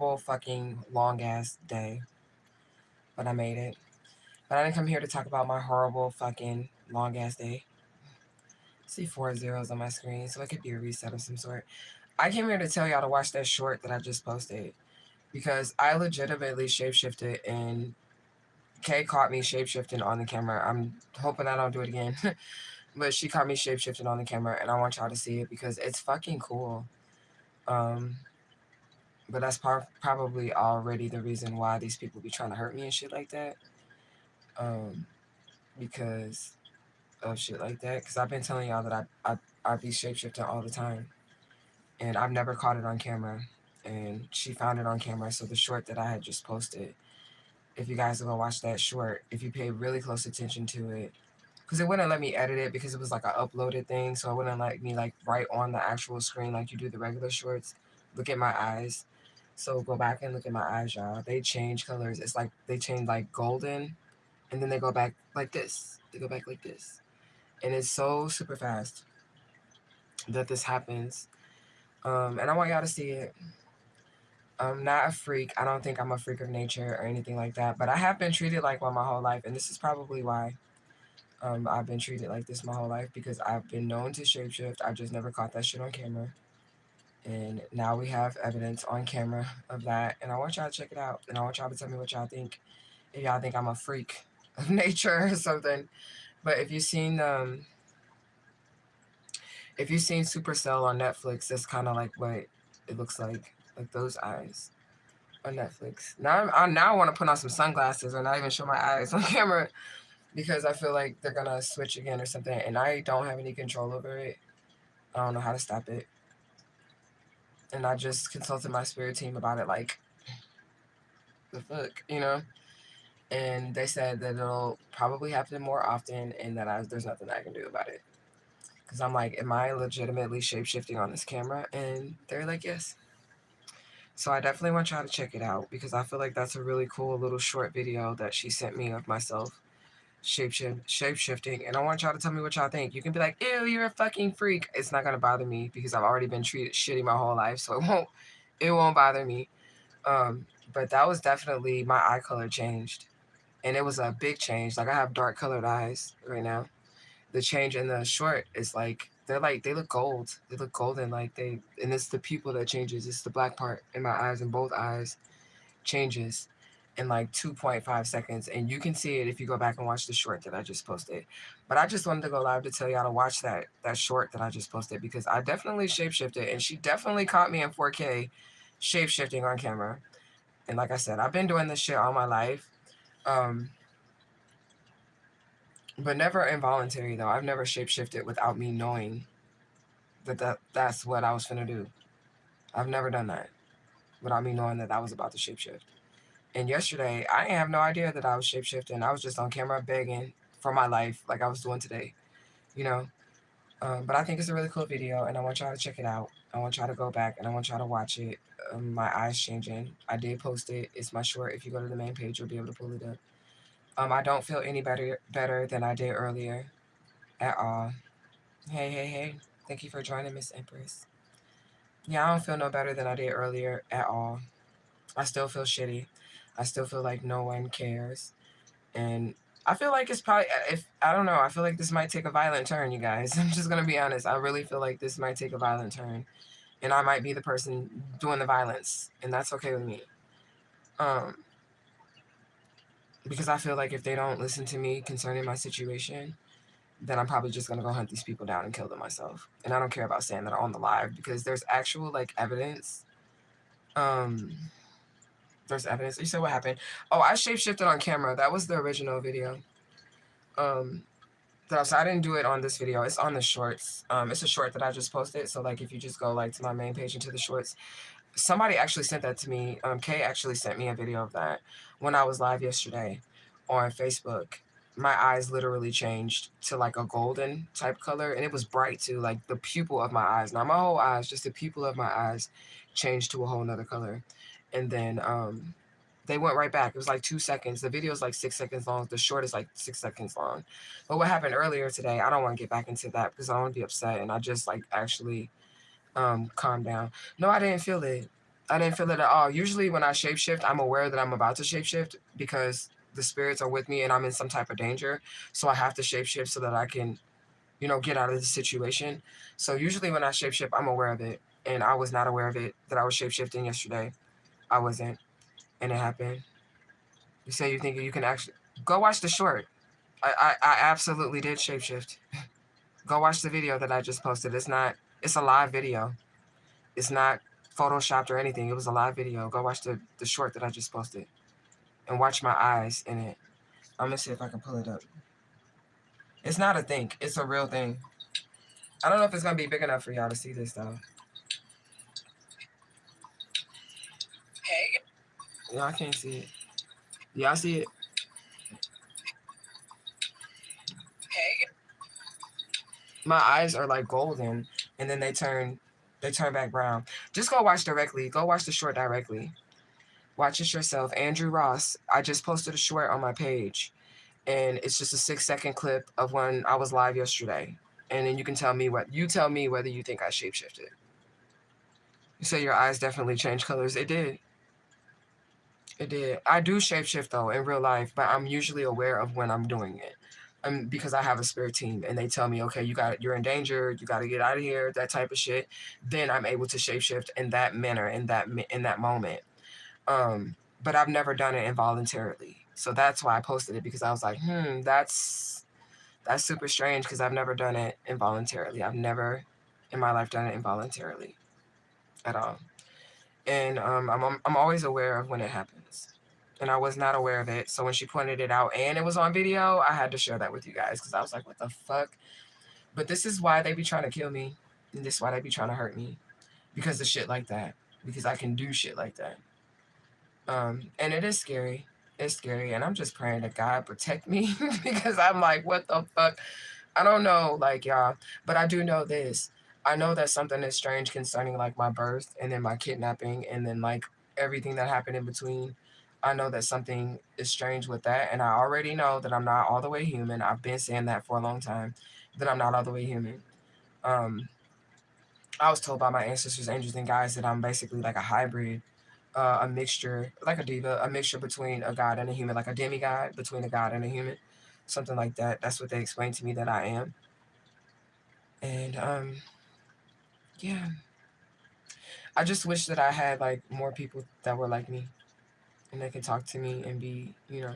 whole fucking long ass day, but I made it. But I didn't come here to talk about my horrible fucking long ass day. See 4 zeros on my screen, so it could be a reset of some sort. I came here to tell y'all to watch that short that I just posted because I legitimately shapeshifted and Kay caught me shapeshifting on the camera. I'm hoping I don't do it again, but she caught me shapeshifting on the camera, and I want y'all to see it because it's fucking cool. Um, but that's probably already the reason why these people be trying to hurt me and shit like that. Um, because of shit like that. Because I've been telling y'all that I be shapeshifting all the time, and I've never caught it on camera. And she found it on camera. So the short that I had just posted, if you guys are gonna watch that short, if you pay really close attention to it, because it wouldn't let me edit it because it was like an uploaded thing, so it wouldn't let me like right on the actual screen like you do the regular shorts. Look at my eyes. So go back and look at my eyes, y'all. They change colors. It's like they change like golden, and then they go back like this. They go back like this, and it's so super fast that this happens. And I want y'all to see it. I'm not a freak. I don't think I'm a freak of nature or anything like that. But I have been treated like one my whole life, and this is probably why. I've been treated like this my whole life because I've been known to shapeshift. I just never caught that shit on camera. And now we have evidence on camera of that. And I want y'all to check it out. And I want y'all to tell me what y'all think. If y'all think I'm a freak of nature or something. But if you've seen Supercell on Netflix, that's kind of like what it looks like those eyes on Netflix. Now I want to put on some sunglasses or not even show my eyes on camera because I feel like they're gonna switch again or something, and I don't have any control over it. I don't know how to stop it, and I just consulted my spirit team about it. Like the fuck, you know. And they said that it'll probably happen more often, and that there's nothing I can do about it. Because I'm like, am I legitimately shape shifting on this camera? And they're like, yes. So I definitely want y'all to check it out because I feel like that's a really cool little short video that she sent me of myself shape shifting, and I want y'all to tell me what y'all think. You can be like, ew, you're a fucking freak. It's not gonna bother me because I've already been treated shitty my whole life, so it won't bother me. But that was definitely my eye color changed, and it was a big change. Like I have dark colored eyes right now. The change in the short is like they look gold. They look golden, and it's the pupil that changes. It's the black part in my eyes, in both eyes, changes in like 2.5 seconds, and you can see it if you go back and watch the short that I just posted. But I just wanted to go live to tell y'all to watch that short that I just posted because I definitely shapeshifted, and she definitely caught me in 4K shapeshifting on camera. And like I said, I've been doing this shit all my life, um, but never involuntary though. I've never shapeshifted without me knowing that's what I was finna do. I've never done that without me knowing that I was about to shapeshift. And yesterday, I didn't have no idea that I was shapeshifting. I was just on camera begging for my life, like I was doing today, you know. But I think it's a really cool video, and I want y'all to check it out. I want y'all to go back, and I want y'all to watch it. My eyes changing. I did post it. It's my short. If you go to the main page, you'll be able to pull it up. I don't feel any better than I did earlier at all. Hey, hey, hey. Thank you for joining, Miss Empress. Yeah, I don't feel no better than I did earlier at all. I still feel shitty. I still feel like no one cares. And I feel like it's probably, if I don't know, I feel like this might take a violent turn, you guys. I'm just gonna be honest. I really feel like this might take a violent turn, and I might be the person doing the violence, and that's okay with me. Um, because I feel like if they don't listen to me concerning my situation, then I'm probably just gonna go hunt these people down and kill them myself. And I don't care about saying that on the live because there's actual like evidence. Um, there's evidence. You said what happened? Oh, I shapeshifted on camera. That was the original video. Um, so I didn't do it on this video. It's on the shorts. It's a short that I just posted. So like if you just go like to my main page into the shorts, somebody actually sent that to me. Kay actually sent me a video of that when I was live yesterday on Facebook. My eyes literally changed to like a golden type color, and it was bright too. Like the pupil of my eyes, not my whole eyes, just the pupil of my eyes changed to a whole nother color. And then they went right back. It was like 2 seconds. The video is like 6 seconds long. The short is like 6 seconds long. But what happened earlier today, I don't want to get back into that because I don't want to be upset. And I just like actually calmed down. No, I didn't feel it. I didn't feel it at all. Usually when I shapeshift, I'm aware that I'm about to shapeshift because the spirits are with me and I'm in some type of danger. So I have to shapeshift so that I can, you know, get out of the situation. So usually when I shapeshift, I'm aware of it. And I was not aware of it, that I was shapeshifting yesterday. I wasn't. And it happened. You say you think you can actually... Go watch the short. I absolutely did shapeshift. Go watch the video that I just posted. It's a live video. It's not photoshopped or anything. It was a live video. Go watch the short that I just posted. And watch my eyes in it. I'm going to see if I can pull it up. It's not a thing. It's a real thing. I don't know if it's going to be big enough for y'all to see this, though. Y'all can't see it. Y'all see it? My eyes are like golden, and then they turn back brown. Just go watch directly. Go watch the short directly. Watch it yourself. Andrew Ross. I just posted a short on my page, and it's just a 6-second clip of when I was live yesterday. And then you can tell me whether you think I shapeshifted. You say your eyes definitely change colors. It did. It did. I do shapeshift though in real life, but I'm usually aware of when I'm doing it. Because I have a spirit team and they tell me, okay, you're in danger, you got to get out of here, that type of shit. Then I'm able to shapeshift in that manner, in that moment. But I've never done it involuntarily. So that's why I posted it, because I was like, that's super strange, because I've never done it involuntarily. I've never in my life done it involuntarily at all. And I'm always aware of when it happens. And I was not aware of it. So when she pointed it out and it was on video, I had to share that with you guys, because I was like, what the fuck? But this is why they be trying to kill me. And this is why they be trying to hurt me. Because of shit like that. Because I can do shit like that. And it is scary. It's scary. And I'm just praying that God protect me. Because I'm like, what the fuck? I don't know, like, y'all. But I do know this. I know that something is strange concerning, like, my birth and then my kidnapping and then, like, everything that happened in between. I know that something is strange with that, and I already know that I'm not all the way human. I've been saying that for a long time, that I'm not all the way human. I was told by my ancestors, angels, and guides that I'm basically like a hybrid, a mixture, like a diva, a mixture between a god and a human, like a demigod between a god and a human, something like that. That's what they explained to me that I am. And yeah, I just wish that I had like more people that were like me, and they could talk to me and be, you know,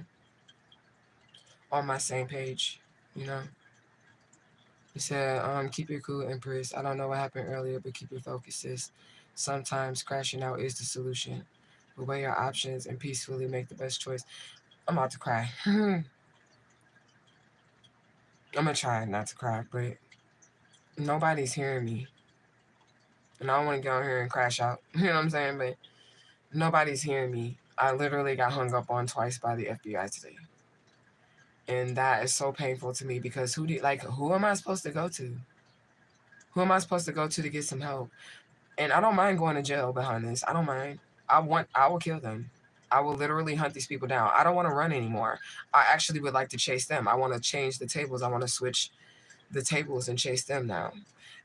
on my same page, you know. He said, keep your cool, Empress. I don't know what happened earlier, but keep your focus, sis. Sometimes crashing out is the solution. But weigh your options and peacefully make the best choice. I'm about to cry. I'm going to try not to cry, but nobody's hearing me. And I don't want to get on here and crash out. You know what I'm saying? But nobody's hearing me. I literally got hung up on twice by the FBI today. And that is so painful to me, because who am I supposed to go to? Who am I supposed to go to get some help? And I don't mind going to jail behind this. I don't mind. I will kill them. I will literally hunt these people down. I don't want to run anymore. I actually would like to chase them. I want to change the tables. I want to switch the tables and chase them now,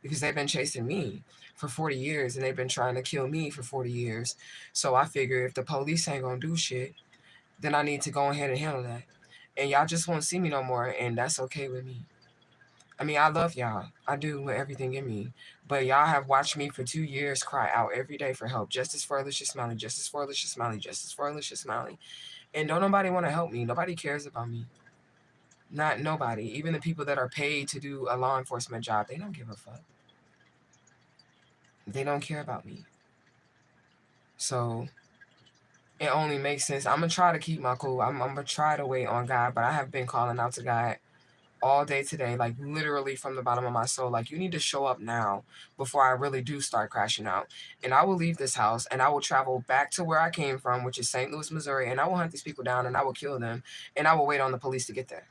because they've been chasing me for 40 years and they've been trying to kill me for 40 years. So I figure if the police ain't gonna do shit, then I need to go ahead and handle that. And y'all just won't see me no more, and that's okay with me. I mean, I love y'all. I do, with everything in me. But y'all have watched me for 2 years cry out every day for help. Justice for Alicia Smiley. Justice for Alicia Smiley. Justice for Alicia Smiley. And don't nobody want to help me. Nobody cares about me. Not nobody. Even the people that are paid to do a law enforcement job, they don't give a fuck. They don't care about me. So it only makes sense. I'm going to try to keep my cool. I'm going to try to wait on God. But I have been calling out to God all day today, like literally from the bottom of my soul, like, you need to show up now before I really do start crashing out. And I will leave this house and I will travel back to where I came from, which is St. Louis, Missouri, and I will hunt these people down and I will kill them, and I will wait on the police to get there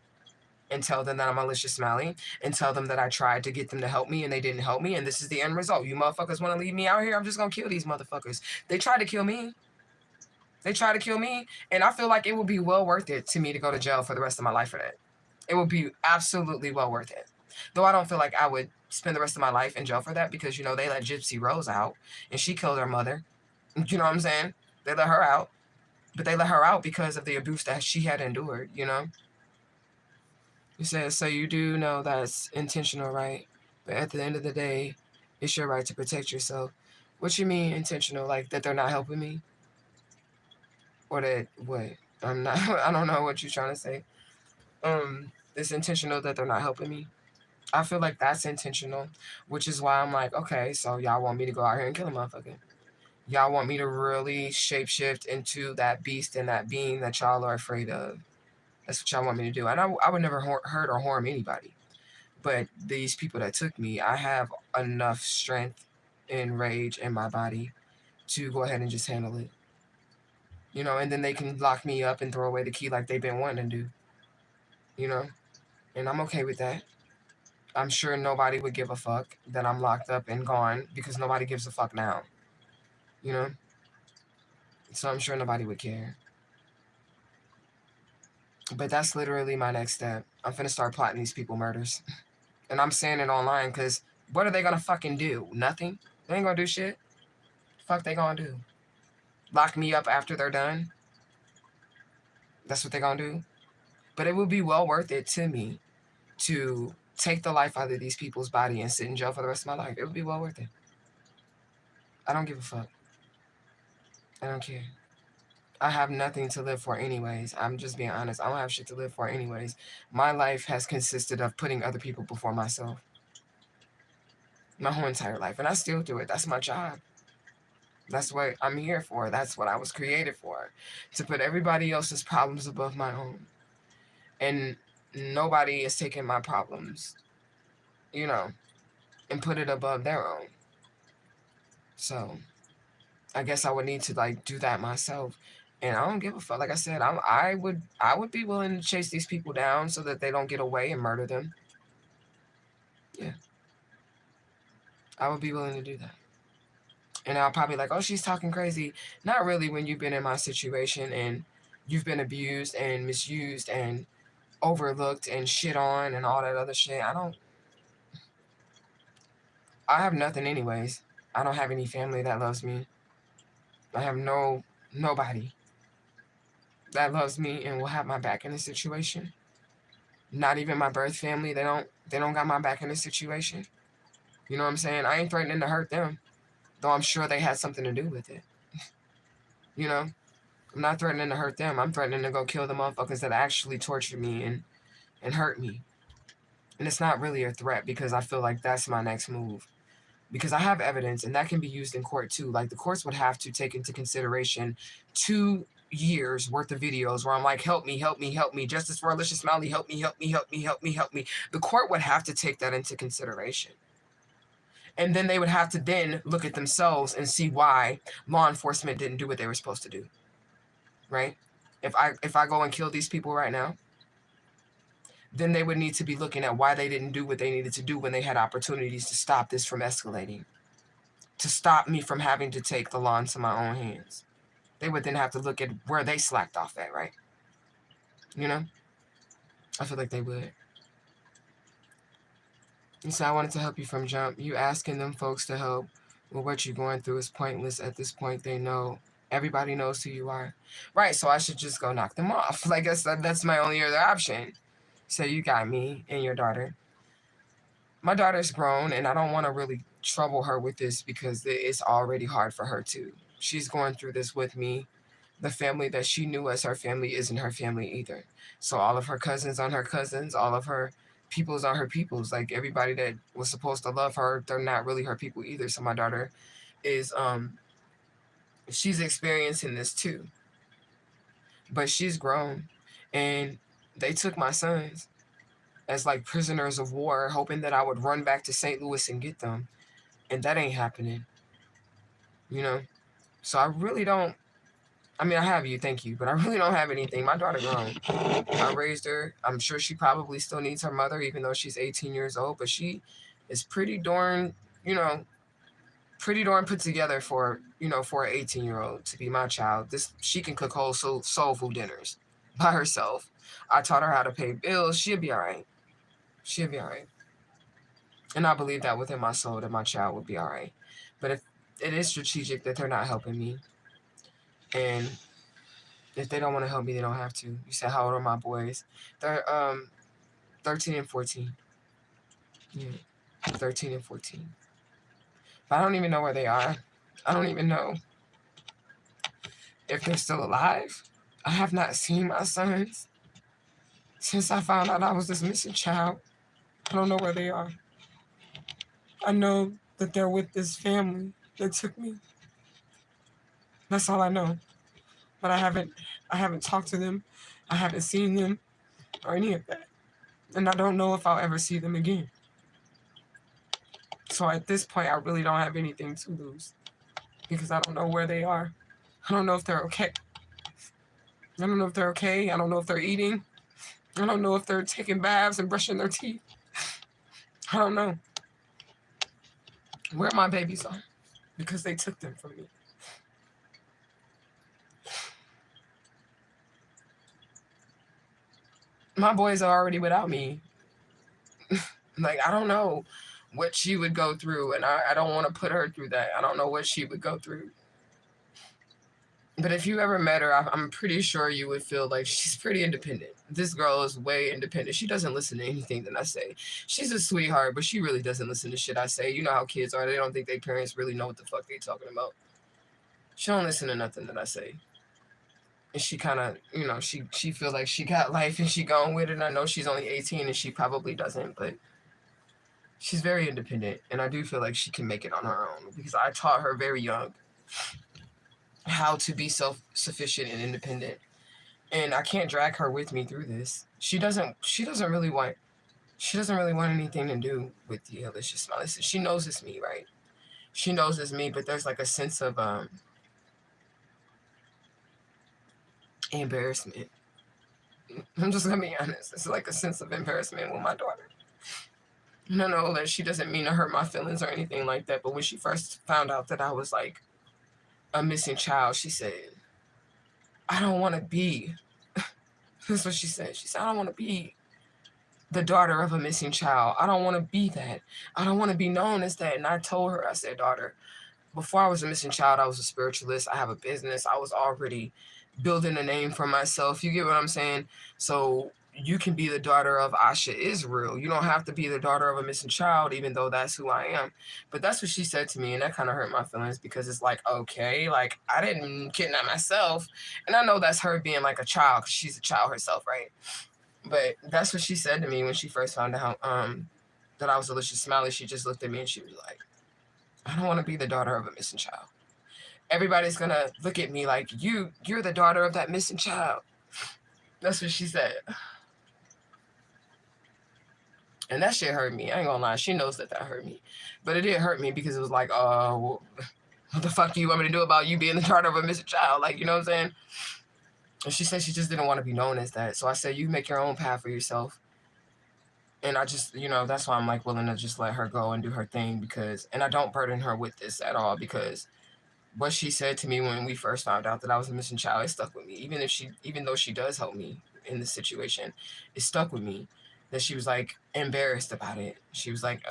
and tell them that I'm Alicia Smiley and tell them that I tried to get them to help me and they didn't help me, and this is the end result. You motherfuckers want to leave me out here? I'm just gonna kill these motherfuckers. They tried to kill me. They tried to kill me, and I feel like it would be well worth it to me to go to jail for the rest of my life for that. It would be absolutely well worth it. Though I don't feel like I would spend the rest of my life in jail for that, because, you know, they let Gypsy Rose out and she killed her mother. You know what I'm saying? They let her out. But they let her out because of the abuse that she had endured, you know? He says, so you do know that's intentional, right? But at the end of the day, it's your right to protect yourself. What you mean intentional? Like that they're not helping me? Or that what? I'm not I don't know what you're trying to say. It's intentional that they're not helping me. I feel like that's intentional, which is why I'm like, okay, so y'all want me to go out here and kill a motherfucker. Y'all want me to really shapeshift into that beast and that being that y'all are afraid of. That's what y'all want me to do. And I would never hurt or harm anybody. But these people that took me, I have enough strength and rage in my body to go ahead and just handle it. You know, and then they can lock me up and throw away the key like they've been wanting to do. You know? And I'm okay with that. I'm sure nobody would give a fuck that I'm locked up and gone because nobody gives a fuck now. You know? So I'm sure nobody would care. But that's literally my next step. I'm finna start plotting these people murders. And I'm saying it online because what are they gonna fucking do? Nothing? They ain't gonna do shit. Fuck they gonna do? Lock me up after they're done? That's what they gonna do? But it would be well worth it to me to take the life out of these people's body and sit in jail for the rest of my life. It would be well worth it. I don't give a fuck. I don't care. I have nothing to live for anyways. I'm just being honest. I don't have shit to live for anyways. My life has consisted of putting other people before myself. My whole entire life. And I still do it. That's my job. That's what I'm here for. That's what I was created for. To put everybody else's problems above my own. And nobody is taking my problems, you know, and put it above their own. So I guess I would need to like do that myself. And I don't give a fuck. Like I said, I would be willing to chase these people down so that they don't get away and murder them. Yeah. I would be willing to do that. And I'll probably like, oh, she's talking crazy. Not really when you've been in my situation and you've been abused and misused and overlooked and shit on and all that other shit. I have nothing anyways. I don't have any family that loves me. I have nobody that loves me and will have my back in this situation. Not even my birth family. They don't got my back in this situation. You know what I'm saying? I ain't threatening to hurt them, though I'm sure they had something to do with it. You know? I'm not threatening to hurt them. I'm threatening to go kill the motherfuckers that actually tortured me and hurt me. And it's not really a threat because I feel like that's my next move. Because I have evidence and that can be used in court too. Like the courts would have to take into consideration 2 years worth of videos where I'm like, help me, help me, help me. Justice for Alicia Smiley, help me, help me, help me, help me, help me. The court would have to take that into consideration. And then they would have to then look at themselves and see why law enforcement didn't do what they were supposed to do. Right? If I go and kill these people right now, then they would need to be looking at why they didn't do what they needed to do when they had opportunities to stop this from escalating, to stop me from having to take the law into my own hands. They would then have to look at where they slacked off at, right? You know? I feel like they would. And so I wanted to help you from jump. You asking them folks to help with what you're going through is pointless. At this point, they know. Everybody knows who you are. Right, so I should just go knock them off. Like, that's my only other option. So you got me and your daughter. My daughter's grown, and I don't want to really trouble her with this because it's already hard for her too. She's going through this with me. The family that she knew as her family isn't her family either. So all of her cousins on her cousins, all of her peoples on her peoples. Like everybody that was supposed to love her, they're not really her people either. So my daughter is she's experiencing this too. But she's grown, and they took my sons as like prisoners of war, hoping that I would run back to St. Louis and get them. And that ain't happening. You know? So I really don't, I mean, I have you, thank you, but I really don't have anything. My daughter grown. I raised her. I'm sure she probably still needs her mother, even though she's 18 years old, but she is pretty darn, you know, pretty darn put together for, you know, for an 18-year-old to be my child. She can cook whole soul food dinners by herself. I taught her how to pay bills. She'll be all right. She'll be all right. And I believe that within my soul that my child would be all right. But it is strategic that they're not helping me. And if they don't want to help me, they don't have to. You said, how old are my boys? They're 13 and 14. Yeah, 13 and 14. But I don't even know where they are. I don't even know if they're still alive. I have not seen my sons since I found out I was this missing child. I don't know where they are. I know that they're with this family that took me. That's all I know. But I haven't talked to them. I haven't seen them or any of that. And I don't know if I'll ever see them again. So at this point, I really don't have anything to lose because I don't know where they are. I don't know if they're okay. I don't know if they're okay. I don't know if they're eating. I don't know if they're taking baths and brushing their teeth. I don't know where my babies are because they took them from me. My boys are already without me. Like, I don't know what she would go through, and I don't want to put her through that. I don't know what she would go through. But if you ever met her, I'm pretty sure you would feel like she's pretty independent. This girl is way independent. She doesn't listen to anything that I say. She's a sweetheart, but she really doesn't listen to shit I say. You know how kids are. They don't think their parents really know what the fuck they talking about. She don't listen to nothing that I say. And she kind of, you know, she feel like she got life and she going with it. And I know she's only 18 and she probably doesn't, but she's very independent. And I do feel like she can make it on her own because I taught her very young how to be self-sufficient and independent. And I can't drag her with me through this. She doesn't really want anything to do with the Alicia Smiley. She knows it's me, right? She knows it's me, but there's like a sense of embarrassment. I'm just gonna be honest. It's like a sense of embarrassment with my daughter. And I know that she doesn't mean to hurt my feelings or anything like that, but when she first found out that I was like a missing child, she said, I don't want to be. That's what she said. She said, I don't want to be the daughter of a missing child. I don't want to be that. I don't want to be known as that. And I told her, I said, daughter, before I was a missing child, I was a spiritualist. I have a business. I was already building a name for myself. You get what I'm saying? So you can be the daughter of Asha Israel. You don't have to be the daughter of a missing child, even though that's who I am. But that's what she said to me, and that kind of hurt my feelings because it's like, okay, like I didn't kidnap myself. And I know that's her being like a child because she's a child herself, right? But that's what she said to me when she first found out that I was Alicia Smiley. She just looked at me and she was like, I don't want to be the daughter of a missing child. Everybody's going to look at me like, you're the daughter of that missing child. That's what she said. And that shit hurt me. I ain't gonna lie. She knows that hurt me. But it did hurt me because it was like, well, what the fuck do you want me to do about you being the daughter of a missing child? Like, you know what I'm saying? And she said she just didn't want to be known as that. So I said, you make your own path for yourself. And I just, you know, that's why I'm like willing to just let her go and do her thing and I don't burden her with this at all because what she said to me when we first found out that I was a missing child, it stuck with me. Even though she does help me in this situation, it stuck with me. That she was like embarrassed about it. She was like,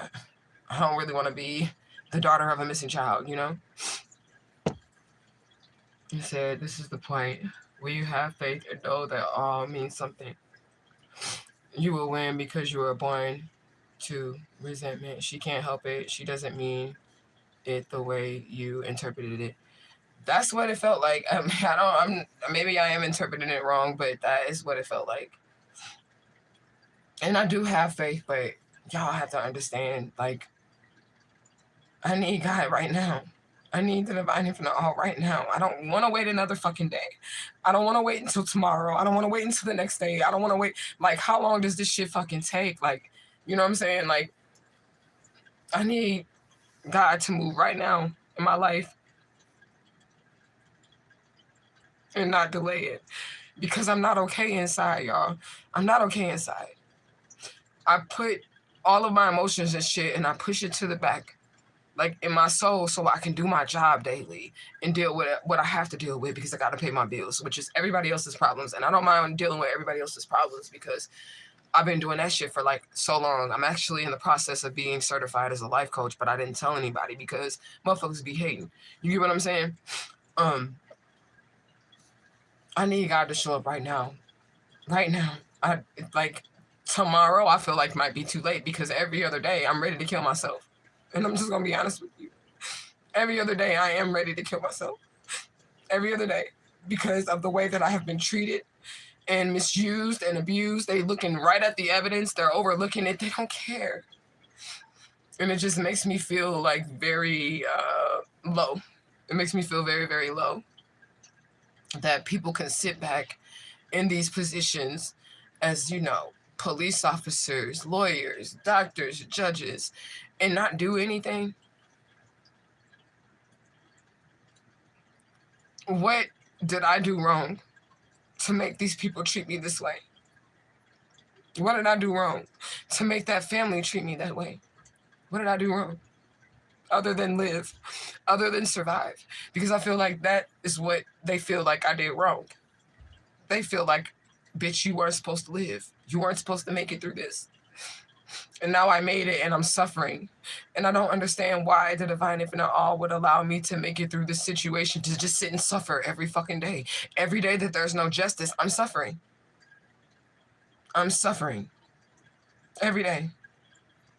I don't really want to be the daughter of a missing child, you know? He said, this is the point where you have faith and know that all means something. You will win because you were born to resentment. She can't help it. She doesn't mean it the way you interpreted it. That's what it felt like. Maybe I am interpreting it wrong, but that is what it felt like. And I do have faith, but y'all have to understand, like, I need God right now. I need the divine infinite all right now. I don't want to wait another fucking day. I don't want to wait until tomorrow. I don't want to wait until the next day. I don't want to wait. Like, how long does this shit fucking take? Like, you know what I'm saying? Like, I need God to move right now in my life and not delay it because I'm not okay inside, y'all. I'm not okay inside. I put all of my emotions and shit and I push it to the back, like in my soul, so I can do my job daily and deal with what I have to deal with because I got to pay my bills, which is everybody else's problems. And I don't mind dealing with everybody else's problems because I've been doing that shit for like so long. I'm actually in the process of being certified as a life coach, but I didn't tell anybody because motherfuckers be hating. You get what I'm saying? I need God to show up right now. Right now. Like tomorrow I feel like might be too late because every other day I'm ready to kill myself. And I'm just gonna be honest with you. Every other day I am ready to kill myself. Every other day. Because of the way that I have been treated and misused and abused. They looking right at the evidence. They're overlooking it. They don't care. And it just makes me feel like very low. It makes me feel very, very low. That people can sit back in these positions as, you know, police officers, lawyers, doctors, judges, and not do anything. What did I do wrong to make these people treat me this way? What did I do wrong to make that family treat me that way? What did I do wrong? Other than live, other than survive. Because I feel like that is what they feel like I did wrong. They feel like, bitch, you weren't supposed to live. You weren't supposed to make it through this. And now I made it and I'm suffering. And I don't understand why the divine infinite all would allow me to make it through this situation, to just sit and suffer every fucking day. Every day that there's no justice, I'm suffering. I'm suffering. Every day.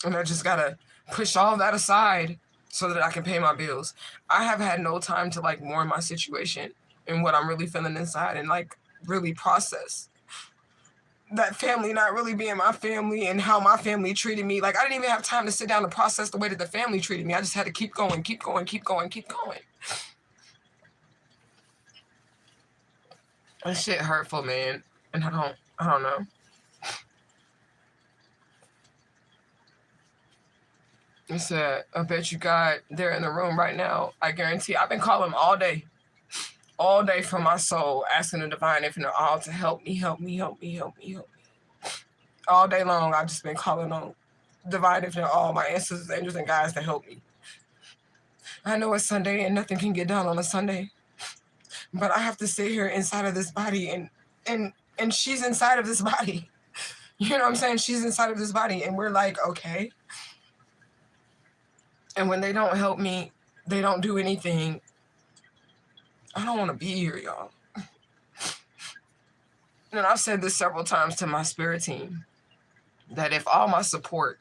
And I just gotta push all that aside so that I can pay my bills. I have had no time to like mourn my situation and what I'm really feeling inside and like really process that family not really being my family and how my family treated me. Like I didn't even have time to sit down and process the way that the family treated me. I just had to keep going, keep going, keep going, keep going. That shit hurtful, man. And I don't know. I said, I bet you God, they're in the room right now. I guarantee. I've been calling them all day from my soul, asking the divine infinite all to help me, help me, help me, help me, help me. All day long, I've just been calling on divine infinite all, my ancestors, angels, and guides to help me. I know it's Sunday and nothing can get done on a Sunday, but I have to sit here inside of this body and she's inside of this body. You know what I'm saying? She's inside of this body, and we're like, okay. And when they don't help me, they don't do anything. I don't want to be here, y'all. And I've said this several times to my spirit team, that if all my support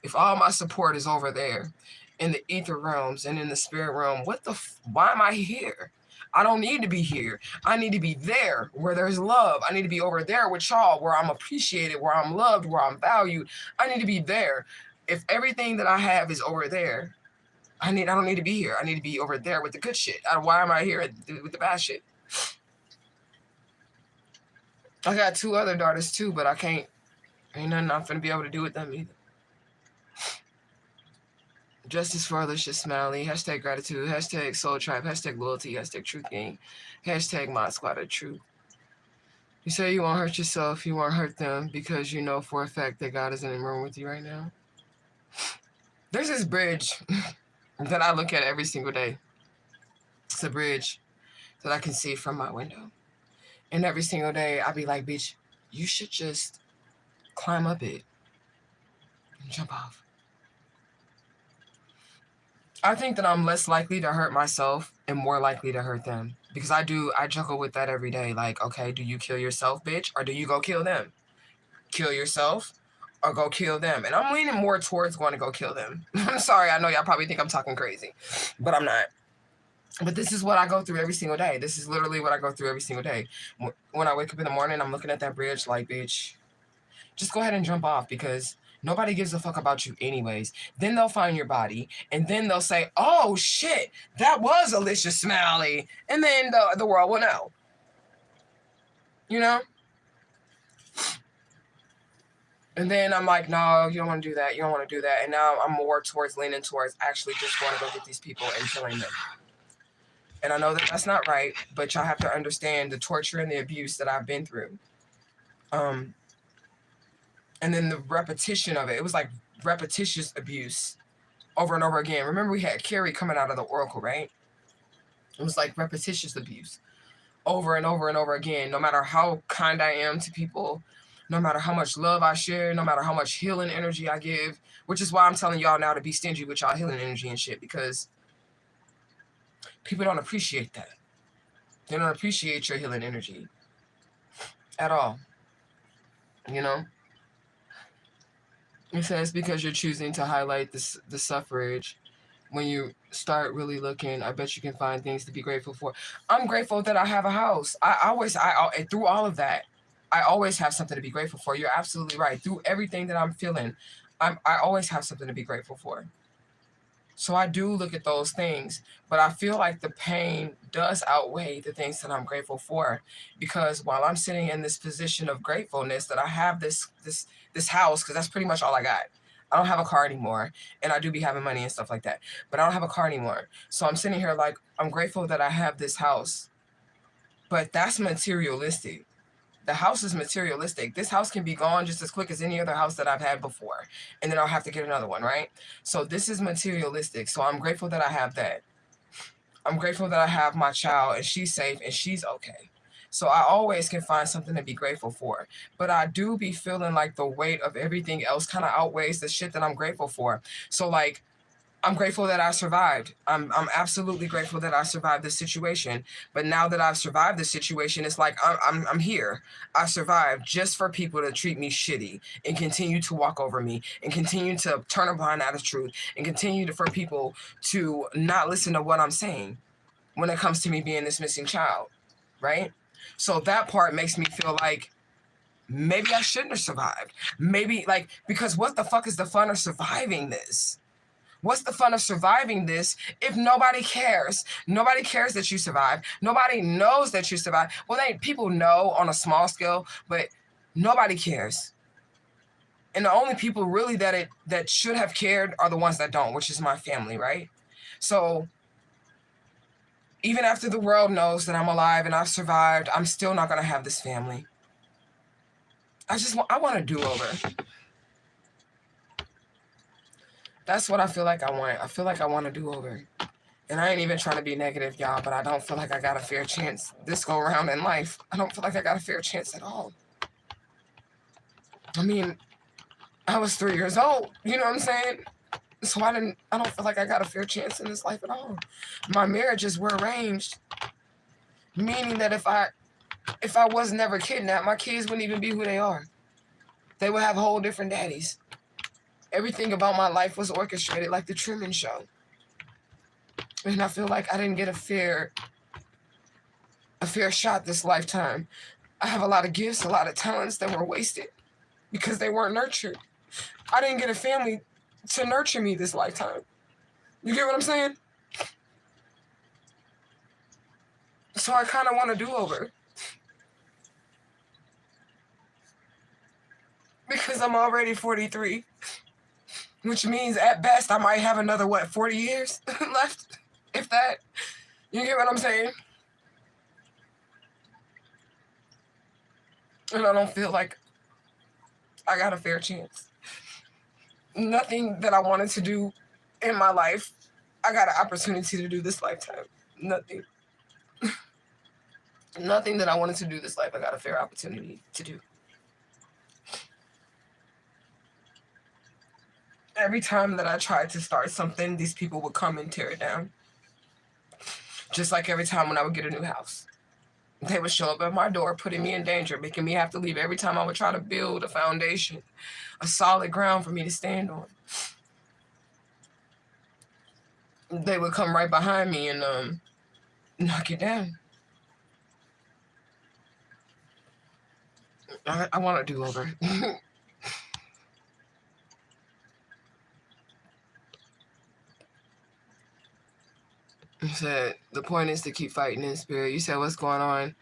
is over there in the ether realms and in the spirit realm, why am I here? I don't need to be here. I need to be there where there's love. I need to be over there with y'all where I'm appreciated, where I'm loved, where I'm valued. I need to be there. If everything that I have is over there, I don't need to be here. I need to be over there with the good shit. Why am I here with the bad shit? I got 2 other daughters too, but I can't. Ain't nothing I'm finna be able to do with them either. Justice for Alicia Smiley. Hashtag gratitude. Hashtag soul tribe. Hashtag loyalty. Hashtag truthgang. Hashtag mod squad of truth. You say you won't hurt yourself. You won't hurt them because you know for a fact that God isn't in the room with you right now. There's this bridge that I look at every single day. It's a bridge that I can see from my window. And every single day, I'll be like, bitch, you should just climb up it and jump off. I think that I'm less likely to hurt myself and more likely to hurt them. Because I juggle with that every day. Like, okay, do you kill yourself, bitch? Or do you go kill them? Kill yourself or go kill them? And I'm leaning more towards going to go kill them. I'm sorry, I know y'all probably think I'm talking crazy, but I'm not. But this is what I go through every single day. This is literally what I go through every single day. When I wake up in the morning, I'm looking at that bridge like, bitch, just go ahead and jump off because nobody gives a fuck about you anyways. Then they'll find your body, and then they'll say, oh, shit, that was Alicia Smiley. And then the world will know. You know? And then I'm like, no, you don't want to do that. You don't want to do that. And now I'm more towards leaning towards actually just want to go get these people and killing them. And I know that that's not right, but y'all have to understand the torture and the abuse that I've been through. And then the repetition of it. It was like repetitious abuse over and over again. Remember we had Carrie coming out of the oracle, right? It was like repetitious abuse over and over and over again. No matter how kind I am to people, no matter how much love I share, no matter how much healing energy I give, which is why I'm telling y'all now to be stingy with y'all healing energy and shit, because people don't appreciate that. They don't appreciate your healing energy at all. You know? It says because you're choosing to highlight the suffrage. When you start really looking, I bet you can find things to be grateful for. I'm grateful that I have a house. Through all of that, I always have something to be grateful for. You're absolutely right. Through everything that I'm feeling, I always have something to be grateful for. So I do look at those things, but I feel like the pain does outweigh the things that I'm grateful for, because while I'm sitting in this position of gratefulness that I have this house, because that's pretty much all I got. I don't have a car anymore, and I do be having money and stuff like that, but I don't have a car anymore. So I'm sitting here like, I'm grateful that I have this house, but that's materialistic. The house is materialistic. This house can be gone just as quick as any other house that I've had before. And then I'll have to get another one, right? So this is materialistic. So I'm grateful that I have that. I'm grateful that I have my child and she's safe and she's okay. So I always can find something to be grateful for. But I do be feeling like the weight of everything else kind of outweighs the shit that I'm grateful for. So like, I'm grateful that I survived. I'm absolutely grateful that I survived this situation. But now that I've survived this situation, it's like I'm here. I survived just for people to treat me shitty and continue to walk over me and continue to turn a blind eye to truth and for people to not listen to what I'm saying when it comes to me being this missing child, right? So that part makes me feel like maybe I shouldn't have survived. Maybe like, because what the fuck is the fun of surviving this? What's the fun of surviving this if nobody cares? Nobody cares that you survived. Nobody knows that you survived. Well, people know on a small scale, but nobody cares. And the only people really that should have cared are the ones that don't, which is my family, right? So even after the world knows that I'm alive and I've survived, I'm still not going to have this family. I want a do-over. That's what I feel like I want. I feel like I want a do-over. And I ain't even trying to be negative, y'all, but I don't feel like I got a fair chance this go around in life. I don't feel like I got a fair chance at all. I mean, I was 3 years old, you know what I'm saying? So I don't feel like I got a fair chance in this life at all. My marriages were arranged, meaning that if I was never kidnapped, my kids wouldn't even be who they are. They would have whole different daddies. Everything about my life was orchestrated like the Truman Show. And I feel like I didn't get a fair shot this lifetime. I have a lot of gifts, a lot of talents that were wasted because they weren't nurtured. I didn't get a family to nurture me this lifetime. You get what I'm saying? So I kind of want a do-over. Because I'm already 43. Which means at best I might have another, 40 years left? If that. You get what I'm saying? And I don't feel like I got a fair chance. Nothing that I wanted to do in my life, I got an opportunity to do this lifetime. Nothing. Nothing that I wanted to do this life, I got a fair opportunity to do. Every time that I tried to start something, these people would come and tear it down. Just like every time when I would get a new house. They would show up at my door, putting me in danger, making me have to leave every time I would try to build a foundation, a solid ground for me to stand on. They would come right behind me and knock it down. I want to do over. You said, the point is to keep fighting in spirit. You said, what's going on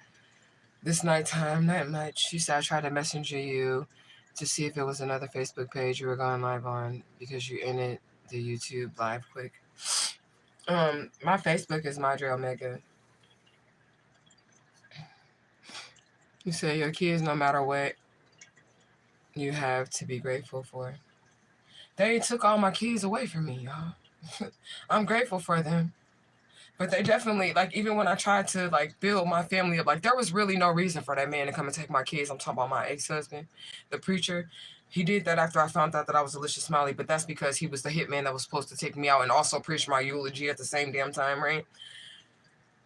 this nighttime? Not much. You said, I tried to messenger you to see if it was another Facebook page you were going live on because you ended the YouTube live quick. My Facebook is Madre Omega. You said, your kids, no matter what, you have to be grateful for. They took all my kids away from me, y'all. I'm grateful for them. But they definitely, like, even when I tried to, like, build my family up, like, there was really no reason for that man to come and take my kids. I'm talking about my ex-husband, the preacher. He did that after I found out that I was Alicia Smiley, but that's because he was the hitman that was supposed to take me out and also preach my eulogy at the same damn time, right?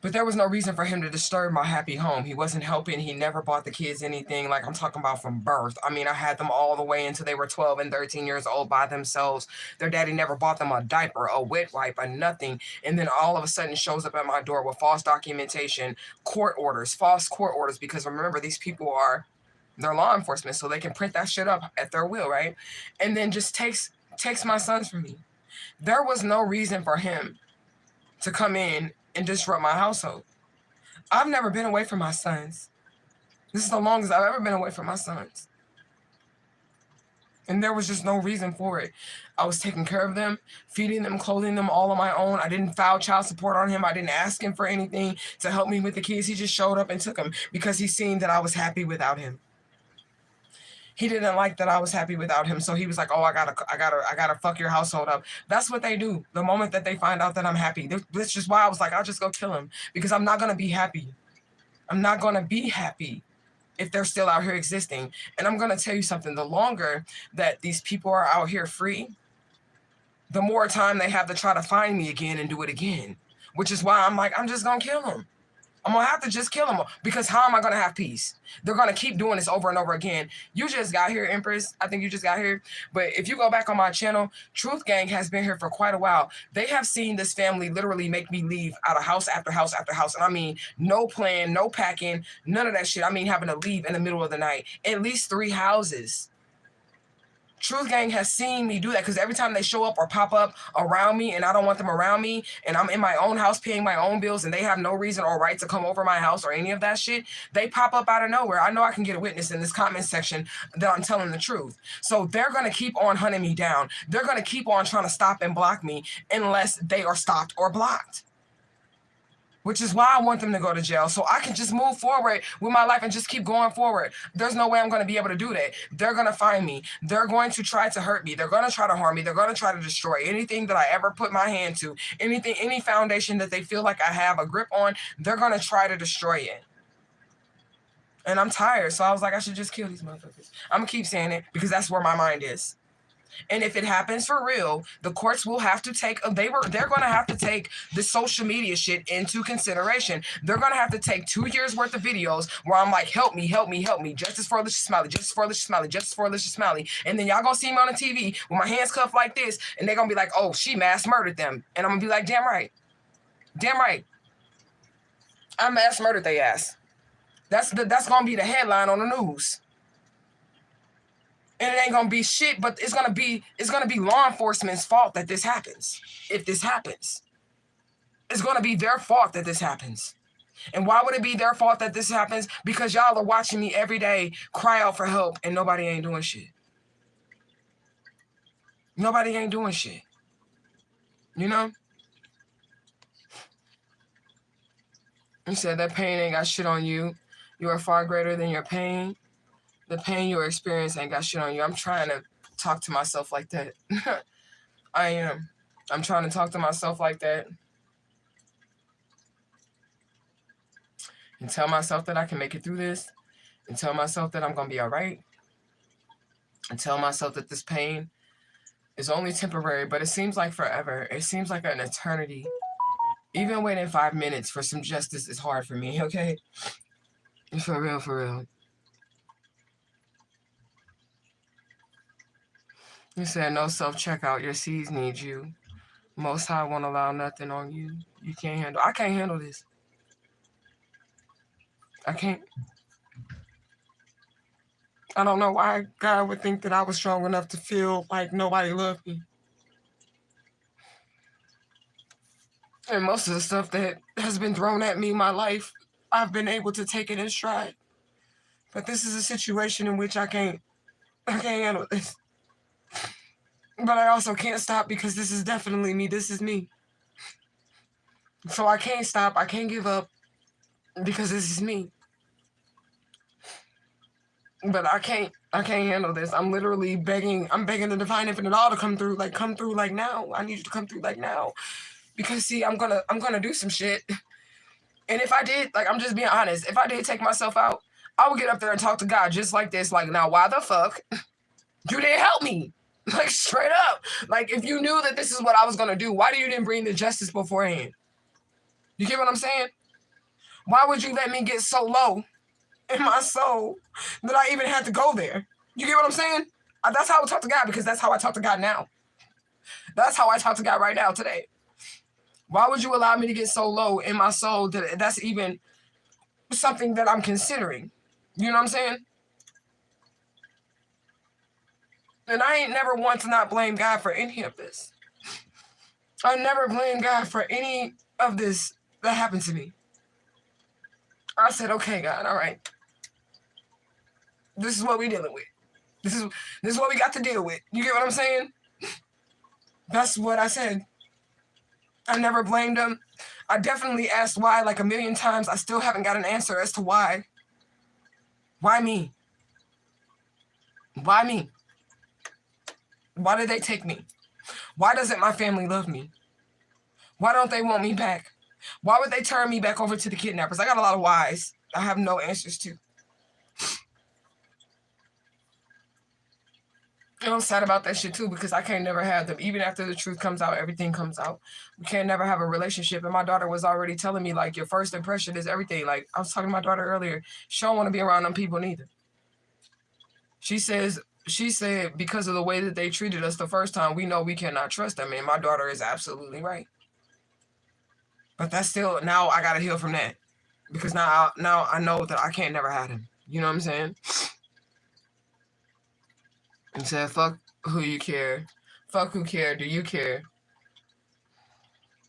But there was no reason for him to disturb my happy home. He wasn't helping. He never bought the kids anything. Like, I'm talking about from birth. I mean, I had them all the way until they were 12 and 13 years old by themselves. Their daddy never bought them a diaper, a wet wipe, a nothing. And then all of a sudden shows up at my door with false documentation, court orders, false court orders. Because remember, these people they're law enforcement, so they can print that shit up at their will, right? And then just takes my sons from me. There was no reason for him to come in and disrupt my household. I've never been away from my sons. This is the longest I've ever been away from my sons. And there was just no reason for it. I was taking care of them, feeding them, clothing them all on my own. I didn't file child support on him. I didn't ask him for anything to help me with the kids. He just showed up and took them because he seen that I was happy without him. He didn't like that I was happy without him, so he was like, "Oh, I gotta fuck your household up." That's what they do. The moment that they find out that I'm happy, that's just why I was like, "I'll just go kill him," because I'm not gonna be happy. I'm not gonna be happy if they're still out here existing. And I'm gonna tell you something: the longer that these people are out here free, the more time they have to try to find me again and do it again. Which is why I'm like, I'm just gonna kill them. I'm going to have to just kill them because how am I going to have peace? They're going to keep doing this over and over again. You just got here, Empress. I think you just got here. But if you go back on my channel, Truth Gang has been here for quite a while. They have seen this family literally make me leave out of house after house after house. And I mean, no plan, no packing, none of that shit. I mean, having to leave in the middle of the night. At least 3 houses. Truth Gang has seen me do that because every time they show up or pop up around me and I don't want them around me and I'm in my own house paying my own bills and they have no reason or right to come over my house or any of that shit, they pop up out of nowhere. I know I can get a witness in this comment section that I'm telling the truth. So they're going to keep on hunting me down. They're going to keep on trying to stop and block me unless they are stopped or blocked. Which is why I want them to go to jail, so I can just move forward with my life and just keep going forward. There's no way I'm going to be able to do that. They're going to find me. They're going to try to hurt me. They're going to try to harm me. They're going to try to destroy anything that I ever put my hand to. Anything, any foundation that they feel like I have a grip on, they're going to try to destroy it. And I'm tired, so I was like, I should just kill these motherfuckers. I'm going to keep saying it because that's where my mind is. And if it happens for real, the courts will have to take, they're going to have to take the social media shit into consideration. They're going to have to take 2 years worth of videos where I'm like, help me, help me, help me. Justice for Alicia Smiley, justice for Alicia Smiley, justice for Alicia Smiley. And then y'all going to see me on the TV with my hands cuffed like this. And they're going to be like, oh, she mass murdered them. And I'm going to be like, damn right. Damn right. I mass murdered they ass. That's going to be the headline on the news. And it ain't gonna be shit, but it's gonna be law enforcement's fault that this happens. If this happens, it's gonna be their fault that this happens. And why would it be their fault that this happens? Because y'all are watching me every day cry out for help, and nobody ain't doing shit. Nobody ain't doing shit. You know? You said that pain ain't got shit on you. You are far greater than your pain. The pain you experience ain't got shit on you. I'm trying to talk to myself like that. I am. I'm trying to talk to myself like that. And tell myself that I can make it through this. And tell myself that I'm going to be all right. And tell myself that this pain is only temporary, but it seems like forever. It seems like an eternity. Even waiting 5 minutes for some justice is hard for me, okay? For real, for real. You said no self-checkout. Your seeds need you. Most High won't allow nothing on you. You can't handle. I can't handle this. I can't. I don't know why God would think that I was strong enough to feel like nobody loved me. And most of the stuff that has been thrown at me in my life, I've been able to take it in stride. But this is a situation in which I can't handle this. But I also can't stop because this is definitely me. This is me. So I can't stop. I can't give up because this is me. But I can't handle this. I'm literally begging. I'm begging the divine infinite all to come through. Like, come through like now. I need you to come through like now. Because see, I'm gonna do some shit. And if I did, like, I'm just being honest, if I did take myself out, I would get up there and talk to God just like this. Like, now why the fuck you didn't help me? Like, straight up. Like, if you knew that this is what I was gonna do, why do you didn't bring the justice beforehand? You get what I'm saying? Why would you let me get so low in my soul that I even had to go there? You get what I'm saying? That's how I would talk to God, because that's how I talk to God now. That's how I talk to God right now, today. Why would you allow me to get so low in my soul that that's even something that I'm considering? You know what I'm saying? And I ain't never want to not blame God for any of this. I never blame God for any of this that happened to me. I said, okay, God, all right. This is what we're dealing with. This is what we got to deal with. You get what I'm saying? That's what I said. I never blamed him. I definitely asked why like a million times. I still haven't got an answer as to why. Why me? Why me? Why did they take me? Why doesn't my family love me? Why don't they want me back? Why would they turn me back over to the kidnappers? I got a lot of whys I have no answers to. And I'm sad about that shit too, because I can't never have them. Even after the truth comes out, everything comes out. We can't never have a relationship. And my daughter was already telling me, like, your first impression is everything. Like, I was talking to my daughter earlier. She don't want to be around them people neither. She said, because of the way that they treated us the first time, we know we cannot trust them. And my daughter is absolutely right. But that's still, now I got to heal from that. Because now I know that I can't never have him. You know what I'm saying? And said, fuck who you care. Fuck who care. Do you care?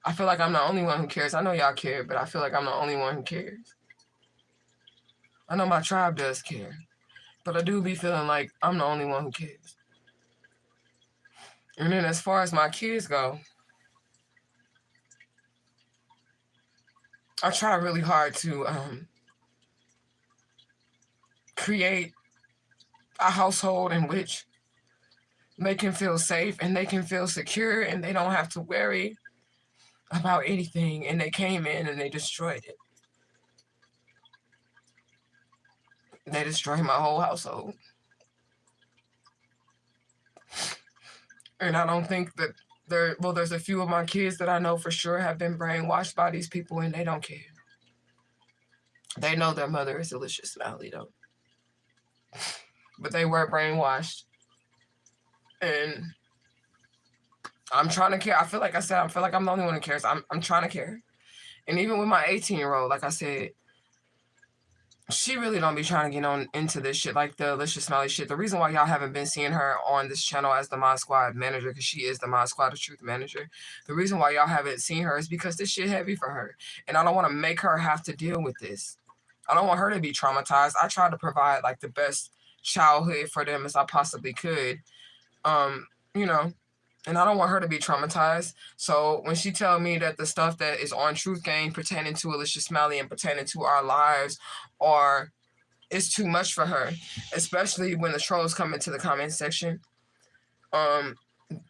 I feel like I'm the only one who cares. I know y'all care, but I feel like I'm the only one who cares. I know my tribe does care, but I do be feeling like I'm the only one who cares. And then as far as my kids go, I try really hard to create a household in which they can feel safe and they can feel secure and they don't have to worry about anything. And they came in and they destroyed it. They destroyed my whole household. And I don't think that there's a few of my kids that I know for sure have been brainwashed by these people and they don't care. They know their mother is delicious, Smiley, though. But they were brainwashed. And I'm trying to care. I feel like I'm the only one who cares. I'm trying to care. And even with my 18-year-old, like I said, she really don't be trying to get on into this shit, like the delicious Smiley shit. The reason why y'all haven't been seeing her on this channel as the Mod Squad manager, because she is the Mod Squad of Truth manager. The reason why y'all haven't seen her is because this shit heavy for her. And I don't want to make her have to deal with this. I don't want her to be traumatized. I try to provide like the best childhood for them as I possibly could. You know, and I don't want her to be traumatized. So when she tell me that the stuff that is on Truth Gang pertaining to Alicia Smiley and pertaining to our lives is too much for her, especially when the trolls come into the comment section.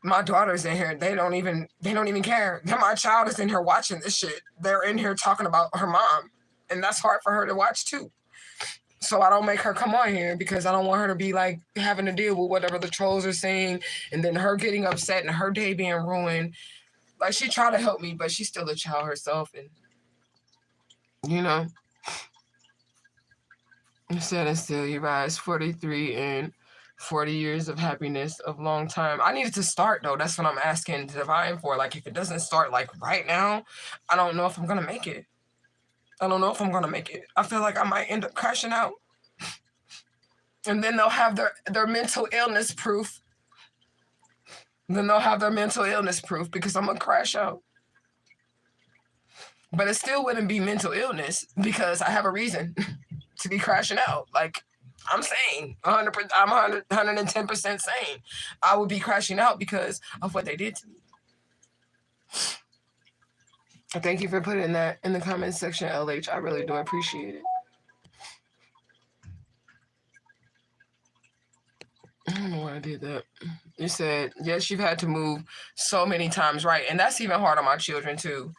My daughter's in here. They don't even care. My child is in here watching this shit. They're in here talking about her mom. And that's hard for her to watch too. So I don't make her come on here because I don't want her to be like having to deal with whatever the trolls are saying and then her getting upset and her day being ruined. Like, she tried to help me, but she's still a child herself. And, you know, said and still, you guys, 43 and 40 years of happiness of long time. I needed to start, though. That's what I'm asking Divine for. Like, if it doesn't start, like, right now, I don't know if I'm going to make it. I don't know if I'm going to make it. I feel like I might end up crashing out. And then they'll have their mental illness proof. Then they'll have their mental illness proof because I'm going to crash out. But it still wouldn't be mental illness because I have a reason to be crashing out. Like, I'm saying, 100%, I'm 110% saying I would be crashing out because of what they did to me. Thank you for putting that in the comment section, LH. I really do appreciate it. I don't know why I did that. You said, yes, you've had to move so many times, right? And that's even hard on my children, too.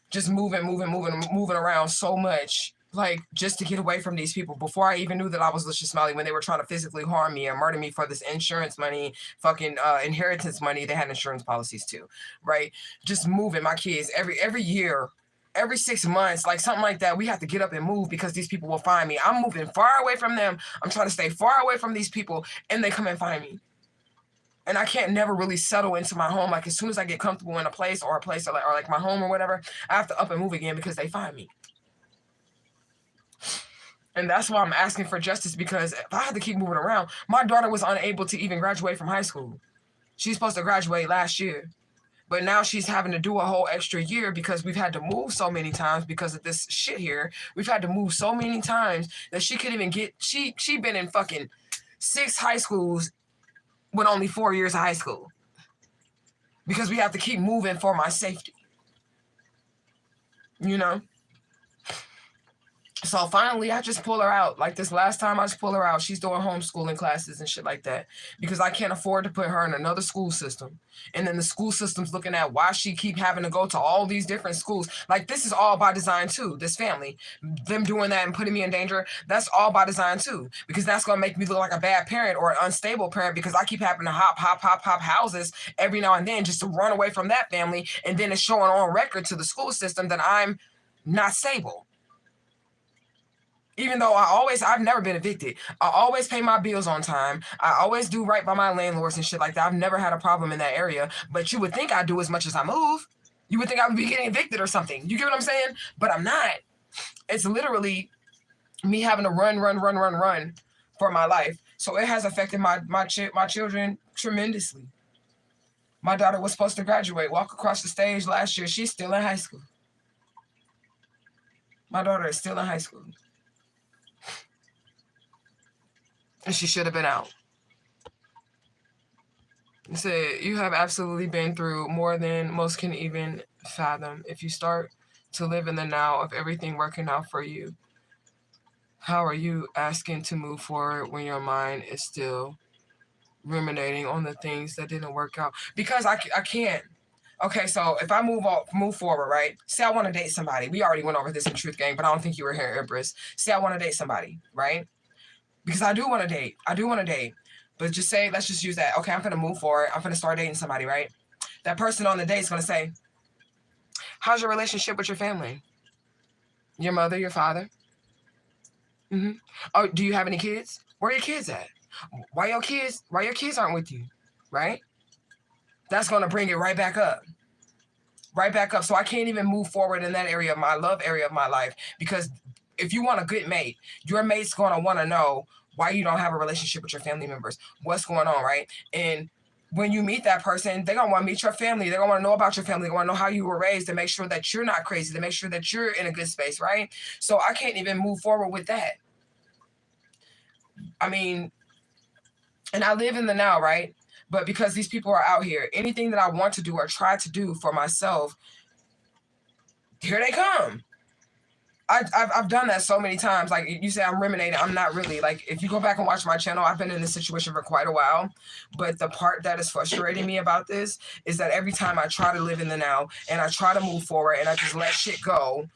Just moving around so much, like, just to get away from these people. Before I even knew that I was Lucious Smiley, when they were trying to physically harm me and murder me for this insurance money, fucking inheritance money, they had insurance policies, too, right? Just moving my kids every year. Every 6 months, like something like that, we have to get up and move because these people will find me. I'm moving far away from them. I'm trying to stay far away from these people, and they come and find me. And I can't never really settle into my home. Like, as soon as I get comfortable in a place or like my home or whatever, I have to up and move again because they find me. And that's why I'm asking for justice, because if I had to keep moving around, my daughter was unable to even graduate from high school. She's supposed to graduate last year. But now she's having to do a whole extra year because we've had to move so many times because of this shit here. We've had to move so many times that she couldn't even get, she been in fucking 6 high schools with only 4 years of high school. Because we have to keep moving for my safety. You know? So finally, I just pull her out. Like this last time, I just pull her out. She's doing homeschooling classes and shit like that because I can't afford to put her in another school system. And then the school system's looking at why she keep having to go to all these different schools. Like, this is all by design too. This family, them doing that and putting me in danger, that's all by design too. Because that's going to make me look like a bad parent or an unstable parent because I keep having to hop houses every now and then just to run away from that family. And then it's showing on record to the school system that I'm not stable. Even though I've never been evicted. I always pay my bills on time. I always do right by my landlords and shit like that. I've never had a problem in that area. But you would think I do as much as I move. You would think I would be getting evicted or something. You get what I'm saying? But I'm not. It's literally me having to run for my life. So it has affected my children tremendously. My daughter was supposed to graduate, walk across the stage last year. She's still in high school. My daughter is still in high school. And she should have been out. It said, you have absolutely been through more than most can even fathom. If you start to live in the now of everything working out for you, how are you asking to move forward when your mind is still ruminating on the things that didn't work out? Because I can't. Okay, so if I move forward, right? Say I want to date somebody. We already went over this in Truth Gang, but I don't think you were here, Empress. Say I want to date somebody, right? Because I do want to date. But just say, let's just use that. Okay, I'm going to move forward. I'm going to start dating somebody, right? That person on the date is going to say, how's your relationship with your family? Your mother, your father? Mm-hmm. Oh, do you have any kids? Where are your kids at? Why your kids aren't with you? Right? That's going to bring it right back up. Right back up. So I can't even move forward in that area of my love area of my life, because if you want a good mate, your mate's going to want to know why you don't have a relationship with your family members. What's going on, right? And when you meet that person, they're going to want to meet your family. They're going to want to know about your family. They want to know how you were raised to make sure that you're not crazy, to make sure that you're in a good space, right? So I can't even move forward with that. I mean, and I live in the now, right? But because these people are out here, anything that I want to do or try to do for myself, here they come. I've done that so many times. Like you say, I'm ruminating. I'm not really. Like, if you go back and watch my channel, I've been in this situation for quite a while. But the part that is frustrating me about this is that every time I try to live in the now and I try to move forward and I just let shit go,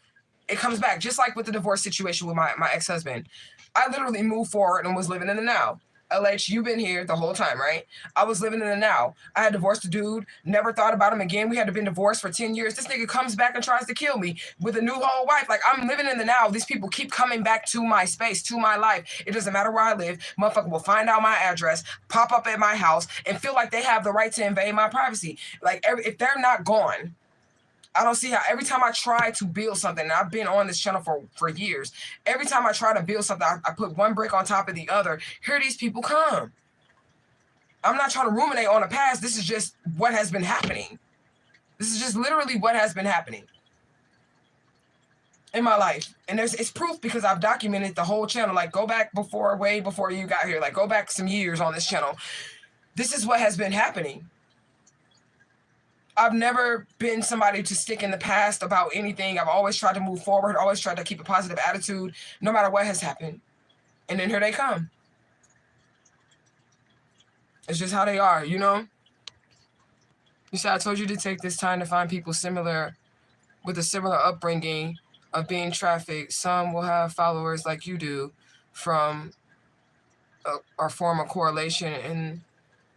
it comes back. Just like with the divorce situation with my ex-husband. I literally moved forward and was living in the now. LH, you've been here the whole time, right? I was living in the now. I had divorced a dude, never thought about him again. We had been divorced for 10 years. This nigga comes back and tries to kill me with a new whole wife. Like, I'm living in the now. These people keep coming back to my space, to my life. It doesn't matter where I live. Motherfucker will find out my address, pop up at my house, and feel like they have the right to invade my privacy. Like, if they're not gone, I don't see how. Every time I try to build something, and I've been on this channel for years, every time I try to build something, I put one brick on top of the other. Here these people come. I'm not trying to ruminate on the past. This is just what has been happening. This is just literally what has been happening in my life. And it's proof because I've documented the whole channel. Like, go back way before you got here. Like, go back some years on this channel. This is what has been happening. I've never been somebody to stick in the past about anything. I've always tried to move forward, always tried to keep a positive attitude, no matter what has happened. And then here they come. It's just how they are, you know? You said I told you to take this time to find people similar, with a similar upbringing of being trafficked. Some will have followers like you do from or form a correlation, and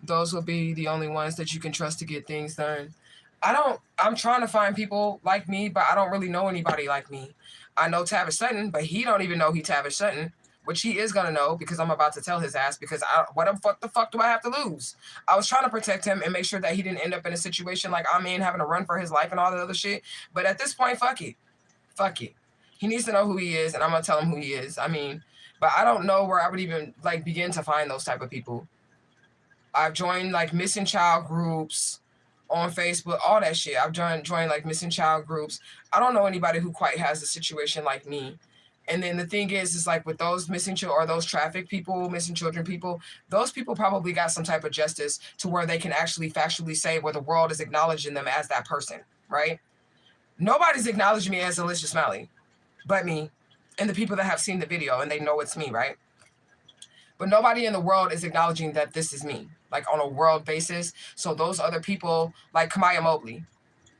those will be the only ones that you can trust to get things done. I'm trying to find people like me, but I don't really know anybody like me. I know Tavish Sutton, but he don't even know he Tavish Sutton, which he is going to know because I'm about to tell his ass, because what the fuck do I have to lose? I was trying to protect him and make sure that he didn't end up in a situation like I'm in, having to run for his life and all that other shit. But at this point, fuck it. Fuck it. He needs to know who he is, and I'm going to tell him who he is. I mean, but I don't know where I would even like begin to find those type of people. I've joined like missing child groups on Facebook, all that shit. I've joined like missing child groups. I don't know anybody who quite has a situation like me. And then the thing is like with those missing children or those trafficked people, missing children people, those people probably got some type of justice to where they can actually factually say where the world is acknowledging them as that person, right? Nobody's acknowledging me as Alicia Smiley but me and the people that have seen the video and they know it's me, right? But nobody in the world is acknowledging that this is me, like on a world basis. So those other people, like Kamaya Mobley,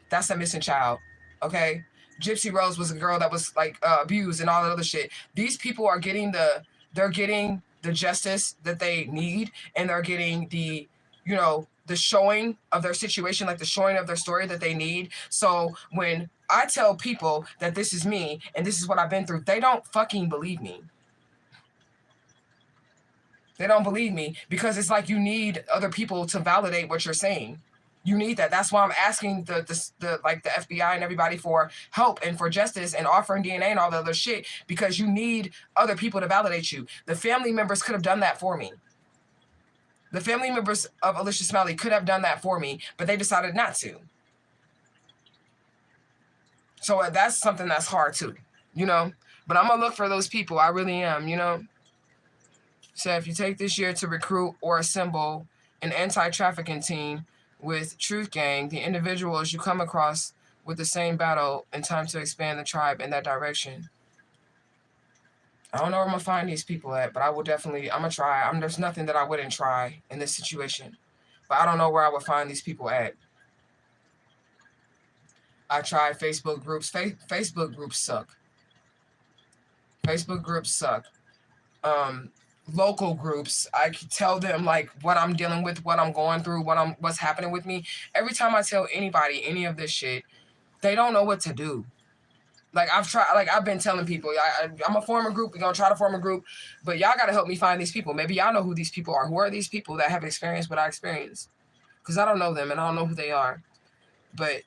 that's a missing child, okay? Gypsy Rose was a girl that was like abused and all that other shit. These people are getting they're getting the justice that they need, and they're getting the, you know, the showing of their situation, like the showing of their story that they need. So when I tell people that this is me and this is what I've been through, they don't fucking believe me. They don't believe me because it's like you need other people to validate what you're saying. You need that. That's why I'm asking the FBI and everybody for help and for justice and offering DNA and all the other shit, because you need other people to validate you. The family members could have done that for me. The family members of Alicia Smiley could have done that for me, but they decided not to. So that's something that's hard too, you know? But I'm going to look for those people. I really am, you know? So if you take this year to recruit or assemble an anti-trafficking team with Truth Gang, the individuals you come across with the same battle, and time to expand the tribe in that direction. I don't know where I'm going to find these people at, but I will definitely, I'm going to try. There's nothing that I wouldn't try in this situation. But I don't know where I would find these people at. I tried Facebook groups. Facebook groups suck. Facebook groups suck. Local groups, I can tell them like what I'm dealing with, what I'm going through, what's happening with me. Every time I tell anybody any of this shit, they don't know what to do. Like I've been telling people, I'm a form a group. We're gonna try to form a group, but y'all gotta help me find these people. Maybe y'all know who these people are. Who are these people that have experienced what I experienced? Because I don't know them and I don't know who they are. But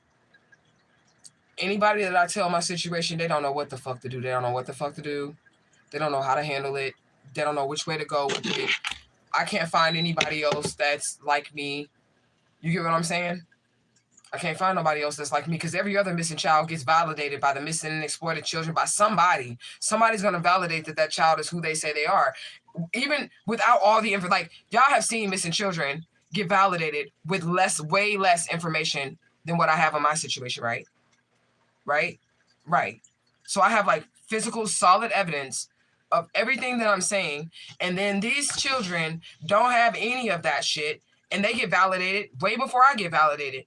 anybody that I tell my situation, they don't know what the fuck to do. They don't know what the fuck to do. They don't know how to handle it. They don't know which way to go with it. I can't find anybody else that's like me. You get what I'm saying? I can't find nobody else that's like me, because every other missing child gets validated by the missing and exploited children, by somebody. Somebody's going to validate that that child is who they say they are. Even without all the info, like y'all have seen missing children get validated with way less information than what I have in my situation, right? Right. So I have like physical, solid evidence of everything that I'm saying. And then these children don't have any of that shit, and they get validated way before I get validated.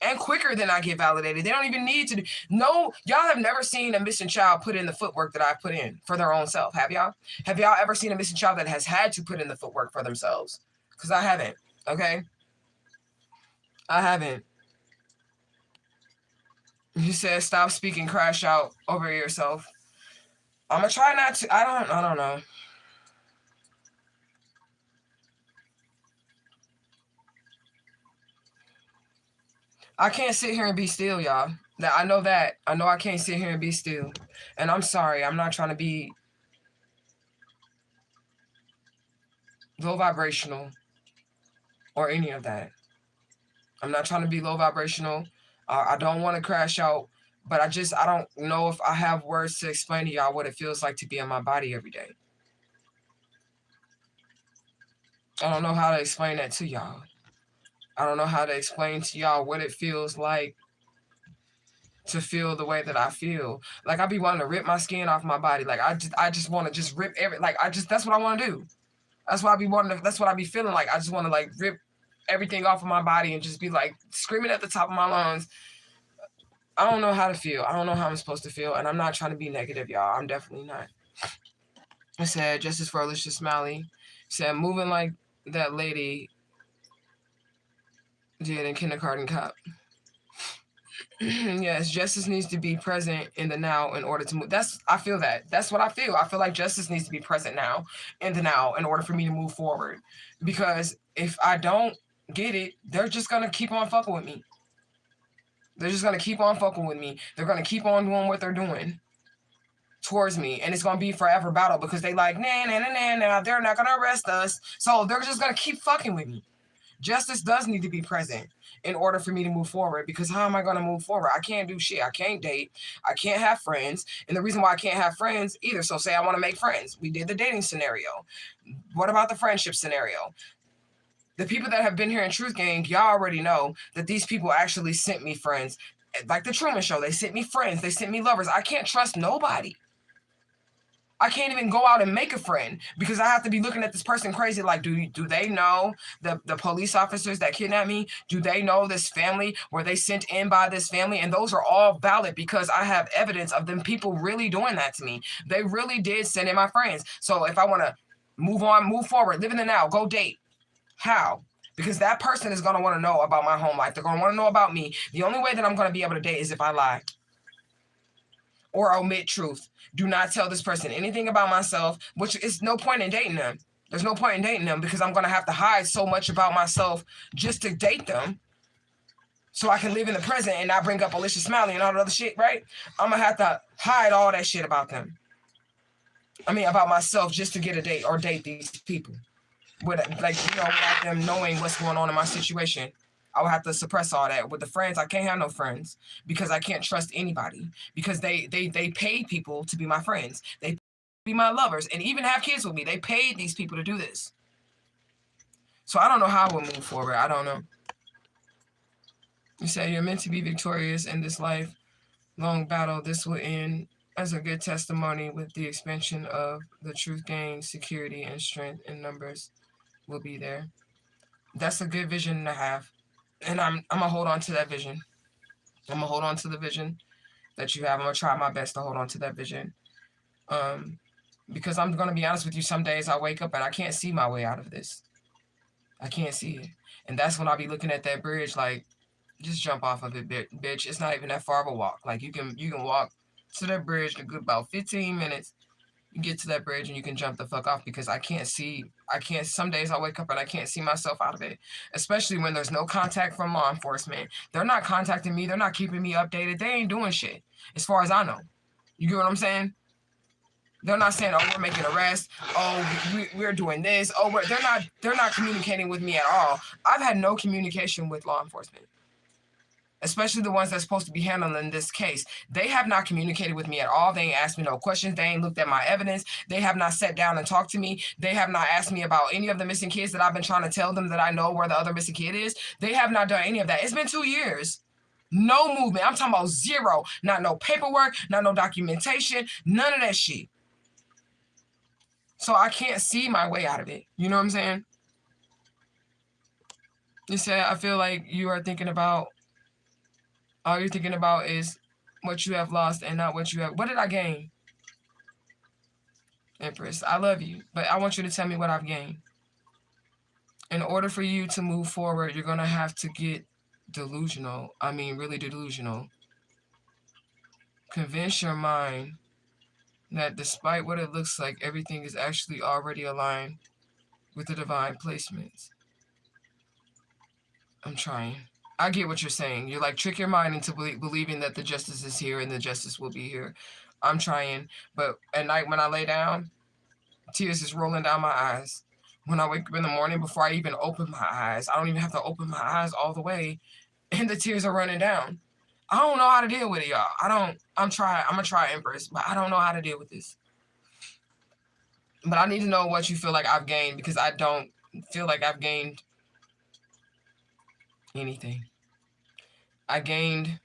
And quicker than I get validated. They don't even need to. No, y'all have never seen a missing child put in the footwork that I've put in for their own self. Have y'all? Have y'all ever seen a missing child that has had to put in the footwork for themselves? Because I haven't, okay? I haven't. You said stop speaking crash out over yourself. I'm going to try not to. I don't know. I can't sit here and be still, y'all. I know that. I know I can't sit here and be still. And I'm sorry. I'm not trying to be low vibrational or any of that. I'm not trying to be low vibrational. I don't want to crash out, but I don't know if I have words to explain to y'all what it feels like to be in my body every day. I don't know how to explain that to y'all. I don't know how to explain to y'all what it feels like to feel the way that I feel. Like I be wanting to rip my skin off my body. Like I just want to just rip that's what I want to do. That's what I be wanting to, that's what I be feeling like. I just want to like rip everything off of my body and just be like screaming at the top of my lungs. I don't know how to feel. I don't know how I'm supposed to feel. And I'm not trying to be negative, y'all. I'm definitely not. I said, justice for Alicia Smiley. Said, moving like that lady did in Kindergarten Cop. Yes, justice needs to be present in the now in order to move. I feel that. That's what I feel. I feel like justice needs to be present now in the now in order for me to move forward. Because if I don't get it, they're just going to keep on fucking with me. They're just going to keep on fucking with me. They're going to keep on doing what they're doing towards me. And it's going to be forever battle because they like, nah, they're not going to arrest us. So they're just going to keep fucking with me. Justice does need to be present in order for me to move forward, because how am I going to move forward? I can't do shit. I can't date. I can't have friends. And the reason why I can't have friends either, so say I want to make friends. We did the dating scenario. What about the friendship scenario? The people that have been here in Truth Gang, y'all already know that these people actually sent me friends. Like the Truman Show, they sent me friends. They sent me lovers. I can't trust nobody. I can't even go out and make a friend because I have to be looking at this person crazy. Like, do they know the police officers that kidnapped me? Do they know this family? Were they sent in by this family? And those are all valid because I have evidence of them people really doing that to me. They really did send in my friends. So if I want to move on, move forward, live in the now, go date. How? Because that person is going to want to know about my home life. They're going to want to know about me. The only way that I'm going to be able to date is if I lie or omit truth. Do not tell this person anything about myself, which is no point in dating them. There's no point in dating them because I'm going to have to hide so much about myself just to date them so I can live in the present and not bring up Alicia Smiley and all that other shit, right? I'm going to have to hide all that shit about them. I mean, about myself just to get a date or date these people. Without them knowing what's going on in my situation. I would have to suppress all that. With the friends, I can't have no friends because I can't trust anybody because they paid people to be my friends. They be my lovers and even have kids with me. They paid these people to do this. So I don't know how we'll move forward. I don't know. You say you're meant to be victorious in this life-long battle. This will end as a good testimony with the expansion of the truth gain, security, and strength in numbers will be there. That's a good vision to have. And I'm going to hold on to that vision. I'm going to hold on to the vision that you have. I'm going to try my best to hold on to that vision. Because I'm going to be honest with you, some days I wake up and I can't see my way out of this. I can't see it. And that's when I'll be looking at that bridge like, just jump off of it, bitch. It's not even that far of a walk. Like, you can walk to that bridge in a good about 15 minutes. You get to that bridge and you can jump the fuck off because I can't, some days I wake up and I can't see myself out of it, especially when there's no contact from law enforcement. They're not contacting me. They're not keeping me updated. They ain't doing shit as far as I know. You get what I'm saying? They're not saying, oh, we're making arrests. Oh, we're doing this. Oh, they're not communicating with me at all. I've had no communication with law enforcement. Especially the ones that's supposed to be handling this case. They have not communicated with me at all. They ain't asked me no questions. They ain't looked at my evidence. They have not sat down and talked to me. They have not asked me about any of the missing kids that I've been trying to tell them that I know where the other missing kid is. They have not done any of that. It's been 2 years. No movement. I'm talking about zero. Not no paperwork, not no documentation, none of that shit. So I can't see my way out of it. You know what I'm saying? You said, I feel like you are thinking about, all you're thinking about is what you have lost and not what you have. What did I gain? Empress, I love you, but I want you to tell me what I've gained. In order for you to move forward, you're going to have to get delusional. I mean, really delusional. Convince your mind that despite what it looks like, everything is actually already aligned with the divine placements. I'm trying. I get what you're saying. You're like, trick your mind into believing that the justice is here and the justice will be here. I'm trying. But at night when I lay down, tears is rolling down my eyes. When I wake up in the morning, before I even open my eyes, I don't even have to open my eyes all the way, and the tears are running down. I don't know how to deal with it, y'all. I'm going to try, Empress, but I don't know how to deal with this. But I need to know what you feel like I've gained, because I don't feel like I've gained anything. I gained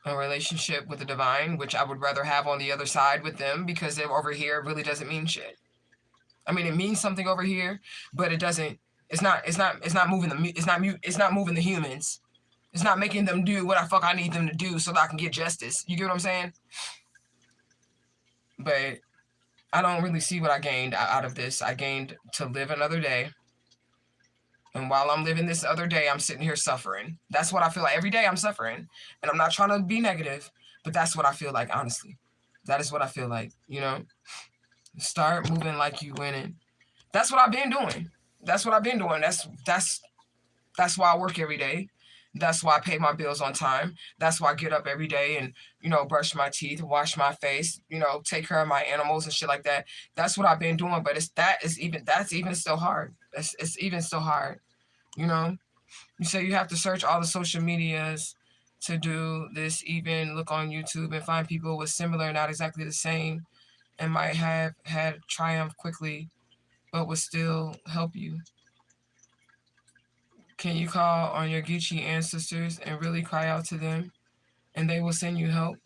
a relationship with the divine, which I would rather have on the other side with them, because they're over here, it really doesn't mean shit. I mean, it means something over here, but it doesn't. It's not moving the humans. It's not making them do what I need them to do so that I can get justice. You get what I'm saying? But I don't really see what I gained out of this. I gained to live another day. And while I'm living this other day, I'm sitting here suffering. That's what I feel like. Every day I'm suffering. And I'm not trying to be negative, but that's what I feel like, honestly. That is what I feel like, you know? Start moving like you winning. That's what I've been doing. That's what I've been doing. That's why I work every day. That's why I pay my bills on time. That's why I get up every day and, you know, brush my teeth, wash my face, you know, take care of my animals and shit like that. That's what I've been doing. But that's even still hard. It's even still hard. You know, you say you have to search all the social medias to do this, even look on YouTube and find people with similar, not exactly the same, and might have had triumph quickly, but would still help you. Can you call on your Geechee ancestors and really cry out to them, and they will send you help?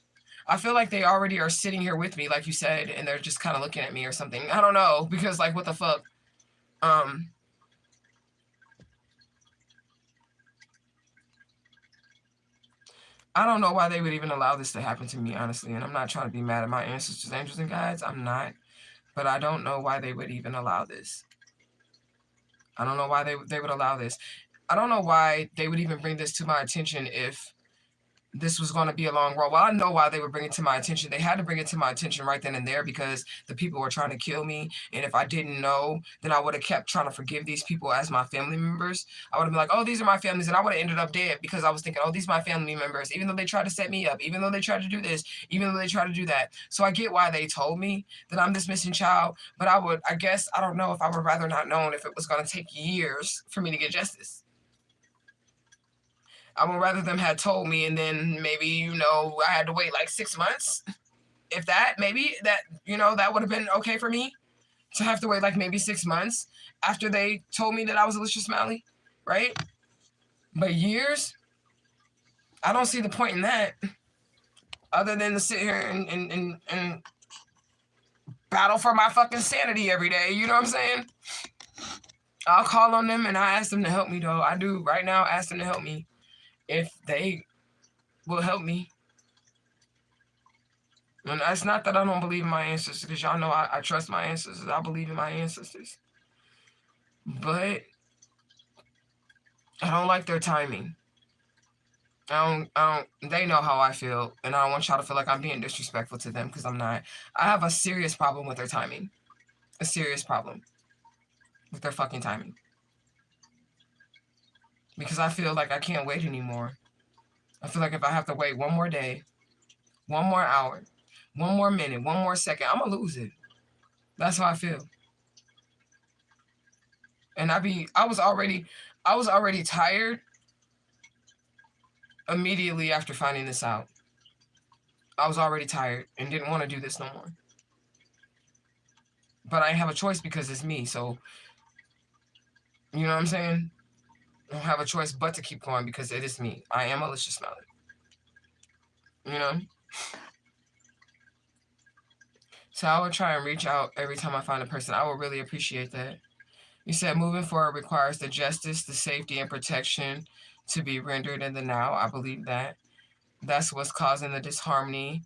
I feel like they already are sitting here with me, like you said, and they're just kind of looking at me or something. I don't know, because, like, what the fuck? I don't know why they would even allow this to happen to me, honestly, and I'm not trying to be mad at my ancestors, angels, and guides. I'm not, but I don't know why they would even allow this. I don't know why they would allow this. I don't know why they would even bring this to my attention if this was going to be a long road. Well, I know why they would bring it to my attention. They had to bring it to my attention right then and there because the people were trying to kill me. And if I didn't know, then I would have kept trying to forgive these people as my family members. I would have been like, oh, these are my families. And I would have ended up dead because I was thinking, oh, these are my family members, even though they tried to set me up, even though they tried to do this, even though they tried to do that. So I get why they told me that I'm this missing child. But I guess, I don't know if I would rather not known if it was going to take years for me to get justice. I would rather them had told me, and then maybe, you know, I had to wait like 6 months. If that, maybe that, you know, that would have been okay for me to have to wait like maybe 6 months after they told me that I was Alicia Smiley, right? But years, I don't see the point in that other than to sit here and battle for my fucking sanity every day. You know what I'm saying? I'll call on them and I ask them to help me, though. I do right now ask them to help me. If they will help me. And it's not that I don't believe in my ancestors, because y'all know I trust my ancestors. I believe in my ancestors. But I don't like their timing. I don't, they know how I feel, and I don't want y'all to feel like I'm being disrespectful to them, because I'm not. I have a serious problem with their timing. A serious problem with their fucking timing. Because I feel like I can't wait anymore. I feel like if I have to wait one more day, one more hour, one more minute, one more second, I'm gonna lose it. That's how I feel. And I was already tired immediately after finding this out. I was already tired and didn't want to do this no more. But I have a choice because it's me, so you know what I'm saying? I don't have a choice but to keep going because it is me. I am Alicia Smiley. You know? So I would try and reach out every time I find a person. I would really appreciate that. You said moving forward requires the justice, the safety, and protection to be rendered in the now. I believe that. That's what's causing the disharmony.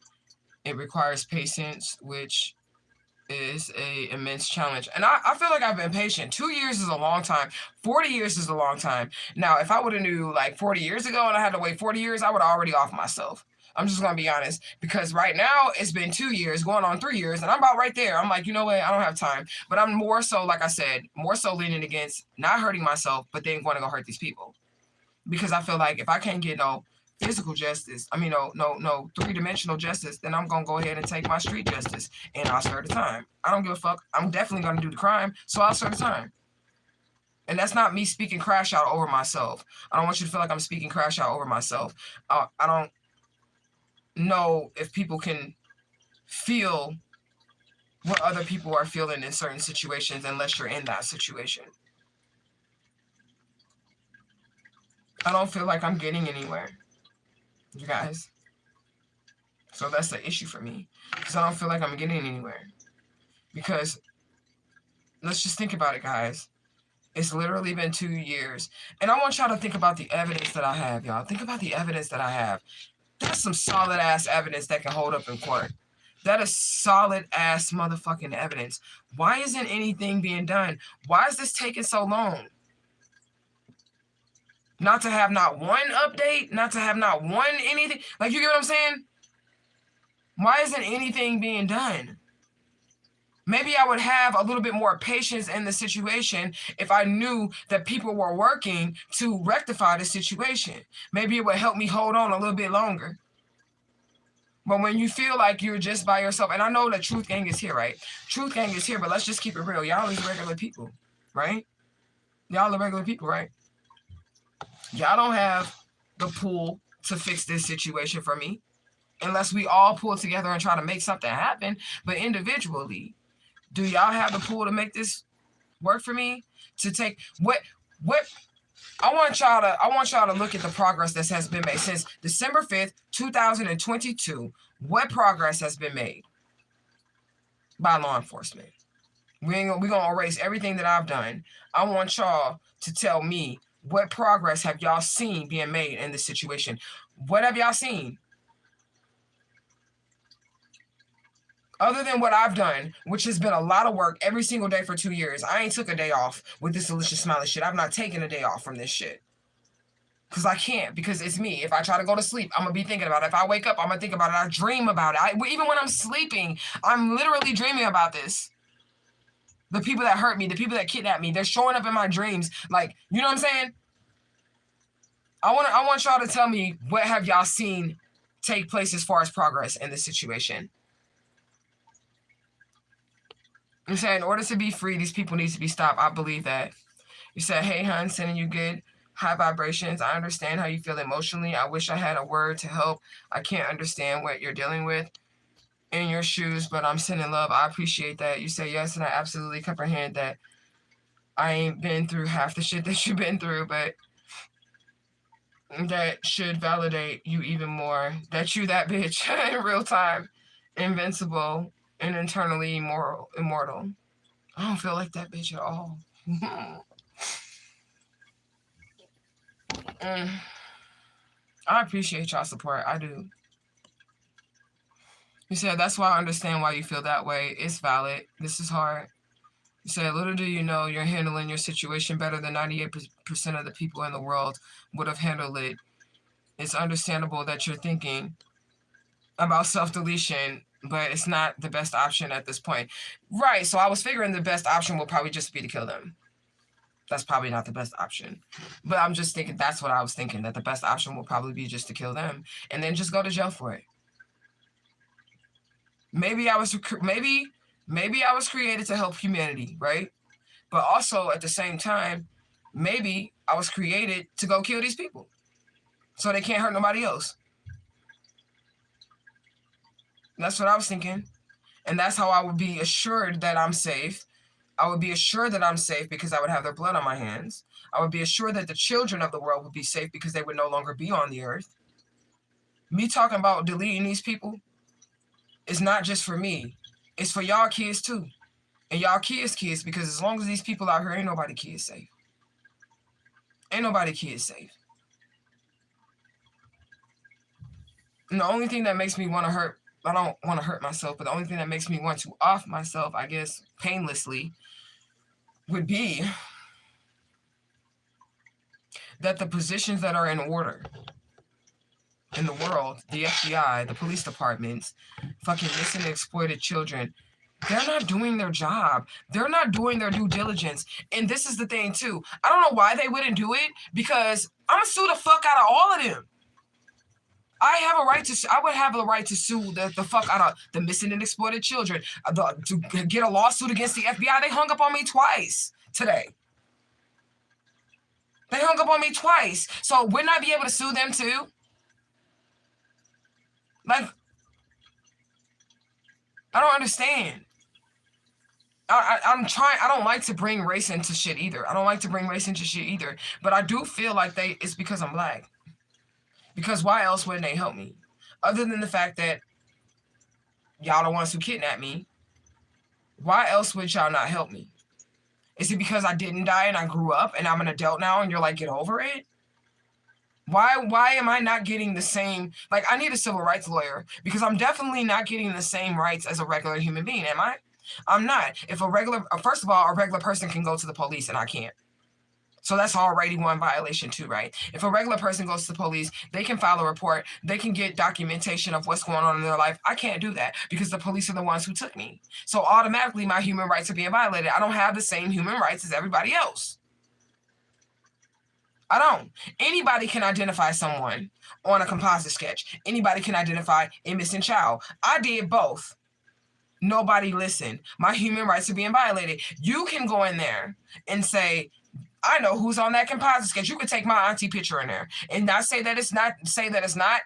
It requires patience, which is a immense challenge. And I feel like I've been patient. 2 years is a long time. 40 years is a long time. Now, if I would have knew like 40 years ago and I had to wait 40 years, I would have already off myself. I'm just going to be honest, because right now it's been 2 years going on 3 years and I'm about right there. I'm like, you know what? I don't have time, but I'm more so, like I said, more so leaning against not hurting myself, but then going to go hurt these people, because I feel like if I can't get no physical justice, I mean, no three-dimensional justice, then I'm going to go ahead and take my street justice and I'll serve the time. I don't give a fuck. I'm definitely going to do the crime, so I'll serve the time. And that's not me speaking crash out over myself. I don't want you to feel like I'm speaking crash out over myself. I don't know if people can feel what other people are feeling in certain situations unless you're in that situation. I don't feel like I'm getting anywhere, you guys. So that's the issue for me, because I don't feel like I'm getting anywhere. Because Let's just think about it, guys. It's literally been 2 years. And I want y'all to think about the evidence that I have, y'all. Think about the evidence that I have. That's some solid ass evidence that can hold up in court. That is solid ass motherfucking evidence. Why isn't anything being done? Why is this taking so long? Not to have not one update, not to have not one anything. Like, you get what I'm saying? Why isn't anything being done? Maybe I would have a little bit more patience in the situation if I knew that people were working to rectify the situation. Maybe it would help me hold on a little bit longer. But when you feel like you're just by yourself, and I know that Truth Gang is here, right? Truth Gang is here, but let's just keep it real. Y'all is regular people, right? Y'all are regular people, right? Y'all don't have the pull to fix this situation for me unless we all pull together and try to make something happen. But individually, do y'all have the pull to make this work for me? To take what I want y'all to look at the progress that has been made since December 5th, 2022. What progress has been made by law enforcement? We're gonna erase everything that I've done. I want y'all to tell me, what progress have y'all seen being made in this situation? What have y'all seen? Other than what I've done, which has been a lot of work every single day for 2 years. I ain't took a day off with this delicious smiley shit. I've not taken a day off from this shit. Because I can't, because it's me. If I try to go to sleep, I'm going to be thinking about it. If I wake up, I'm going to think about it. I dream about it. Even when I'm sleeping, I'm literally dreaming about this. The people that hurt me, the people that kidnapped me, they're showing up in my dreams. Like, you know what I'm saying? I want y'all to tell me, what have y'all seen take place as far as progress in this situation? You said, in order to be free, these people need to be stopped. I believe that. You said, hey, hun, sending you good high vibrations. I understand how you feel emotionally. I wish I had a word to help. I can't understand what you're dealing with in your shoes, but I'm sending love. I appreciate that. You say yes, and I absolutely comprehend that I ain't been through half the shit that you've been through, but that should validate you even more. That you that bitch in real time, invincible and internally immortal. I don't feel like that bitch at all. I appreciate y'all support. I do. You said, that's why I understand why you feel that way. It's valid. This is hard. You said, little do you know, you're handling your situation better than 98% of the people in the world would have handled it. It's understandable that you're thinking about self-deletion, but it's not the best option at this point. Right, so I was figuring the best option will probably just be to kill them. That's probably not the best option. But I'm just thinking, that's what I was thinking, that the best option will probably be just to kill them and then just go to jail for it. Maybe I was created to help humanity, right? But also at the same time, maybe I was created to go kill these people so they can't hurt nobody else. That's what I was thinking. And that's how I would be assured that I'm safe. I would be assured that I'm safe because I would have their blood on my hands. I would be assured that the children of the world would be safe because they would no longer be on the earth. Me talking about deleting these people is not just for me. It's for y'all kids too. And y'all kids, because as long as these people out here, ain't nobody kids safe. Ain't nobody kids safe. And the only thing that makes me want to hurt, I don't want to hurt myself, but the only thing that makes me want to off myself, I guess, painlessly, would be that the positions that are in order in the world, the FBI, the police departments, fucking missing and exploited children, they're not doing their job. They're not doing their due diligence. And this is the thing too. I don't know why they wouldn't do it, because I'm gonna sue the fuck out of all of them. I would have a right to sue the fuck out of the missing and exploited children, to get a lawsuit against the FBI. They hung up on me twice today. They hung up on me twice. So wouldn't I be able to sue them too? Like, I don't understand. I don't like to bring race into shit either. But I do feel like it's because I'm black. Because why else wouldn't they help me? Other than the fact that y'all the ones who kidnapped me, why else would y'all not help me? Is it because I didn't die and I grew up and I'm an adult now and you're like, get over it? Why am I not getting the same, like, I need a civil rights lawyer because I'm definitely not getting the same rights as a regular human being, am I? I'm not. If a regular, first of all, a regular person can go to the police and I can't. So that's already one violation too, right? If a regular person goes to the police, they can file a report, they can get documentation of what's going on in their life. I can't do that because the police are the ones who took me. So automatically my human rights are being violated. I don't have the same human rights as everybody else. I don't. Anybody can identify someone on a composite sketch. Anybody can identify a missing child. I did both. Nobody listened. My human rights are being violated. You can go in there and say, I know who's on that composite sketch. You could take my auntie picture in there and not say that it's not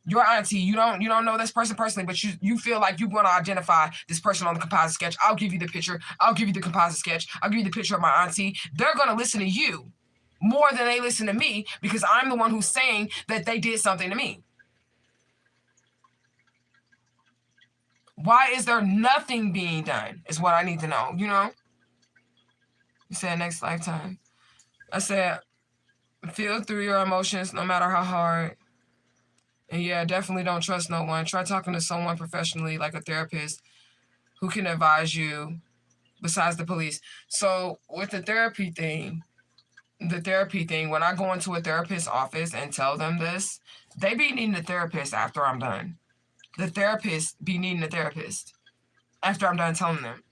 your auntie. You don't know this person personally, but you feel like you want to identify this person on the composite sketch. I'll give you the picture. I'll give you the composite sketch. I'll give you the picture of my auntie. They're going to listen to you more than they listen to me because I'm the one who's saying that they did something to me. Why is there nothing being done is what I need to know, you know? You said next lifetime. I said, feel through your emotions no matter how hard. And yeah, definitely don't trust no one. Try talking to someone professionally, like a therapist, who can advise you besides the police. So with the therapy thing, when I go into a therapist's office and tell them this, they be needing a therapist after I'm done. The therapist be needing a therapist after I'm done telling them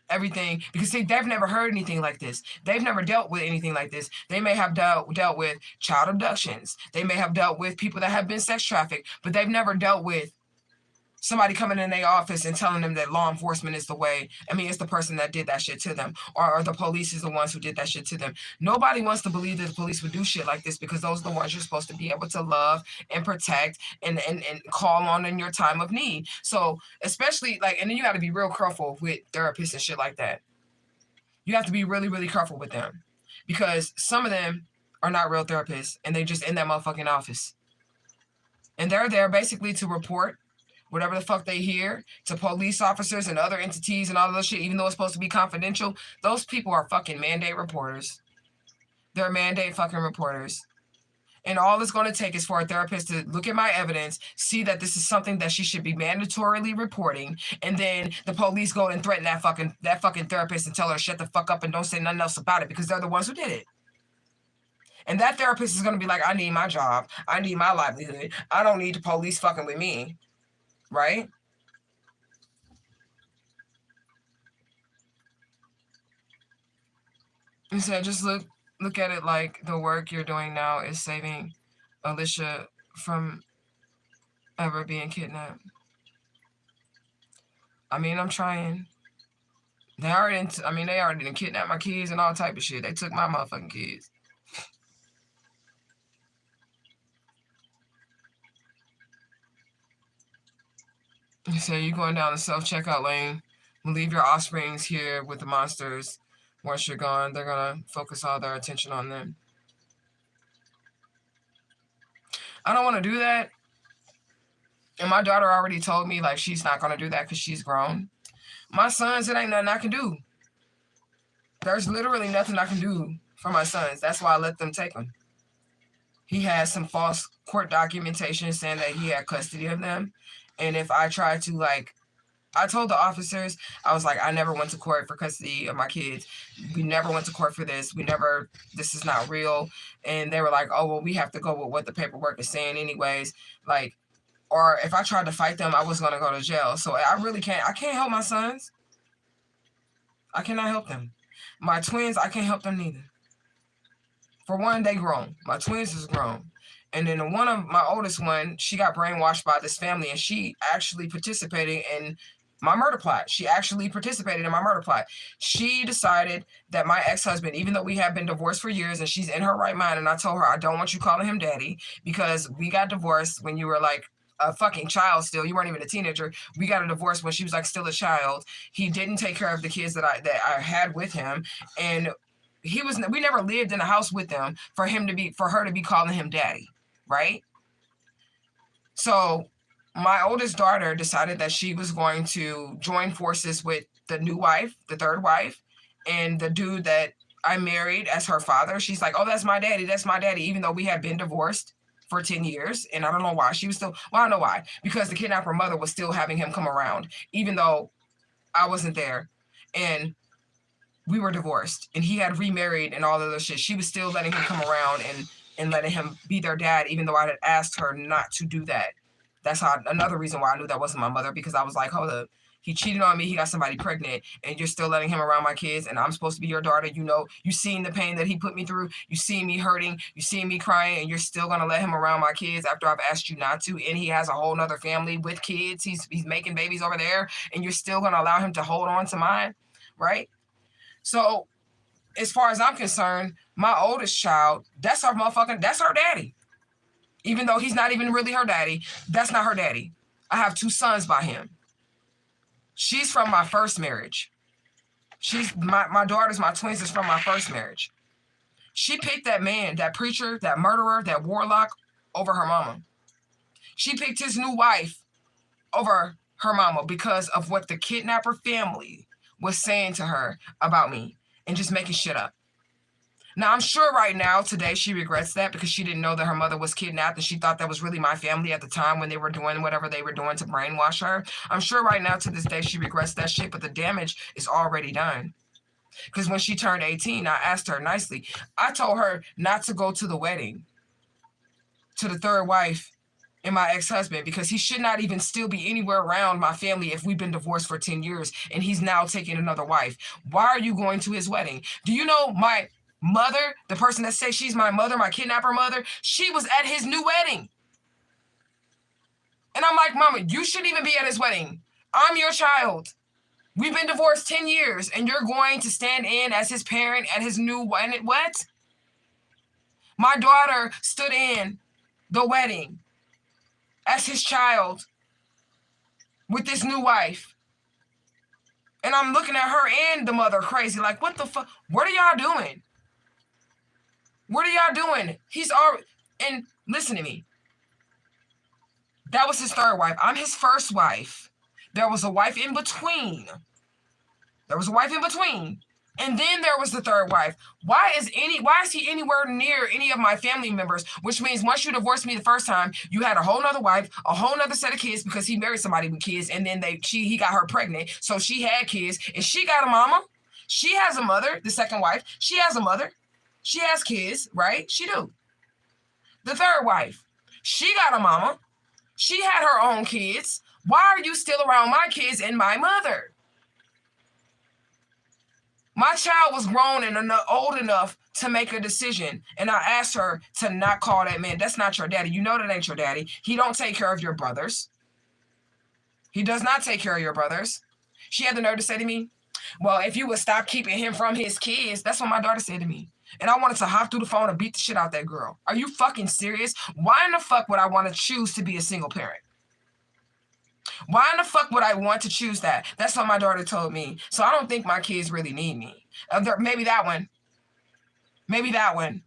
everything. Because see, they've never heard anything like this. They've never dealt with anything like this. They may have dealt with child abductions. They may have dealt with people that have been sex trafficked, but they've never dealt with somebody coming in their office and telling them that law enforcement is the way. I mean, it's the person that did that shit to them, or the police is the ones who did that shit to them. Nobody wants to believe that the police would do shit like this because those are the ones you're supposed to be able to love and protect and call on in your time of need. So especially like, and then you got to be real careful with therapists and shit like that. You have to be really, really careful with them because some of them are not real therapists and they just in that motherfucking office. And they're there basically to report whatever the fuck they hear to police officers and other entities and all of this shit, even though it's supposed to be confidential. Those people are fucking mandate reporters. They're mandate fucking reporters. And all it's going to take is for a therapist to look at my evidence, see that this is something that she should be mandatorily reporting, and then the police go and threaten that fucking therapist and tell her to shut the fuck up and don't say nothing else about it because they're the ones who did it. And that therapist is going to be like, I need my job. I need my livelihood. I don't need the police fucking with me. Right? You said just look at it like the work you're doing now is saving Alicia from ever being kidnapped. I mean, I'm trying. They already didn't kidnap my kids and all type of shit. They took my motherfucking kids. You say you're going down the self-checkout lane. Leave your offsprings here with the monsters. Once you're gone, they're going to focus all their attention on them. I don't want to do that. And my daughter already told me, like, she's not going to do that because she's grown. My sons, it ain't nothing I can do. There's literally nothing I can do for my sons. That's why I let them take them. He has some false court documentation saying that he had custody of them. And if I tried to, like, I told the officers, I was like, I never went to court for custody of my kids. We never went to court for this. This is not real. And they were like, oh, well, we have to go with what the paperwork is saying anyways. Like, or if I tried to fight them, I was going to go to jail. So I can't help my sons. I cannot help them. My twins, I can't help them neither. For one, they grown. My twins is grown. And then one of my oldest one, she got brainwashed by this family, and she actually participated in my murder plot. She decided that my ex-husband, even though we have been divorced for years and she's in her right mind, and I told her, I don't want you calling him daddy because we got divorced when you were like a fucking child still. You weren't even a teenager. We got a divorce when she was like still a child. He didn't take care of the kids that I had with him. And we never lived in a house with them for her to be calling him daddy. Right? So my oldest daughter decided that she was going to join forces with the new wife, the third wife, And the dude that I married as her father, she's like, oh, that's my daddy. That's my daddy. Even though we had been divorced for 10 years. And I don't know why. She was still, well, I know why. Because the kidnapper mother was still having him come around, even though I wasn't there. And we were divorced. And he had remarried and all of this shit. She was still letting him come around and letting him be their dad, even though I had asked her not to do that. That's how another reason why I knew that wasn't my mother, because I was like, hold up. He cheated on me. He got somebody pregnant, and you're still letting him around my kids, and I'm supposed to be your daughter. You know, you seen the pain that he put me through. You see me hurting. You see me crying, and you're still going to let him around my kids after I've asked you not to, and he has a whole nother family with kids. He's making babies over there, and you're still going to allow him to hold on to mine, right? So as far as I'm concerned, my oldest child, that's her daddy. Even though he's not even really her daddy, that's not her daddy. I have 2 sons by him. She's from my first marriage. My daughters, my twins, is from my first marriage. She picked that man, that preacher, that murderer, that warlock over her mama. She picked his new wife over her mama because of what the kidnapper family was saying to her about me and just making shit up. Now, I'm sure right now, today, she regrets that because she didn't know that her mother was kidnapped and she thought that was really my family at the time when they were doing whatever they were doing to brainwash her. I'm sure right now, to this day, she regrets that shit, but the damage is already done. Because when she turned 18, I asked her nicely. I told her not to go to the wedding, to the third wife and my ex-husband, because he should not even still be anywhere around my family if we've been divorced for 10 years and he's now taking another wife. Why are you going to his wedding? Do you know my mother, the person that says she's my mother, my kidnapper mother, she was at his new wedding. And I'm like, Mama, you shouldn't even be at his wedding. I'm your child. We've been divorced 10 years, and you're going to stand in as his parent at his new wedding. What? My daughter stood in the wedding as his child with this new wife. And I'm looking at her and the mother crazy, like, what the fuck? What are y'all doing? What are y'all doing? He's already, and listen to me. That was his third wife. I'm his first wife. There was a wife in between. And then there was the third wife. Why is he anywhere near any of my family members? Which means once you divorced me the first time, you had a whole nother wife, a whole nother set of kids because he married somebody with kids, and then he got her pregnant. So she had kids, and she got a mama. She has a mother, the second wife. She has a mother. She has kids, right? She do. The third wife, she got a mama. She had her own kids. Why are you still around my kids and my mother? My child was grown and old enough to make a decision. And I asked her to not call that man. That's not your daddy. You know that ain't your daddy. He don't take care of your brothers. He does not take care of your brothers. She had the nerve to say to me, well, if you would stop keeping him from his kids. That's what my daughter said to me. And I wanted to hop through the phone and beat the shit out that girl. Are you fucking serious? Why in the fuck would I want to choose to be a single parent? Why in the fuck would I want to choose that? That's what my daughter told me. So I don't think my kids really need me. Maybe that one. Maybe that one.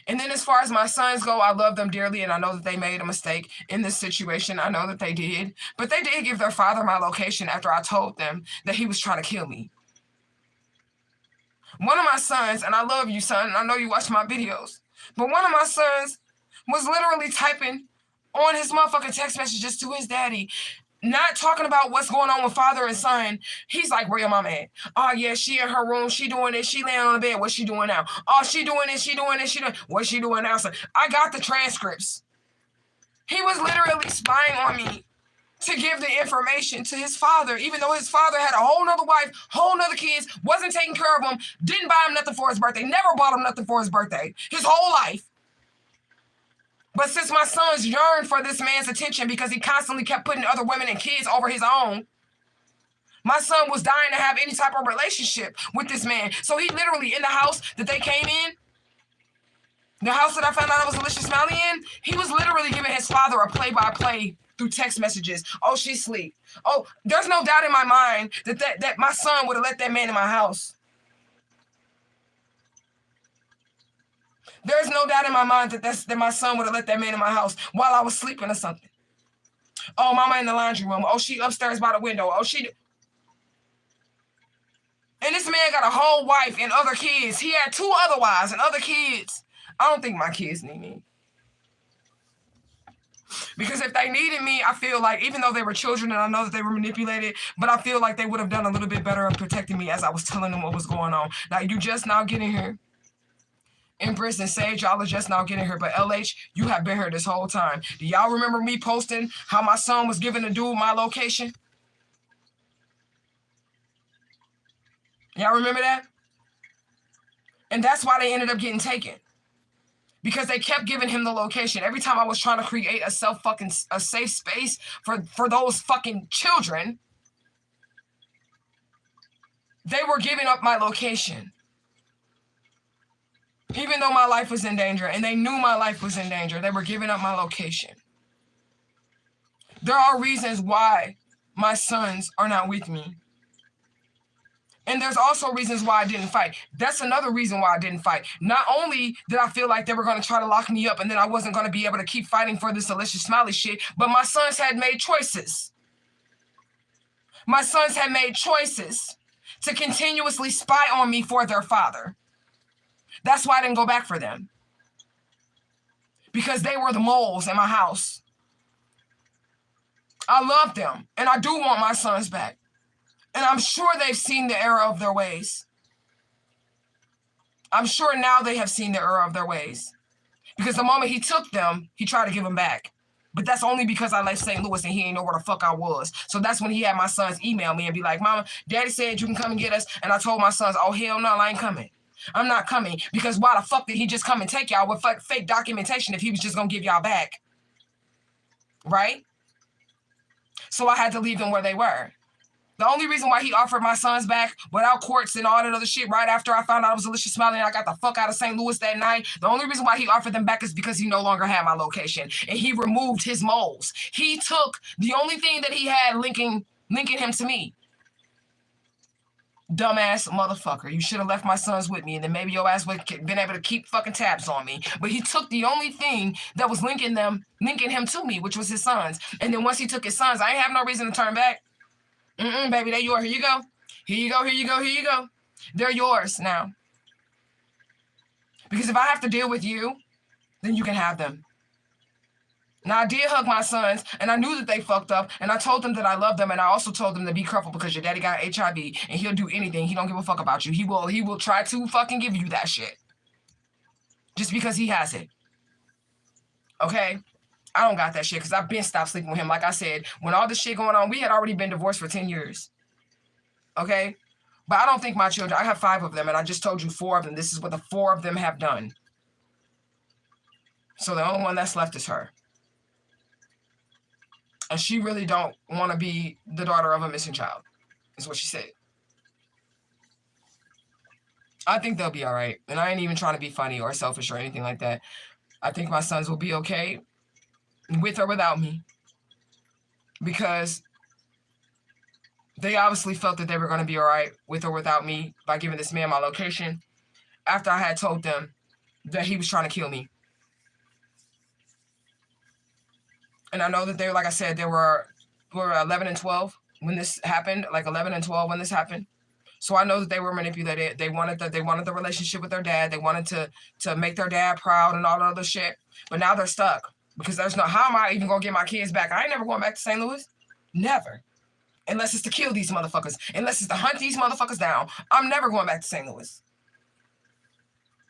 And then as far as my sons go, I love them dearly, and I know that they made a mistake in this situation. I know that they did. But they did give their father my location after I told them that he was trying to kill me. One of my sons, and I love you, son, and I know you watch my videos, but one of my sons was literally typing on his motherfucking text messages to his daddy, not talking about what's going on with father and son. He's like, where your mama at? Oh, yeah, she in her room. She doing this. She laying on the bed. What's she doing now? Oh, she doing this. She doing this. What's she doing now? So I got the transcripts. He was literally spying on me to give the information to his father, even though his father had a whole nother wife, whole nother kids, wasn't taking care of him, didn't buy him nothing for his birthday, never bought him nothing for his birthday, his whole life. But since my sons yearned for this man's attention because he constantly kept putting other women and kids over his own, my son was dying to have any type of relationship with this man. So he literally, in the house that they came in, the house that I found out I was Alicia Smiley in, he was literally giving his father a play-by-play through text messages. Oh, she's asleep. Oh, there's no doubt in my mind that my son would have let that man in my house. There's no doubt in my mind that my son would have let that man in my house while I was sleeping or something. Oh, mama in the laundry room. Oh, she upstairs by the window. Oh, she... And this man got a whole wife and other kids. He had 2 other wives and other kids. I don't think my kids need me. Because if they needed me, I feel like, even though they were children and I know that they were manipulated, but I feel like they would have done a little bit better of protecting me as I was telling them what was going on. Now, you just now getting here. Empress and Sage, y'all are just now getting here. But LH, you have been here this whole time. Do y'all remember me posting how my son was giving the dude my location? Y'all remember that? And that's why they ended up getting taken. Because they kept giving him the location. Every time I was trying to create a safe space for those fucking children, they were giving up my location. Even though my life was in danger, and they knew my life was in danger, they were giving up my location. There are reasons why my sons are not with me. And there's also reasons why I didn't fight. That's another reason why I didn't fight. Not only did I feel like they were going to try to lock me up and then I wasn't going to be able to keep fighting for this Alicia Smiley shit, but my sons had made choices. My sons had made choices to continuously spy on me for their father. That's why I didn't go back for them. Because they were the moles in my house. I love them, and I do want my sons back. And I'm sure they've seen the error of their ways. I'm sure now they have seen the error of their ways. Because the moment he took them, he tried to give them back. But that's only because I left St. Louis and he ain't know where the fuck I was. So that's when he had my sons email me and be like, Mama, Daddy said you can come and get us. And I told my sons, oh, hell no, I ain't coming. I'm not coming. Because why the fuck did he just come and take y'all with fake documentation if he was just going to give y'all back? Right? So I had to leave them where they were. The only reason why he offered my sons back without courts and all that other shit right after I found out I was Alicia Smiley and I got the fuck out of St. Louis that night, the only reason why he offered them back is because he no longer had my location. And he removed his moles. He took the only thing that he had linking him to me. Dumbass motherfucker. You should have left my sons with me and then maybe your ass would have been able to keep fucking tabs on me. But he took the only thing that was linking him to me, which was his sons. And then once he took his sons, I ain't have no reason to turn back. Baby, they're yours. Here you go. Here you go, here you go, here you go. They're yours now. Because if I have to deal with you, then you can have them. Now, I did hug my sons, and I knew that they fucked up, and I told them that I love them, and I also told them to be careful because your daddy got HIV, and he'll do anything. He don't give a fuck about you. He will try to fucking give you that shit. Just because he has it. Okay? I don't got that shit because I've been stopped sleeping with him. Like I said, when all this shit going on, we had already been divorced for 10 years. Okay? But I don't think my children, I have 5 of them, and I just told you 4 of them. This is what the 4 of them have done. So the only one that's left is her. And she really don't want to be the daughter of a missing child, is what she said. I think they'll be all right. And I ain't even trying to be funny or selfish or anything like that. I think my sons will be okay with or without me. Because they obviously felt that they were going to be all right with or without me by giving this man my location after I had told them that he was trying to kill me. And I know that they, like I said, they were 11 and 12 when this happened, like 11 and 12 when this happened. So I know that they were manipulated. They wanted the relationship with their dad. They wanted to make their dad proud and all that other shit. But now they're stuck because there's no, how am I even going to get my kids back? I ain't never going back to St. Louis. Never. Unless it's to kill these motherfuckers. Unless it's to hunt these motherfuckers down. I'm never going back to St. Louis.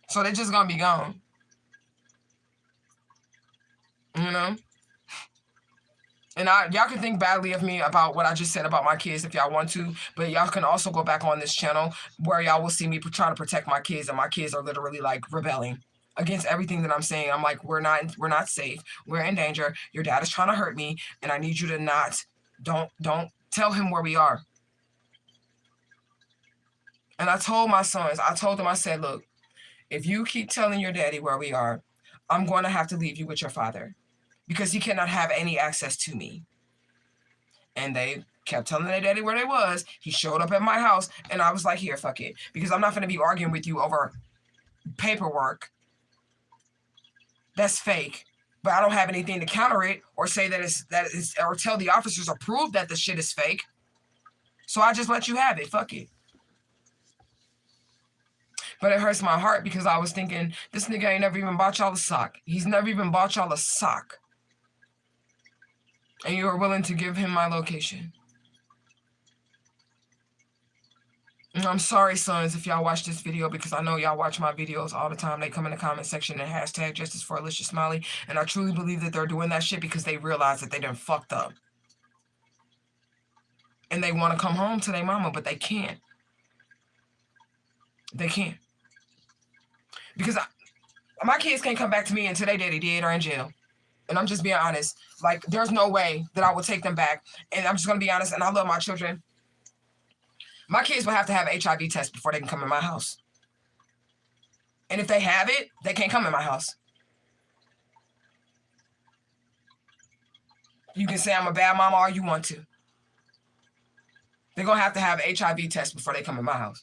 So they're just going to be gone. You know? And y'all can think badly of me about what I just said about my kids if y'all want to, but y'all can also go back on this channel where y'all will see me trying to protect my kids, and my kids are literally like rebelling against everything that I'm saying. I'm like, we're not safe. We're in danger. Your dad is trying to hurt me, and I need you to don't tell him where we are. And I told my sons, I said, look, if you keep telling your daddy where we are, I'm going to have to leave you with your father. Because he cannot have any access to me. And they kept telling their daddy where they was. He showed up at my house, and I was like, here, fuck it. Because I'm not going to be arguing with you over paperwork that's fake. But I don't have anything to counter it or say that it's or tell the officers or prove that the shit is fake. So I just let you have it. Fuck it. But it hurts my heart because I was thinking, this nigga ain't never even bought y'all a sock. He's never even bought y'all a sock. And you are willing to give him my location. And I'm sorry, sons, if y'all watch this video, because I know y'all watch my videos all the time. They come in the comment section and hashtag justice for Alicia Smiley. And I truly believe that they're doing that shit because they realize that they done fucked up. And they want to come home to their mama, but they can't. They can't. Because my kids can't come back to me until they daddy dead or in jail. And I'm just being honest. Like, there's no way that I will take them back. And I'm just going to be honest, and I love my children. My kids will have to have an HIV test before they can come in my house. And if they have it, they can't come in my house. You can say I'm a bad mama all you want to. They're going to have an HIV test before they come in my house.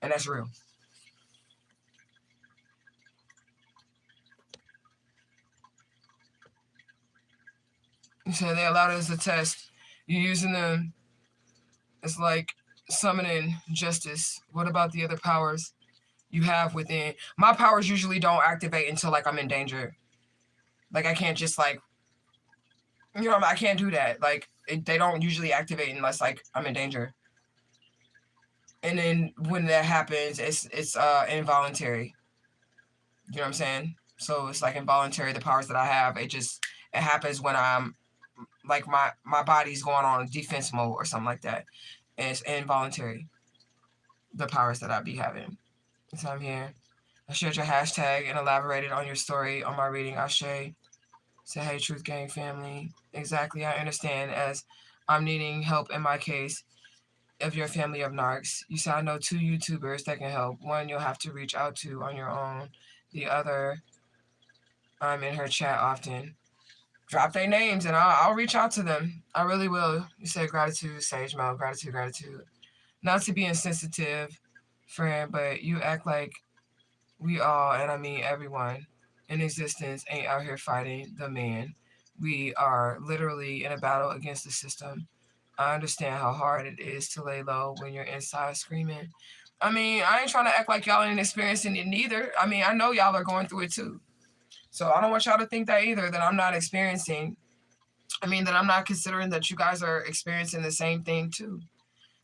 And that's real. So they allowed it as a test. You're using them. It's like summoning justice. What about the other powers you have within? My powers usually don't activate until like I'm in danger. Like I can't just like, you know, I can't do that. Like they don't usually activate unless like I'm in danger. And then when that happens, it's involuntary. You know what I'm saying? So it's like involuntary. The powers that I have, it happens when I'm like my body's going on defense mode or something like that. And it's involuntary. The powers that I be having. So I'm here. I shared your hashtag and elaborated on your story on my reading. Ashe. Say, hey, Truth Gang family. Exactly, I understand, as I'm needing help in my case of your family of narcs. You said I know 2 YouTubers that can help. One you'll have to reach out to on your own. The other, I'm in her chat often. Drop their names and I'll reach out to them. I really will. You said gratitude, Sage Mel. Gratitude, gratitude. Not to be insensitive, friend, but you act like we all, and I mean everyone in existence, ain't out here fighting the man. We are literally in a battle against the system. I understand how hard it is to lay low when you're inside screaming. I mean, I ain't trying to act like y'all ain't experiencing it neither. I mean, I know y'all are going through it too. So I don't want y'all to think that either, that I'm not experiencing. I mean, that I'm not considering that you guys are experiencing the same thing too.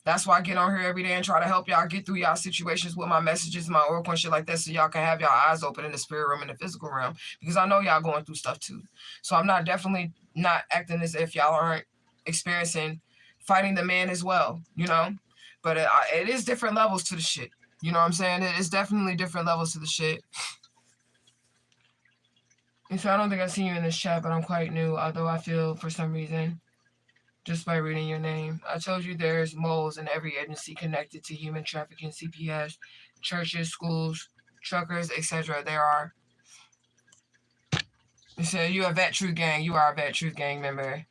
That's why I get on here every day and try to help y'all get through y'all situations with my messages, my oracle and shit like that, so y'all can have y'all eyes open in the spirit realm and the physical realm, because I know y'all going through stuff too. So I'm definitely not acting as if y'all aren't experiencing fighting the man as well, you know? But it is different levels to the shit. You know what I'm saying? It is definitely different levels to the shit. And so I don't think I've seen you in this chat, but I'm quite new, although I feel for some reason, just by reading your name. I told you there's moles in every agency connected to human trafficking, CPS, churches, schools, truckers, etc. There are. You said you a vet truth gang. You are a vet truth gang member.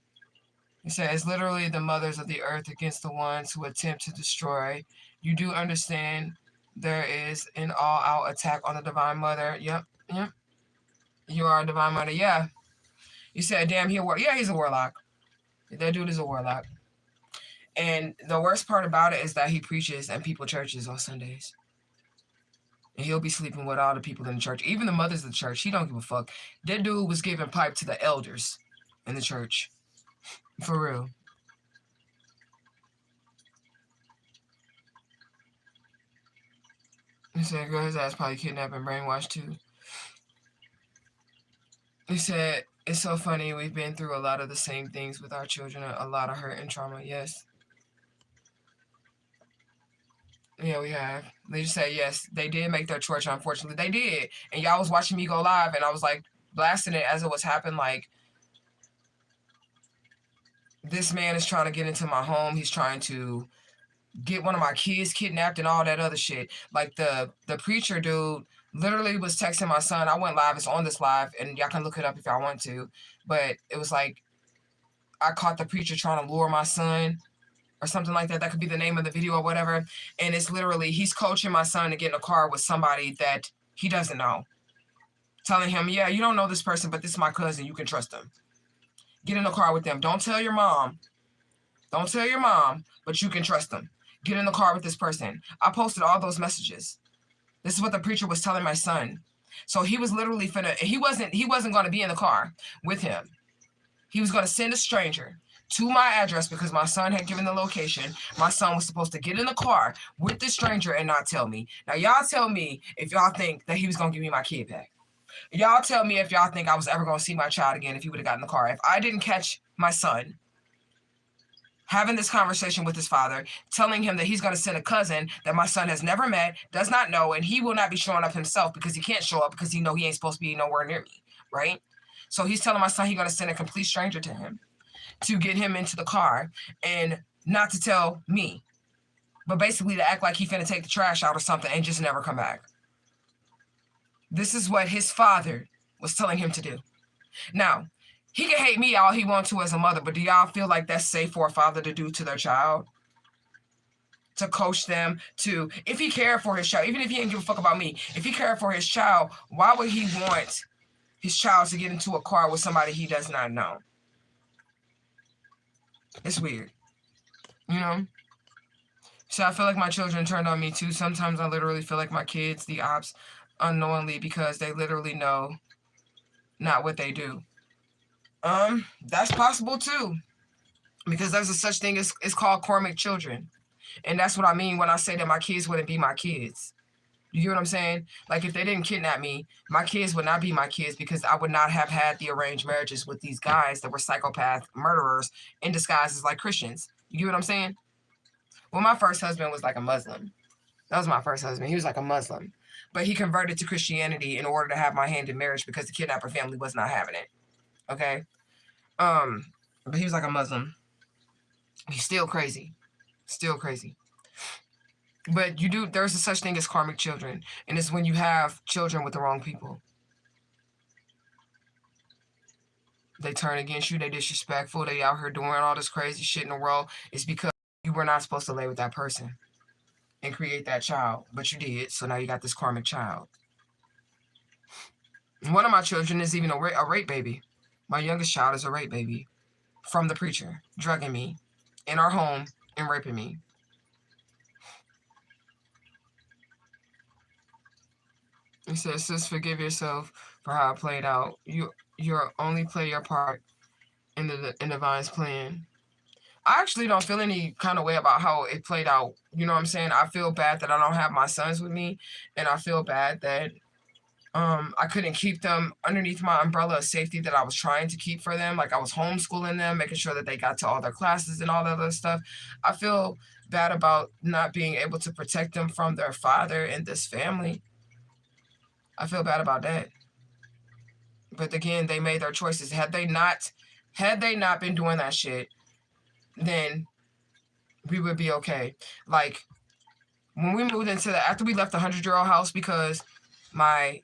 You said it's literally the mothers of the earth against the ones who attempt to destroy. You do understand there is an all-out attack on the divine mother. Yep. You are a divine mother. Yeah. You said, damn, he's a warlock. That dude is a warlock. And the worst part about it is that he preaches in people churches on Sundays. And he'll be sleeping with all the people in the church, even the mothers of the church. He don't give a fuck. That dude was giving pipe to the elders in the church. For real. He said, girl, his ass probably kidnapped and brainwashed too. He said, it's so funny. We've been through a lot of the same things with our children, a lot of hurt and trauma. Yes. Yeah, we have. They just say, yes, they did make their choice, unfortunately. They did. And y'all was watching me go live, and I was, like, blasting it as it was happening, like, this man is trying to get into my home. He's trying to get one of my kids kidnapped and all that other shit. Like, the preacher dude literally was texting my son. I went live. It's on this live, and y'all can look it up if y'all want to. But it was like, I caught the preacher trying to lure my son or something like that. That could be the name of the video or whatever. And it's literally, he's coaching my son to get in a car with somebody that he doesn't know. Telling him, yeah, you don't know this person, but this is my cousin. You can trust him. Get in the car with them. Don't tell your mom. Don't tell your mom, but you can trust them. Get in the car with this person. I posted all those messages. This is what the preacher was telling my son. So he was literally finna, he wasn't going to be in the car with him. He was going to send a stranger to my address because my son had given the location. My son was supposed to get in the car with the stranger and not tell me. Now, y'all tell me if y'all think that he was going to give me my kid back. Y'all tell me if y'all think I was ever going to see my child again if he would have gotten in the car. If I didn't catch my son having this conversation with his father, telling him that he's going to send a cousin that my son has never met, does not know, and he will not be showing up himself because he can't show up because he know he ain't supposed to be nowhere near me, right? So he's telling my son he's going to send a complete stranger to him to get him into the car and not to tell me, but basically to act like he finna take the trash out or something and just never come back. This is what his father was telling him to do. Now, he can hate me all he wants to as a mother, but do y'all feel like that's safe for a father to do to their child? To coach them to, if he cared for his child, even if he didn't give a fuck about me, if he cared for his child, why would he want his child to get into a car with somebody he does not know? It's weird, you know? So I feel like my children turned on me too. Sometimes I literally feel like my kids, the ops, unknowingly, because they literally know not what they do. That's possible too, because there's a such thing as, it's called karmic children. And that's what I mean when I say that my kids wouldn't be my kids. You hear what I'm saying? Like, if they didn't kidnap me, my kids would not be my kids because I would not have had the arranged marriages with these guys that were psychopath murderers in disguise as like Christians. You get what I'm saying? Well, my first husband was like a Muslim. That was my first husband. He was like a Muslim. But he converted to Christianity in order to have my hand in marriage because the kidnapper family was not having it. Okay? But he was like a Muslim. He's still crazy. Still crazy. But there's a such thing as karmic children. And it's when you have children with the wrong people. They turn against you. They disrespectful. They out here doing all this crazy shit in the world. It's because you were not supposed to lay with that person and create that child. But you did. So now you got this karmic child. One of my children is even a rape baby. My youngest child is a rape baby from the preacher, drugging me in our home and raping me. He says, sis, forgive yourself for how it played out. You only play your part in the divine's plan. I actually don't feel any kind of way about how it played out. You know what I'm saying? I feel bad that I don't have my sons with me, and I feel bad that I couldn't keep them underneath my umbrella of safety that I was trying to keep for them. Like, I was homeschooling them, making sure that they got to all their classes and all that other stuff. I feel bad about not being able to protect them from their father and this family. I feel bad about that. But again, they made their choices. Had they not been doing that shit, then we would be okay. Like, when we moved after we left the 100-year-old house, because my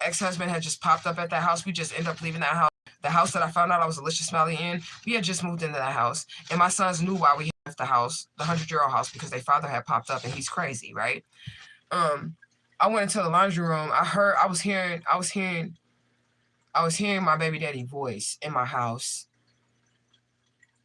ex-husband had just popped up at that house, we just ended up leaving that house. The house that I found out I was Alicia Smiley in, we had just moved into that house. And my sons knew why we left the house, the 100-year-old house, because their father had popped up and he's crazy, right? I went into the laundry room. I was hearing my baby daddy voice in my house.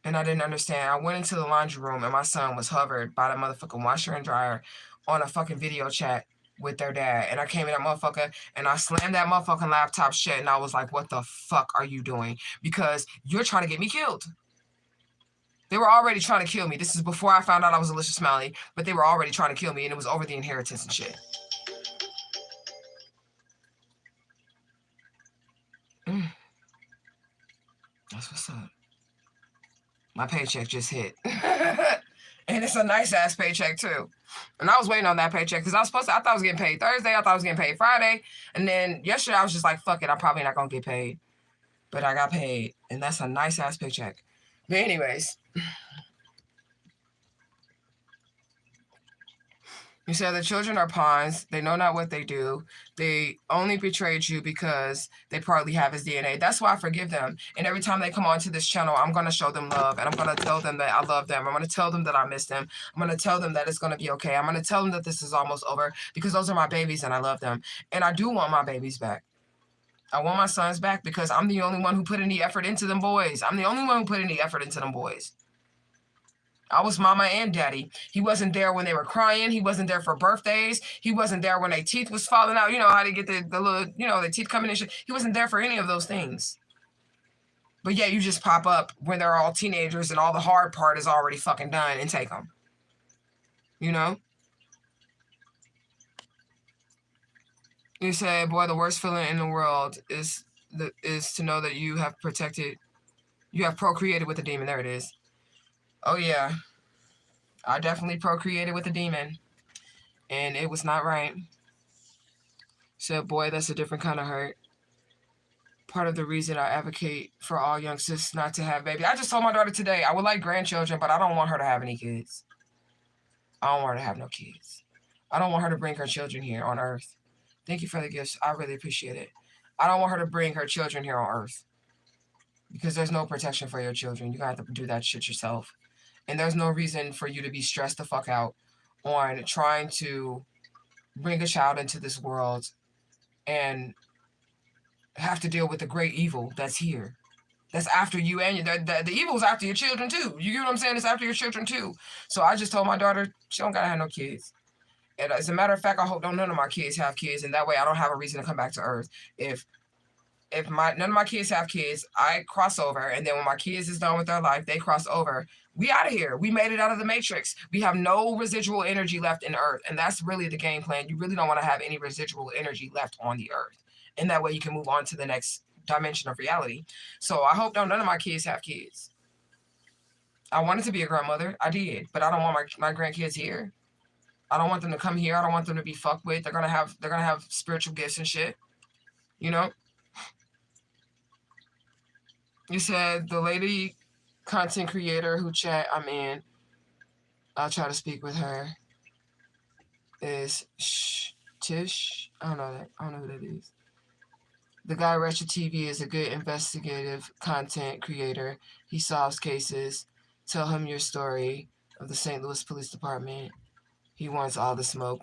And I didn't understand. I went into the laundry room and my son was hovered by the motherfucking washer and dryer on a fucking video chat with their dad. And I came in that motherfucker and I slammed that motherfucking laptop shut and I was like, what the fuck are you doing? Because you're trying to get me killed. They were already trying to kill me. This is before I found out I was Alicia Smiley, but they were already trying to kill me and it was over the inheritance and shit. That's what's up. My paycheck just hit. And it's a nice ass paycheck too. And I was waiting on that paycheck because I thought I was getting paid Thursday. I thought I was getting paid Friday. And then yesterday I was just like, fuck it, I'm probably not gonna get paid. But I got paid. And that's a nice ass paycheck. But anyways. You said the children are pawns. They know not what they do. They only betrayed you because they partly have his DNA. That's why I forgive them. And every time they come onto this channel, I'm going to show them love. And I'm going to tell them that I love them. I'm going to tell them that I miss them. I'm going to tell them that it's going to be okay. I'm going to tell them that this is almost over because those are my babies and I love them. And I do want my babies back. I want my sons back because I'm the only one who put any effort into them boys. I'm the only one who put any effort into them boys. I was mama and daddy. He wasn't there when they were crying. He wasn't there for birthdays. He wasn't there when their teeth was falling out. You know how they get the little, you know, the teeth coming in. He wasn't there for any of those things. But yeah, you just pop up when they're all teenagers and all the hard part is already fucking done and take them. You know? You say, boy, the worst feeling in the world is to know that you have procreated with a demon. There it is. Oh yeah. I definitely procreated with a demon. And it was not right. So boy, that's a different kind of hurt. Part of the reason I advocate for all young sis not to have babies. I just told my daughter today, I would like grandchildren, but I don't want her to have any kids. I don't want her to have no kids. I don't want her to bring her children here on earth. Thank you for the gifts. I really appreciate it. I don't want her to bring her children here on earth. Because there's no protection for your children. You're going to have to do that shit yourself. And there's no reason for you to be stressed the fuck out on trying to bring a child into this world and have to deal with the great evil that's here. That's after you, and the evil's after your children too. You get what I'm saying? It's after your children too. So I just told my daughter she don't gotta have no kids. And as a matter of fact, I hope none of my kids have kids, and that way I don't have a reason to come back to Earth. If none of my kids have kids, I cross over, and then when my kids is done with their life, they cross over. We out of here. We made it out of the matrix. We have no residual energy left in Earth, and that's really the game plan. You really don't want to have any residual energy left on the Earth, and that way you can move on to the next dimension of reality. So I hope none of my kids have kids. I wanted to be a grandmother. I did, but I don't want my grandkids here. I don't want them to come here. I don't want them to be fucked with. They're gonna have spiritual gifts and shit. You know? You said the lady content creator who chat I'm in, I'll try to speak with her, is Tish. I don't know who that is. The guy Wretched TV is a good investigative content creator. He solves cases. Tell him your story of the St. Louis Police Department. He wants all the smoke.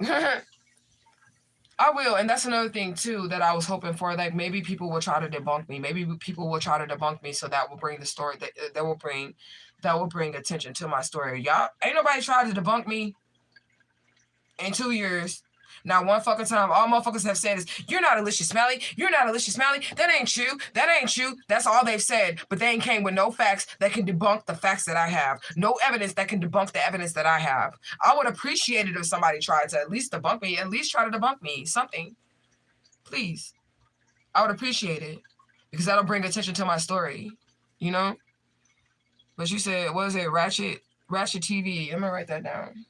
I will, and that's another thing too that I was hoping for. Like maybe people will try to debunk me. Maybe people will try to debunk me, so that will bring the story. That will bring attention to my story. Y'all ain't nobody tried to debunk me in 2 years. Not one fucking time. All motherfuckers have said is, you're not Alicia Smalley. You're not Alicia Smalley. That ain't you. That ain't you. That's all they've said. But they ain't came with no facts that can debunk the facts that I have. No evidence that can debunk the evidence that I have. I would appreciate it if somebody tried to at least debunk me. At least try to debunk me. Something. Please. I would appreciate it. Because that'll bring attention to my story. You know? But you said, what is it? Ratchet TV. I'm going to write that down.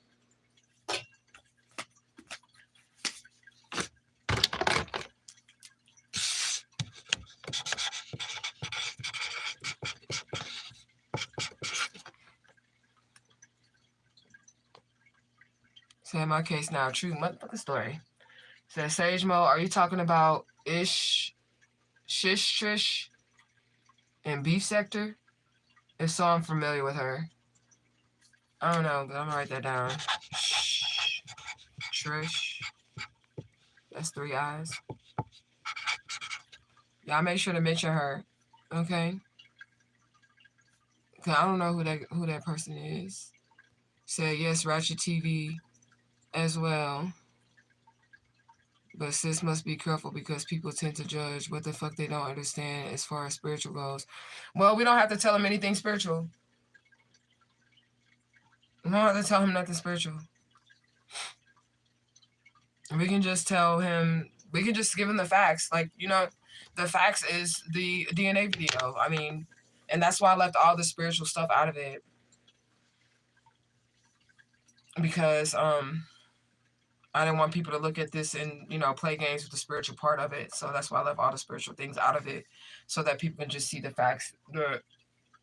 Say my case now. True motherfucking story. Says Sage Mo, are you talking about Shish Trish in Beef Sector? If so, I'm familiar with her. I don't know, but I'm gonna write that down. Trish. That's 3 eyes. Y'all make sure to mention her. Okay? Cause I don't know who that person is. Said yes, Ratchet TV as well. But sis must be careful because people tend to judge what the fuck they don't understand as far as spiritual goes. Well, we don't have to tell him anything spiritual. We don't have to tell him nothing spiritual. We can just tell him, we can just give him the facts. Like, you know, the facts is the DNA video. I mean, and that's why I left all the spiritual stuff out of it. Because, I didn't want people to look at this and, you know, play games with the spiritual part of it. So that's why I left all the spiritual things out of it. So that people can just see the facts that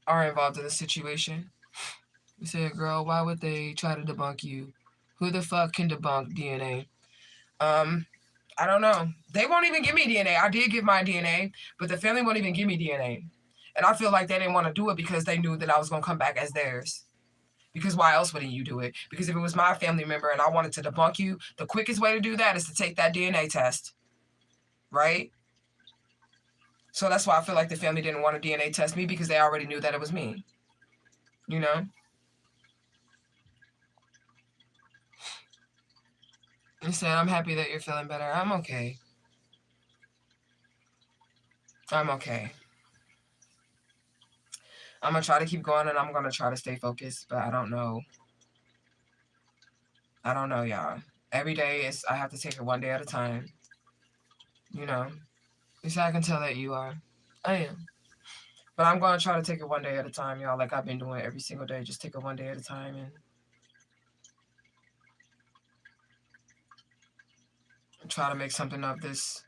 are involved in the situation. You said, girl, why would they try to debunk you? Who the fuck can debunk DNA? I don't know. They won't even give me DNA. I did give my DNA, but the family won't even give me DNA. And I feel like they didn't want to do it because they knew that I was going to come back as theirs. Because why else wouldn't you do it? Because if it was my family member and I wanted to debunk you, the quickest way to do that is to take that DNA test. Right? So that's why I feel like the family didn't want to DNA test me because they already knew that it was me. You know? You said, I'm happy that you're feeling better. I'm okay. I'm okay. I'm going to try to keep going, and I'm going to try to stay focused, but I don't know. I don't know, y'all. Every day, I have to take it one day at a time. You know? You said, I can tell that you are. I am. But I'm going to try to take it one day at a time, y'all, like I've been doing every single day. Just take it one day at a time and try to make something of this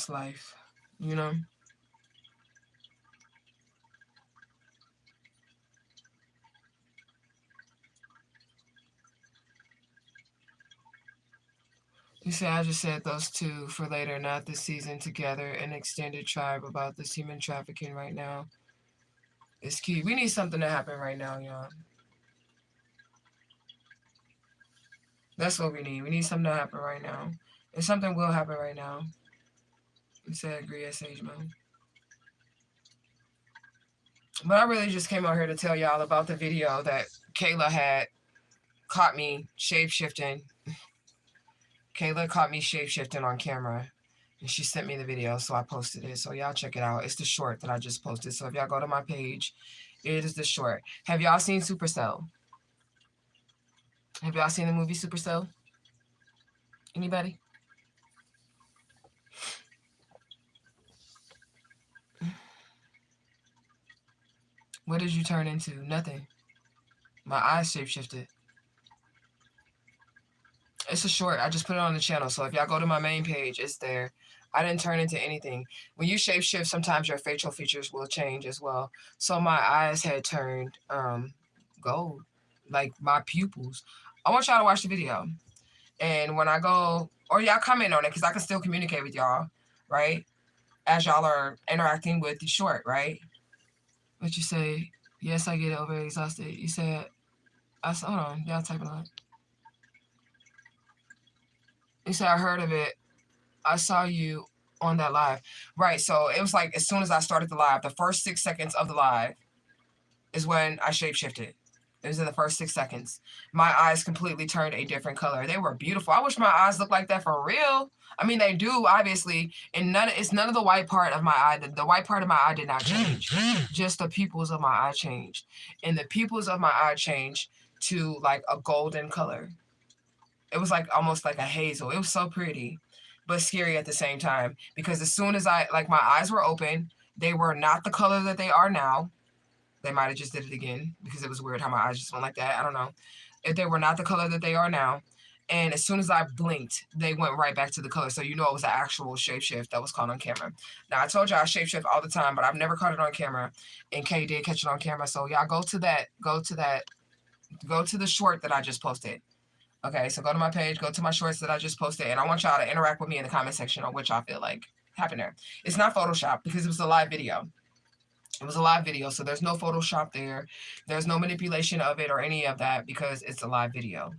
life, you know? You say, I just said those two for later, not this season, together, an extended tribe about this human trafficking right now. It's key. We need something to happen right now, y'all. That's what we need. We need something to happen right now. And something will happen right now. You said, agree at Sage Mode. But I really just came out here to tell y'all about the video that Kayla had caught me shape-shifting. Kayla caught me shape-shifting on camera. And she sent me the video, so I posted it. So y'all check it out. It's the short that I just posted. So if y'all go to my page, it is the short. Have y'all seen Supercell? Have y'all seen the movie Supercell? Anybody? What did you turn into? Nothing. My eyes shape-shifted. It's a short. I just put it on the channel. So if y'all go to my main page, it's there. I didn't turn into anything. When you shapeshift, sometimes your facial features will change as well. So my eyes had turned gold, like my pupils. I want y'all to watch the video. And when I go, or y'all comment on it, because I can still communicate with y'all, right? As y'all are interacting with the short, right? What you say? Yes, I get over exhausted. You said, hold on, y'all type it on. You said, I heard of it. I saw you on that live. Right, so it was like as soon as I started the live, the first 6 seconds of the live is when I shapeshifted. It was in the first 6 seconds. My eyes completely turned a different color. They were beautiful. I wish my eyes looked like that for real. I mean, they do, obviously. And it's none of the white part of my eye. The white part of my eye did not change. Just the pupils of my eye changed. And the pupils of my eye changed to like a golden color. It was like almost like a hazel. It was so pretty, but scary at the same time. Because as soon as my eyes were open, they were not the color that they are now. They might have just did it again because it was weird how my eyes just went like that. I don't know. If they were not the color that they are now. And as soon as I blinked, they went right back to the color. So you know it was an actual shapeshift that was caught on camera. Now, I told y'all I shapeshift all the time, but I've never caught it on camera. And Kay did catch it on camera. So y'all go to the short that I just posted. Okay, so go to my page, go to my shorts that I just posted, and I want y'all to interact with me in the comment section on what y'all feel like happened there. It's not Photoshop because it was a live video. It was a live video, so there's no Photoshop there. There's no manipulation of it or any of that because it's a live video.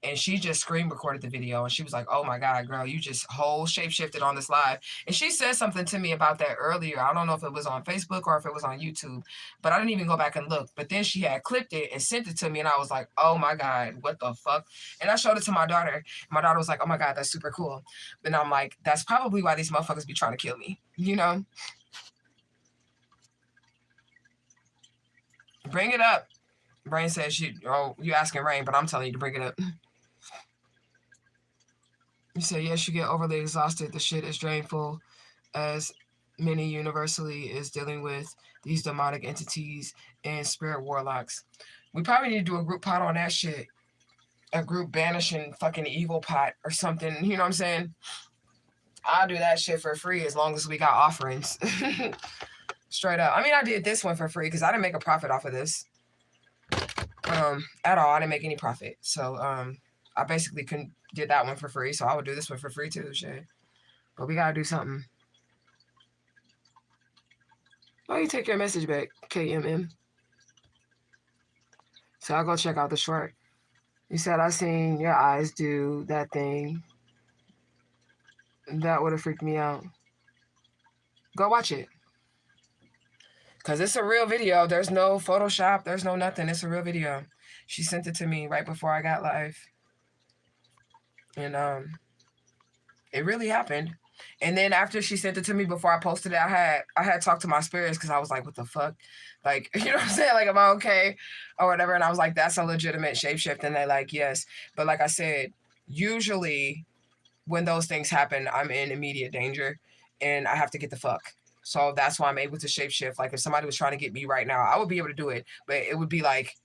And she just screen recorded the video, and she was like, oh my God, girl, you just whole shape-shifted on this live. And she said something to me about that earlier. I don't know if it was on Facebook or if it was on YouTube, but I didn't even go back and look. But then she had clipped it and sent it to me, and I was like, oh my God, what the fuck? And I showed it to my daughter. My daughter was like, oh my God, that's super cool. And I'm like, that's probably why these motherfuckers be trying to kill me, you know? Bring it up. Rain says, you asking Rain, but I'm telling you to bring it up. You say, yes, you get overly exhausted. The shit is drainful, as many universally is dealing with these demonic entities and spirit warlocks. We probably need to do a group pot on that shit. A group banishing fucking evil pot or something. You know what I'm saying? I'll do that shit for free as long as we got offerings. Straight up. I mean, I did this one for free because I didn't make a profit off of this. At all. I didn't make any profit. So, I basically did that one for free, so I would do this one for free too, shit. But we gotta do something. Why you take your message back, KMM? So I'll go check out the short. You said I seen your eyes do that thing. That would have freaked me out. Go watch it. Because it's a real video. There's no Photoshop. There's no nothing. It's a real video. She sent it to me right before I got live. And it really happened. And then after she sent it to me, before I posted it, I had talked to my spirits because I was like, what the fuck? Like, you know what I'm saying? Like, am I okay? Or whatever. And I was like, that's a legitimate shapeshift. And they're like, yes. But like I said, usually when those things happen, I'm in immediate danger and I have to get the fuck. So that's why I'm able to shapeshift. Like if somebody was trying to get me right now, I would be able to do it. But it would be like,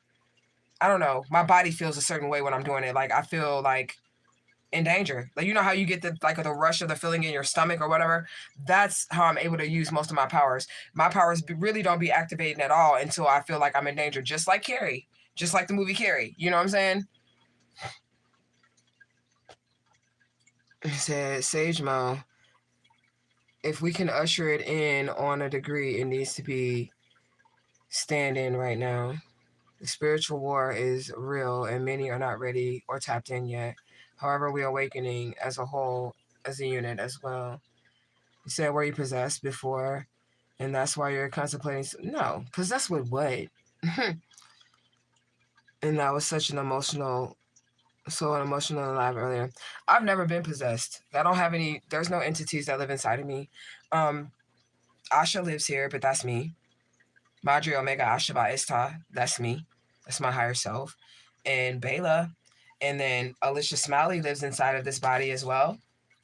I don't know. My body feels a certain way when I'm doing it. Like I feel like in danger. Like, you know how you get the rush of the feeling in your stomach or whatever? That's how I'm able to use most of my powers. My powers really don't be activating at all until I feel like I'm in danger. Just like Carrie. Just like the movie Carrie. You know what I'm saying? It said, Sage Mo, if we can usher it in on a degree, it needs to be stand-in right now. The spiritual war is real and many are not ready or tapped in yet. However, we are awakening as a whole, as a unit as well. You said, were you possessed before? And that's why you're contemplating? No. Possessed with what? And that was such an emotional, so emotional and alive earlier. I've never been possessed. I don't have any, there's no entities that live inside of me. Asha lives here, but that's me. Madre Omega Ashaba Ista, that's me. That's my higher self. And Bela. And then Alicia Smiley lives inside of this body as well.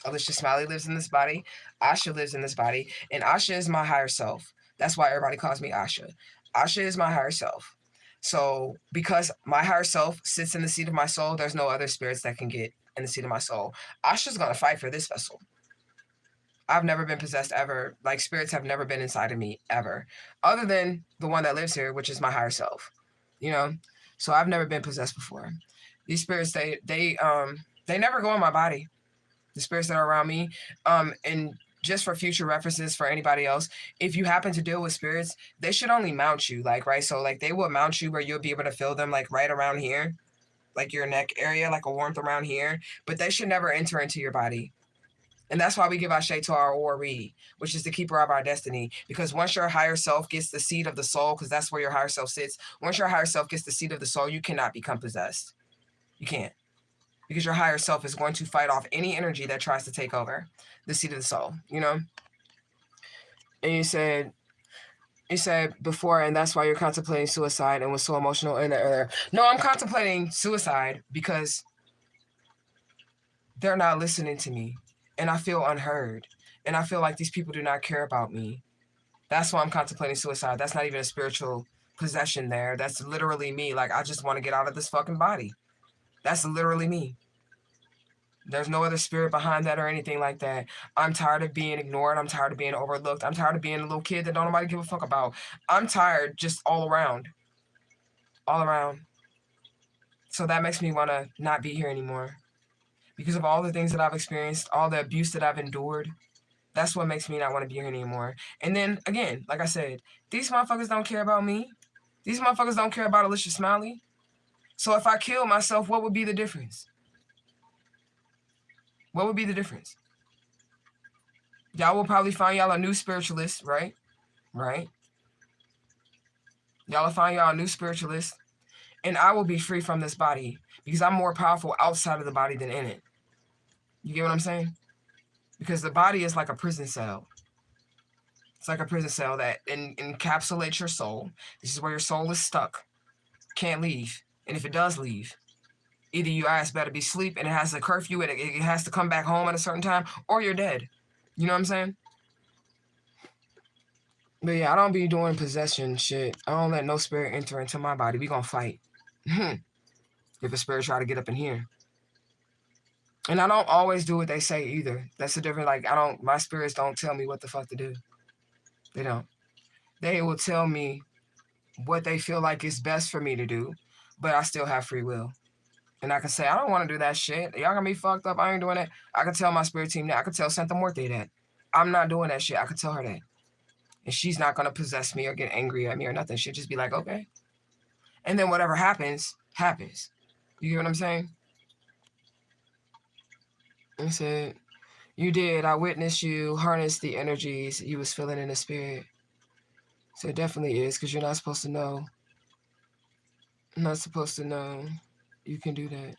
Alicia Smiley lives in this body. Asha lives in this body. And Asha is my higher self. That's why everybody calls me Asha. Asha is my higher self. So because my higher self sits in the seat of my soul, there's no other spirits that can get in the seat of my soul. Asha's going to fight for this vessel. I've never been possessed ever. Like, spirits have never been inside of me ever. Other than the one that lives here, which is my higher self. You know? So I've never been possessed before. These spirits, they never go in my body. The spirits that are around me. And just for future references for anybody else, if you happen to deal with spirits, they should only mount you, like, right? So like they will mount you where you'll be able to feel them like right around here, like your neck area, like a warmth around here, but they should never enter into your body. And that's why we give Ashe to our Ori, which is the keeper of our destiny. Because once your higher self gets the seat of the soul, because that's where your higher self sits, once your higher self gets the seat of the soul, you cannot become possessed. You can't. Because your higher self is going to fight off any energy that tries to take over the seat of the soul, you know? And you said before, and that's why you're contemplating suicide and was so emotional in that earlier. No, I'm contemplating suicide because they're not listening to me. And I feel unheard. And I feel like these people do not care about me. That's why I'm contemplating suicide. That's not even a spiritual possession there. That's literally me. Like, I just want to get out of this fucking body. That's literally me. There's no other spirit behind that or anything like that. I'm tired of being ignored. I'm tired of being overlooked. I'm tired of being a little kid that don't nobody give a fuck about. I'm tired just all around. All around. So that makes me want to not be here anymore. Because of all the things that I've experienced, all the abuse that I've endured, that's what makes me not want to be here anymore. And then, again, like I said, these motherfuckers don't care about me. These motherfuckers don't care about Alicia Smiley. So if I kill myself, what would be the difference? What would be the difference? Y'all will probably find y'all a new spiritualist, right? Right? Y'all will find y'all a new spiritualist. And I will be free from this body because I'm more powerful outside of the body than in it. You get what I'm saying? Because the body is like a prison cell. It's like a prison cell that encapsulates your soul. This is where your soul is stuck. Can't leave. And if it does leave, either you ass better be asleep and it has a curfew and it has to come back home at a certain time, or you're dead. You know what I'm saying? But yeah, I don't be doing possession shit. I don't let no spirit enter into my body. We gonna fight. If a spirit try to get up in here. And I don't always do what they say either. That's the difference. Like, my spirits don't tell me what the fuck to do. They don't. They will tell me what they feel like is best for me to do, but I still have free will. And I can say, I don't want to do that shit. Y'all gonna be fucked up. I ain't doing that. I can tell my spirit team that. I can tell Santa Muerte that. I'm not doing that shit. I can tell her that. And she's not gonna possess me or get angry at me or nothing. She'll just be like, okay. And then whatever happens, happens. You get what I'm saying? I said, you did. I witnessed you harness the energies you was feeling in the spirit. So it definitely is, because you're not supposed to know. I'm not supposed to know you can do that.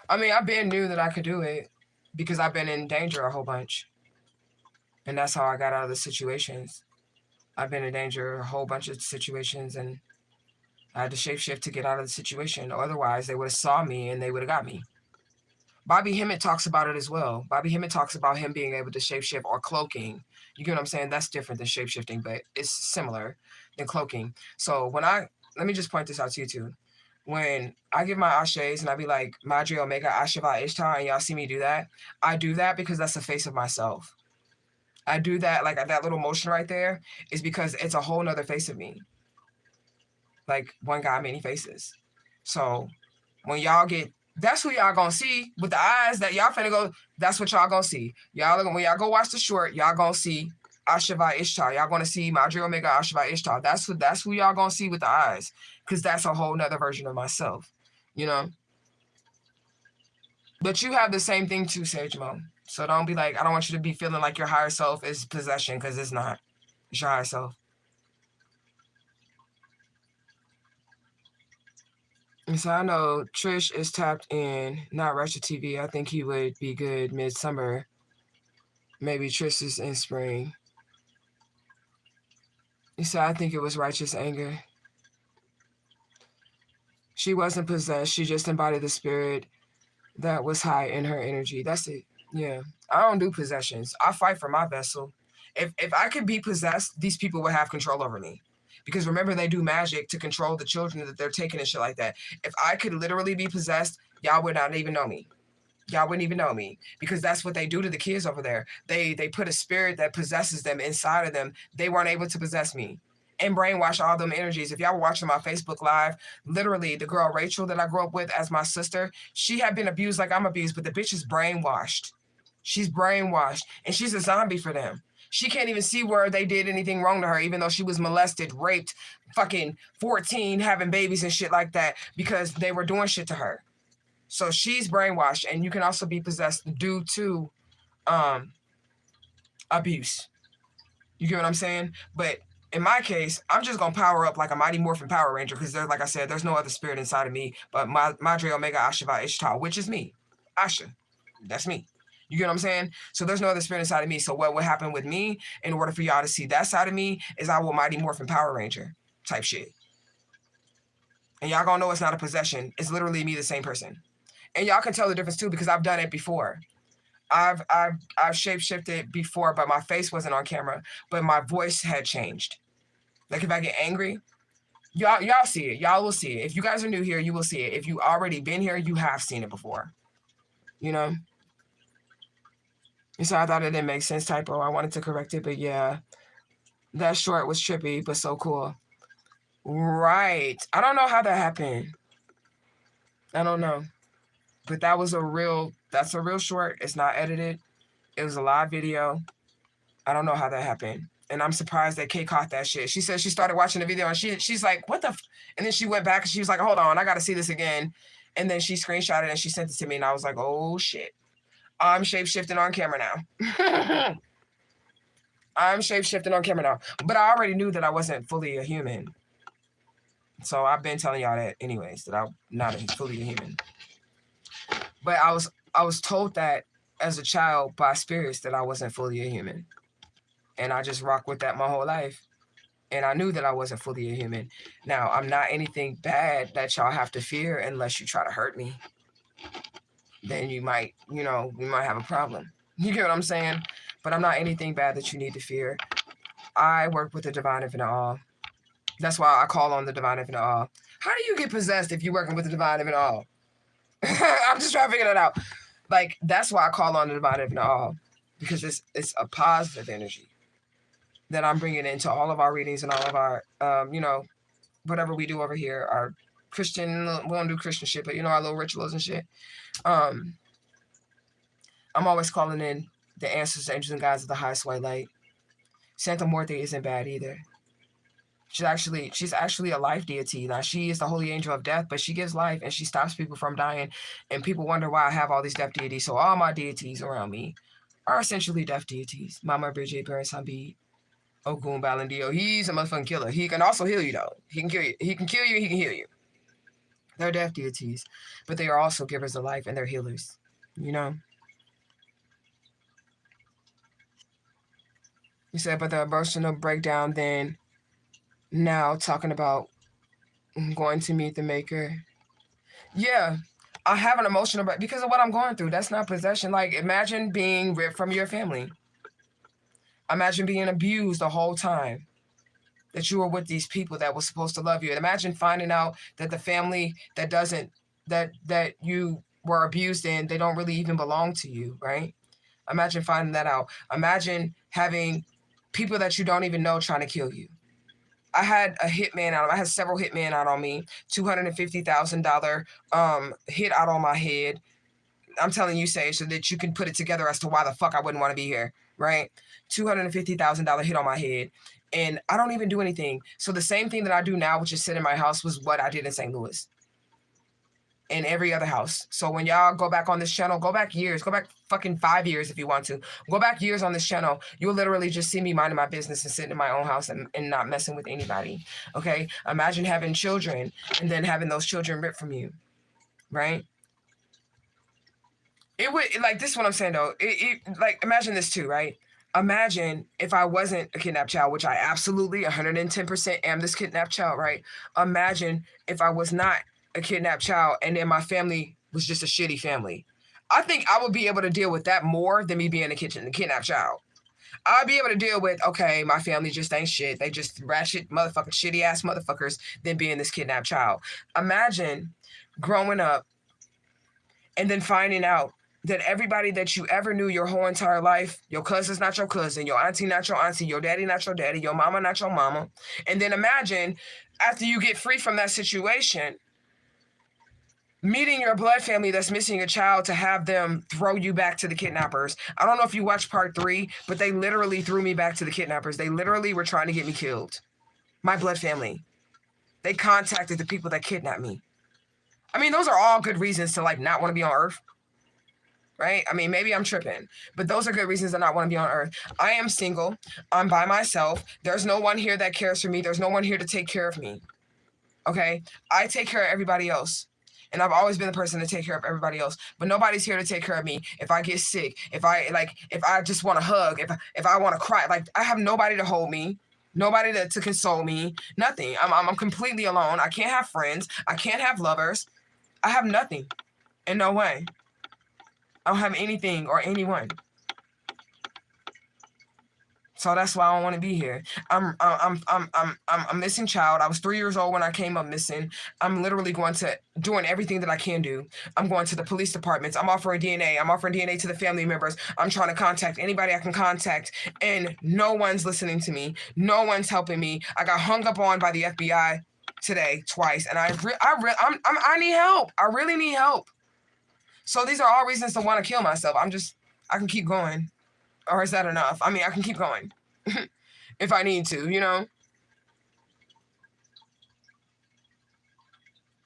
I mean, I've been knew that I could do it because I've been in danger a whole bunch. And that's how I got out of the situations. I've been in danger a whole bunch of situations, and I had to shapeshift to get out of the situation. Otherwise, they would have saw me and they would have got me. Bobby Hemmett talks about it as well. Bobby Hemmett talks about him being able to shapeshift or cloaking. You get what I'm saying? That's different than shapeshifting, but it's similar than cloaking. So let me just point this out to you too. When I give my ashes and I be like, Madre Omega Asheva Ishtar, and y'all see me do that, I do that because that's the face of myself. I do that, like that little motion right there is because it's a whole nother face of me. Like one guy, many faces. So when y'all get, that's who y'all gonna see with the eyes that y'all finna go, that's what y'all gonna see. When y'all go watch the short, y'all gonna see Asheva Ishtar. Y'all gonna see Madre Omega Asheva Ishtar. That's who y'all gonna see with the eyes. Because that's a whole nother version of myself. You know? But you have the same thing too, Sage Mo. So don't be like, I don't want you to be feeling like your higher self is possession, because it's not. It's your higher self. And so I know Trish is tapped in, not Russia TV. I think he would be good midsummer. Maybe Trish is in spring. You said, I think it was righteous anger. She wasn't possessed. She just embodied the spirit that was high in her energy. That's it. Yeah. I don't do possessions. I fight for my vessel. If I could be possessed, these people would have control over me. Because remember, they do magic to control the children that they're taking and shit like that. If I could literally be possessed, y'all would not even know me. Y'all wouldn't even know me, because that's what they do to the kids over there. They put a spirit that possesses them inside of them. They weren't able to possess me and brainwash all them energies. If y'all were watching my Facebook Live, literally the girl Rachel that I grew up with as my sister, she had been abused like I'm abused, but the bitch is brainwashed. She's brainwashed, and she's a zombie for them. She can't even see where they did anything wrong to her, even though she was molested, raped, fucking 14, having babies and shit like that, because they were doing shit to her. So she's brainwashed, and you can also be possessed due to abuse. You get what I'm saying? But in my case, I'm just gonna power up like a Mighty Morphin Power Ranger, because there's, like I said, there's no other spirit inside of me but Madre Omega Asheva Ishtar, which is me. Asha. That's me. You get what I'm saying? So there's no other spirit inside of me. So what would happen with me, in order for y'all to see that side of me, is I will Mighty Morphin Power Ranger type shit. And y'all gonna know it's not a possession. It's literally me, the same person. And y'all can tell the difference too, because I've done it before. I've shape-shifted before, but my face wasn't on camera, but my voice had changed. Like if I get angry, y'all see it. Y'all will see it. If you guys are new here, you will see it. If you already been here, you have seen it before. You know? And so I thought it didn't make sense, typo. I wanted to correct it, but yeah. That short was trippy, but so cool. Right. I don't know how that happened. I don't know. But that's a real short. It's not edited. It was a live video. I don't know how that happened. And I'm surprised that Kay caught that shit. She said she started watching the video and she's like, what the and then she went back and she was like, hold on, I got to see this again. And then she screenshot it and she sent it to me and I was like, oh shit. I'm shape-shifting on camera now. I'm shape-shifting on camera now. But I already knew that I wasn't fully a human. So I've been telling y'all that anyways, that I'm not fully a human. But I was told that as a child by spirits that I wasn't fully a human. And I just rock with that my whole life. And I knew that I wasn't fully a human. Now, I'm not anything bad that y'all have to fear unless you try to hurt me. Then you might, we might have a problem. You get what I'm saying? But I'm not anything bad that you need to fear. I work with the divine infinite all. That's why I call on the divine infinite all. How do you get possessed if you're working with the divine infinite all? I'm just trying to figure that out. Like, that's why I call on the divine infinite all. Because it's a positive energy that I'm bringing into all of our readings and all of our, whatever we do over here, our Christian, we don't do Christian shit, but our little rituals and shit. I'm always calling in the ancestors, angels, and guides of the highest white light. Santa Muerte isn't bad either. She's actually a life deity. Now, she is the holy angel of death, but she gives life and she stops people from dying. And people wonder why I have all these death deities. So all my deities around me are essentially death deities. Mama Bridget, Baron Sambi, Okun Balandio. He's a motherfucking killer. He can also heal you, though. He can kill you. He can kill you. He can heal you. They're death deities, but they are also givers of life, and they're healers. You know? You said, but the emotional breakdown, then now talking about going to meet the maker. Yeah, I have an emotional break because of what I'm going through. That's not possession. Like, imagine being ripped from your family. Imagine being abused the whole time that you were with these people that were supposed to love you. And imagine finding out that the family that doesn't, that you were abused in, they don't really even belong to you, right? Imagine finding that out. Imagine having people that you don't even know trying to kill you. I had a hitman out. I had several hitmen out on me. $250,000 hit out on my head. I'm telling you, Sage, so that you can put it together as to why the fuck I wouldn't want to be here, right? $250,000 hit on my head, and I don't even do anything. So the same thing that I do now, which is sit in my house, was what I did in St. Louis. In every other house. So when y'all go back on this channel, go back years, go back fucking 5 years if you want to. Go back years on this channel. You'll literally just see me minding my business and sitting in my own house and not messing with anybody. Okay? Imagine having children and then having those children ripped from you. Right? It would, like, this is what I'm saying though. Like, imagine this too, right? Imagine if I wasn't a kidnapped child, which I absolutely 110% am this kidnapped child, right? Imagine if I was not a kidnapped child and then my family was just a shitty family. I think I would be able to deal with that more than me being a kidnapped child. I'd be able to deal with, okay, my family just ain't shit. They just ratchet motherfucking shitty ass motherfuckers than being this kidnapped child. Imagine growing up and then finding out that everybody that you ever knew your whole entire life, your cousin's not your cousin, your auntie not your auntie, your daddy not your daddy, your mama not your mama. And then imagine after you get free from that situation, meeting your blood family that's missing a child to have them throw you back to the kidnappers. I don't know if you watched part 3, but they literally threw me back to the kidnappers. They literally were trying to get me killed. My blood family. They contacted the people that kidnapped me. I mean, those are all good reasons to, like, not want to be on Earth. Right? I mean, maybe I'm tripping, but those are good reasons to not want to be on Earth. I am single. I'm by myself. There's no one here that cares for me. There's no one here to take care of me. Okay? I take care of everybody else. And I've always been the person to take care of everybody else. But nobody's here to take care of me. If I get sick, if I just want to hug, if I want to cry, like, I have nobody to hold me. Nobody to console me. Nothing. I'm completely alone. I can't have friends. I can't have lovers. I have nothing. In no way. I don't have anything or anyone. So that's why I don't want to be here. I'm a missing child. I was 3 years old when I came up missing. I'm literally doing everything that I can do. I'm going to the police departments. I'm offering DNA. I'm offering DNA to the family members. I'm trying to contact anybody I can contact, and no one's listening to me. No one's helping me. I got hung up on by the FBI today twice, and I need help. I really need help. So these are all reasons to want to kill myself. I can keep going. Or is that enough? I mean, I can keep going. If I need to, you know?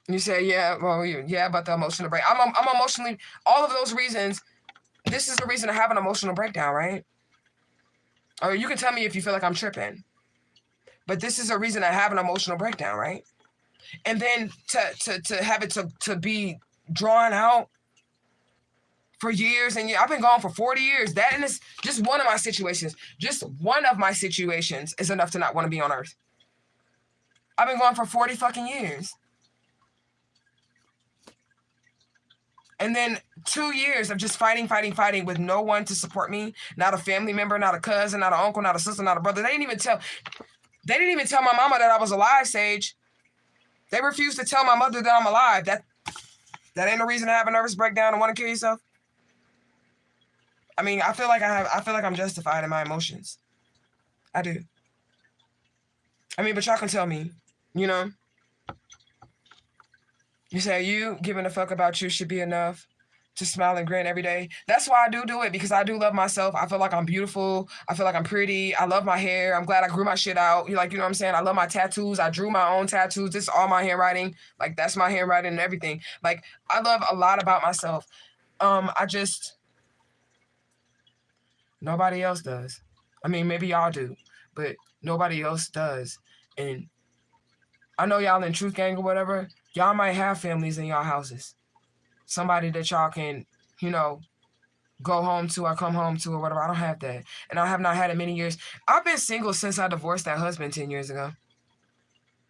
You say, yeah, well, yeah, about the emotional break. I'm emotionally, all of those reasons, this is the reason to have an emotional breakdown, right? Or you can tell me if you feel like I'm tripping. But this is a reason to have an emotional breakdown, right? And then to have it to be drawn out for years and years. I've been gone for 40 years. That is just one of my situations. Just one of my situations is enough to not want to be on Earth. I've been gone for 40 fucking years. And then 2 years of just fighting with no one to support me. Not a family member, not a cousin, not an uncle, not a sister, not a brother. They didn't even tell my mama that I was alive, Sage. They refused to tell my mother that I'm alive. That ain't a reason to have a nervous breakdown and want to kill yourself. I mean, I feel like I'm justified in my emotions. I do. I mean, but y'all can tell me, you know? You say you giving a fuck about you should be enough to smile and grin every day. That's why I do it, because I do love myself. I feel like I'm beautiful. I feel like I'm pretty. I love my hair. I'm glad I grew my shit out. You know what I'm saying? I love my tattoos. I drew my own tattoos. This is all my handwriting. Like, that's my handwriting and everything. Like, I love a lot about myself. Nobody else does. I mean, maybe y'all do, but Nobody else does. And I know y'all in Truth Gang or whatever, y'all might have families in y'all houses. Somebody that y'all can, you know, go home to or come home to or whatever. I don't have that. And I have not had it many years. I've been single since I divorced that husband 10 years ago.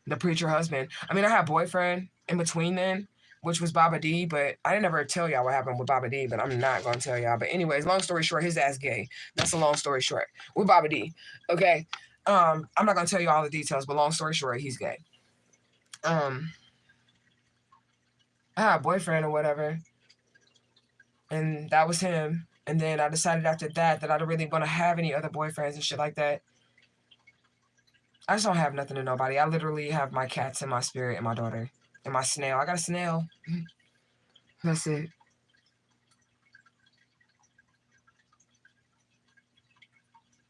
The preacher husband. I mean, I had a boyfriend in between then, which was Baba D, but I didn't ever tell y'all what happened with Baba D, but I'm not going to tell y'all. But anyways, long story short, his ass gay. That's a long story short. With Baba D. Okay. I'm not going to tell you all the details, but long story short, he's gay. I had a boyfriend or whatever, and that was him. And then I decided after that I don't really want to have any other boyfriends and shit like that. I just don't have nothing to nobody. I literally have my cats and my spirit and my daughter and my snail. I got a snail. That's it.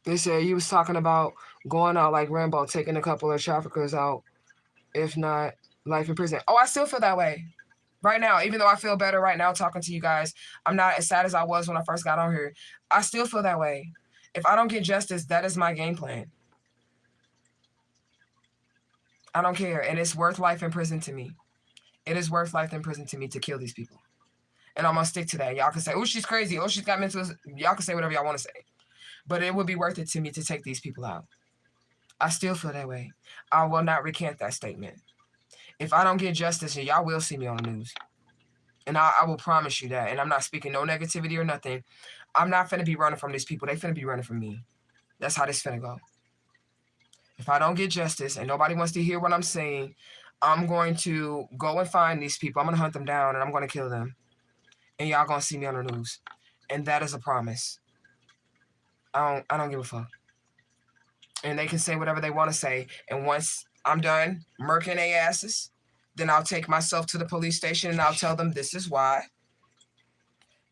They said he was talking about going out like Rambo, taking a couple of traffickers out. If not, life in prison. Oh, I still feel that way. Right now, even though I feel better right now talking to you guys, I'm not as sad as I was when I first got on here. I still feel that way. If I don't get justice, that is my game plan. I don't care. And it's worth life in prison to me. It is worth life in prison to me to kill these people. And I'm going to stick to that. Y'all can say, oh, she's crazy. Oh, she's got mental. Y'all can say whatever y'all want to say. But it would be worth it to me to take these people out. I still feel that way. I will not recant that statement. If I don't get justice, y'all will see me on the news. And I will promise you that. And I'm not speaking no negativity or nothing. I'm not finna be running from these people. They finna be running from me. That's how this finna go. If I don't get justice and nobody wants to hear what I'm saying, I'm going to go and find these people. I'm going to hunt them down and I'm going to kill them. And y'all going to see me on the news. And that is a promise. I don't give a fuck. And they can say whatever they want to say. And once I'm done murking their asses, then I'll take myself to the police station and I'll tell them this is why.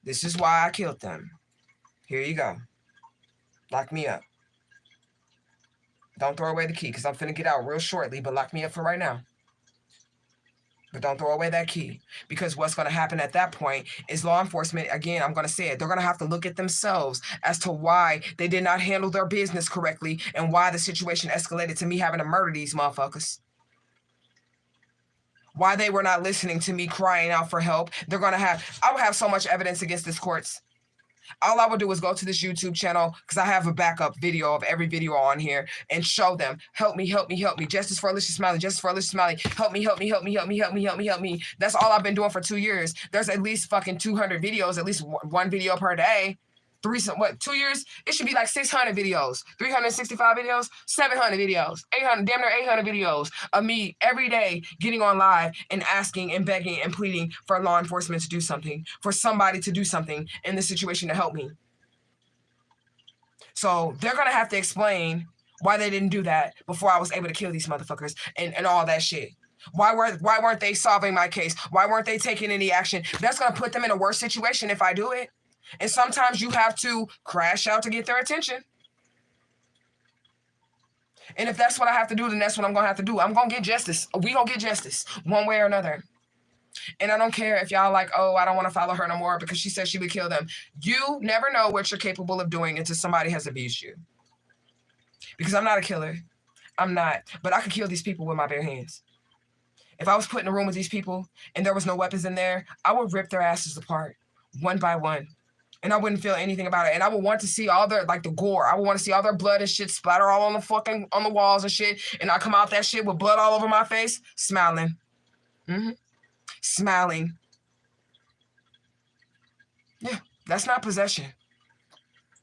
This is why I killed them. Here you go. Lock me up. Don't throw away the key because I'm finna get out real shortly, but lock me up for right now. But don't throw away that key, because what's going to happen at that point is law enforcement, again, I'm going to say it, they're going to have to look at themselves as to why they did not handle their business correctly and why the situation escalated to me having to murder these motherfuckers. Why they were not listening to me crying out for help. I will have so much evidence against this courts. All I would do is go to this YouTube channel, because I have a backup video of every video on here, and show them, help me, help me, help me. Justice for Alicia Smiley, justice for Alicia Smiley. Help me, help me, help me, help me, help me, help me, help me. That's all I've been doing for 2 years. There's at least fucking 200 videos, at least one video per day. 2 years? It should be like 600 videos, 365 videos, 700 videos, 800, damn near 800 videos of me every day getting on live and asking and begging and pleading for law enforcement to do something, for somebody to do something in this situation to help me. So they're going to have to explain why they didn't do that before I was able to kill these motherfuckers and all that shit. Why weren't they solving my case? Why weren't they taking any action? That's going to put them in a worse situation if I do it. And sometimes you have to crash out to get their attention. And if that's what I have to do, then that's what I'm going to have to do. I'm going to get justice. We going to get justice one way or another. And I don't care if y'all like, oh, I don't want to follow her no more because she said she would kill them. You never know what you're capable of doing until somebody has abused you. Because I'm not a killer. I'm not. But I could kill these people with my bare hands. If I was put in a room with these people and there was no weapons in there, I would rip their asses apart one by one. And I wouldn't feel anything about it. And I would want to see all their, like, the gore. I would want to see all their blood and shit splatter all on the walls and shit. And I come out that shit with blood all over my face, smiling. Smiling. Yeah, that's not possession.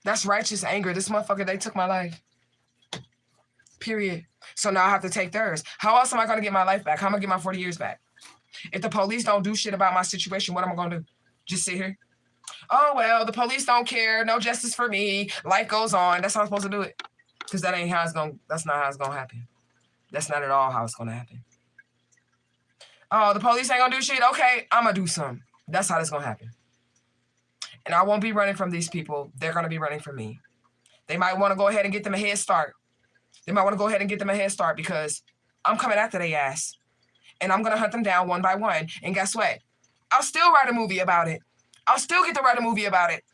That's righteous anger. This motherfucker, they took my life. Period. So now I have to take theirs. How else am I going to get my life back? How am I going to get my 40 years back? If the police don't do shit about my situation, what am I going to do? Just sit here? Oh, well, the police don't care. No justice for me. Life goes on. That's how I'm supposed to do it. Because that's not how it's going to happen. That's not at all how it's going to happen. Oh, the police ain't going to do shit? Okay, I'm going to do something. That's how it's going to happen. And I won't be running from these people. They're going to be running from me. They might want to go ahead and get them a head start. Because I'm coming after their ass. And I'm going to hunt them down one by one. And guess what? I'll still write a movie about it. I'll still get to write a movie about it.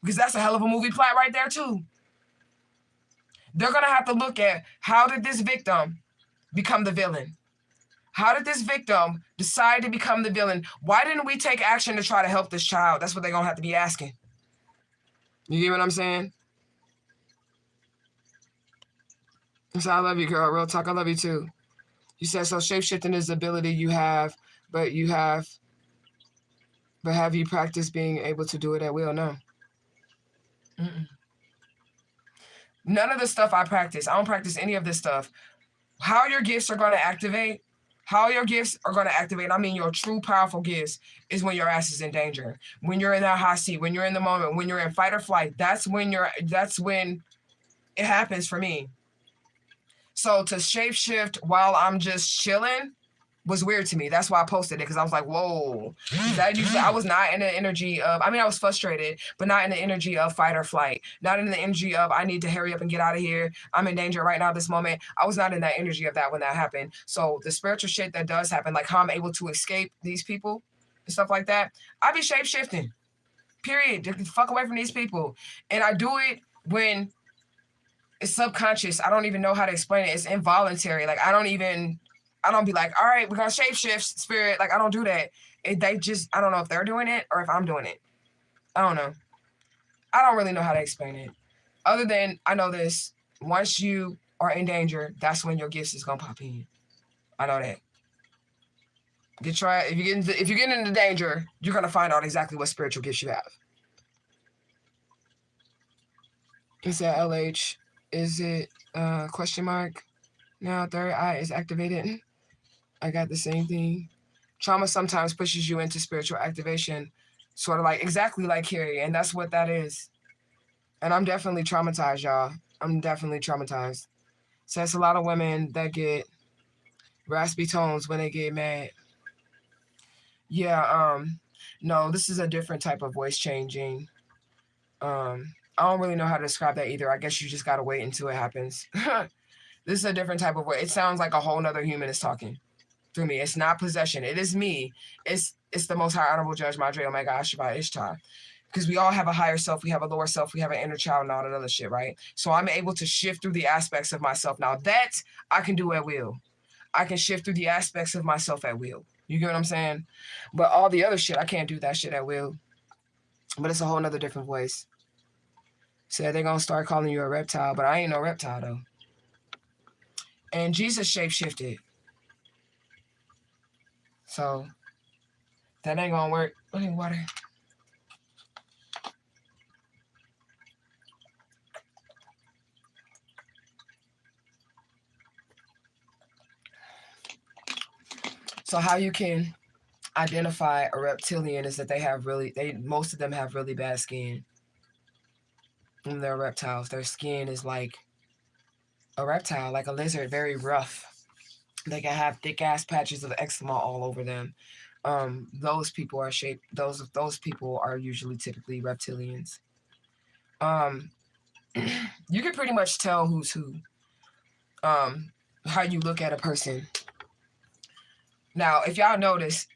Because that's a hell of a movie plot right there, too. They're going to have to look at, how did this victim become the villain? How did this victim decide to become the villain? Why didn't we take action to try to help this child? That's what they're going to have to be asking. You get what I'm saying? So I love you, girl. Real talk. I love you too. You said, so shapeshifting is the ability you have, but have you practiced being able to do it at will? No. Mm-mm. None of the stuff I practice. I don't practice any of this stuff. How your gifts are going to activate, I mean your true powerful gifts, is when your ass is in danger. When you're in that hot seat, when you're in the moment, when you're in fight or flight, that's when it happens for me. So to shapeshift while I'm just chilling was weird to me. That's why I posted it, because I was like, whoa. I was not in the energy of, I mean, I was frustrated, but not in the energy of fight or flight. Not in the energy of, I need to hurry up and get out of here. I'm in danger right now at this moment. I was not in that energy of that when that happened. So the spiritual shit that does happen, like how I'm able to escape these people and stuff like that, I be shape-shifting. Period. Just fuck away from these people. And I do it when it's subconscious. I don't even know how to explain it. It's involuntary. Like, I don't be like, all right, we're going to shapeshift, spirit. Like, I don't do that. I don't know if they're doing it or if I'm doing it. I don't know. I don't really know how to explain it. Other than, I know this. Once you are in danger, that's when your gifts is going to pop in. I know that. If you get into danger, you're going to find out exactly what spiritual gifts you have. Is that LH? Is it question mark? Now third eye is activated. I got the same thing. Trauma sometimes pushes you into spiritual activation, sort of like, exactly like Carrie, and that's what that is. And I'm definitely traumatized, y'all. I'm definitely traumatized. So it's a lot of women that get raspy tones when they get mad. Yeah, no, this is a different type of voice changing. I don't really know how to describe that either. I guess you just gotta wait until it happens. This is a different type of voice. It sounds like a whole nother human is talking through me. It's not possession. It is me. It's the most high honorable judge, Madre Omega Ashaba Ishtar. Because we all have a higher self, we have a lower self, we have an inner child and all that other shit, right? So I'm able to shift through the aspects of myself. Now that I can do at will. I can shift through the aspects of myself at will. You get what I'm saying? But all the other shit, I can't do that shit at will. But it's a whole nother different voice. So they're going to start calling you a reptile, but I ain't no reptile, though. And Jesus shape-shifted. So that ain't going to work. I need water. So how you can identify a reptilian is that most of them have really bad skin. And they're reptiles. Their skin is like a reptile, like a lizard, very rough. They can have thick ass patches of eczema all over them. Those people are those people are usually typically reptilians. You can pretty much tell who's who. How you look at a person. Now, if y'all notice,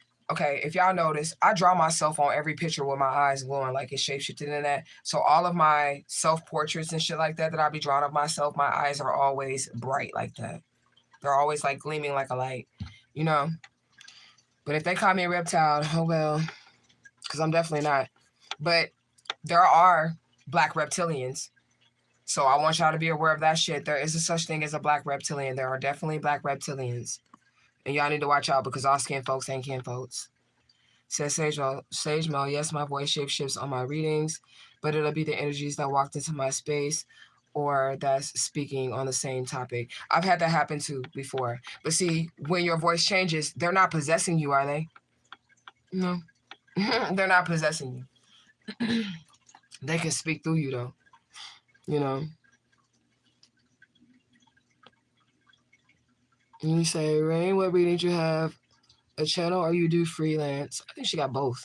I draw myself on every picture with my eyes glowing like it's shapeshifted in that. So all of my self-portraits and shit like that I be drawing of myself, my eyes are always bright like that. They're always like gleaming like a light, you know? But if they call me a reptile, oh well, because I'm definitely not. But there are black reptilians. So I want y'all to be aware of that shit. There is a such thing as a black reptilian. There are definitely black reptilians. And y'all need to watch out because all skin folks ain't kin folks. Says Sage Mo, yes, my voice shape shifts on my readings, but it'll be the energies that walked into my space or that's speaking on the same topic. I've had that happen too before. But see, when your voice changes, they're not possessing you, are they? No. They're not possessing you. They can speak through you though. You know. And you say, Rain, what readings you have? A channel or you do freelance? I think she got both.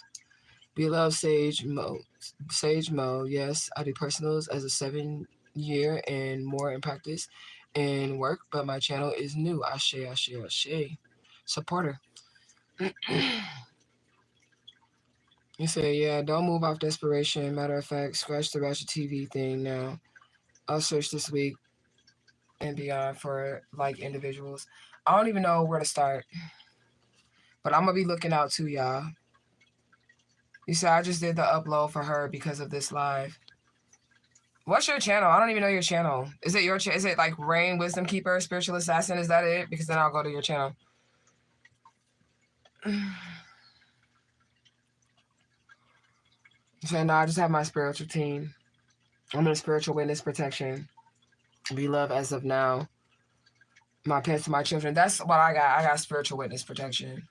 Beloved Sage Mo, yes, I do personals as a 7-year and more in practice and work, but my channel is new. Ashe. Support her. You say, yeah, don't move off desperation. Matter of fact, scratch the Ratchet TV thing now. I'll search this week. and beyond for like individuals. I don't even know where to start, but I'm gonna be looking out too, y'all. You see, I just did the upload for her because of this live. What's your channel? I don't even know your channel. Is it your is it like Rain Wisdom Keeper, Spiritual Assassin? Is that it? Because then I'll go to your channel. So no, I just have my spiritual team. I'm in spiritual witness protection. Be love as of now. My pets, my children. That's what I got. I got spiritual witness protection.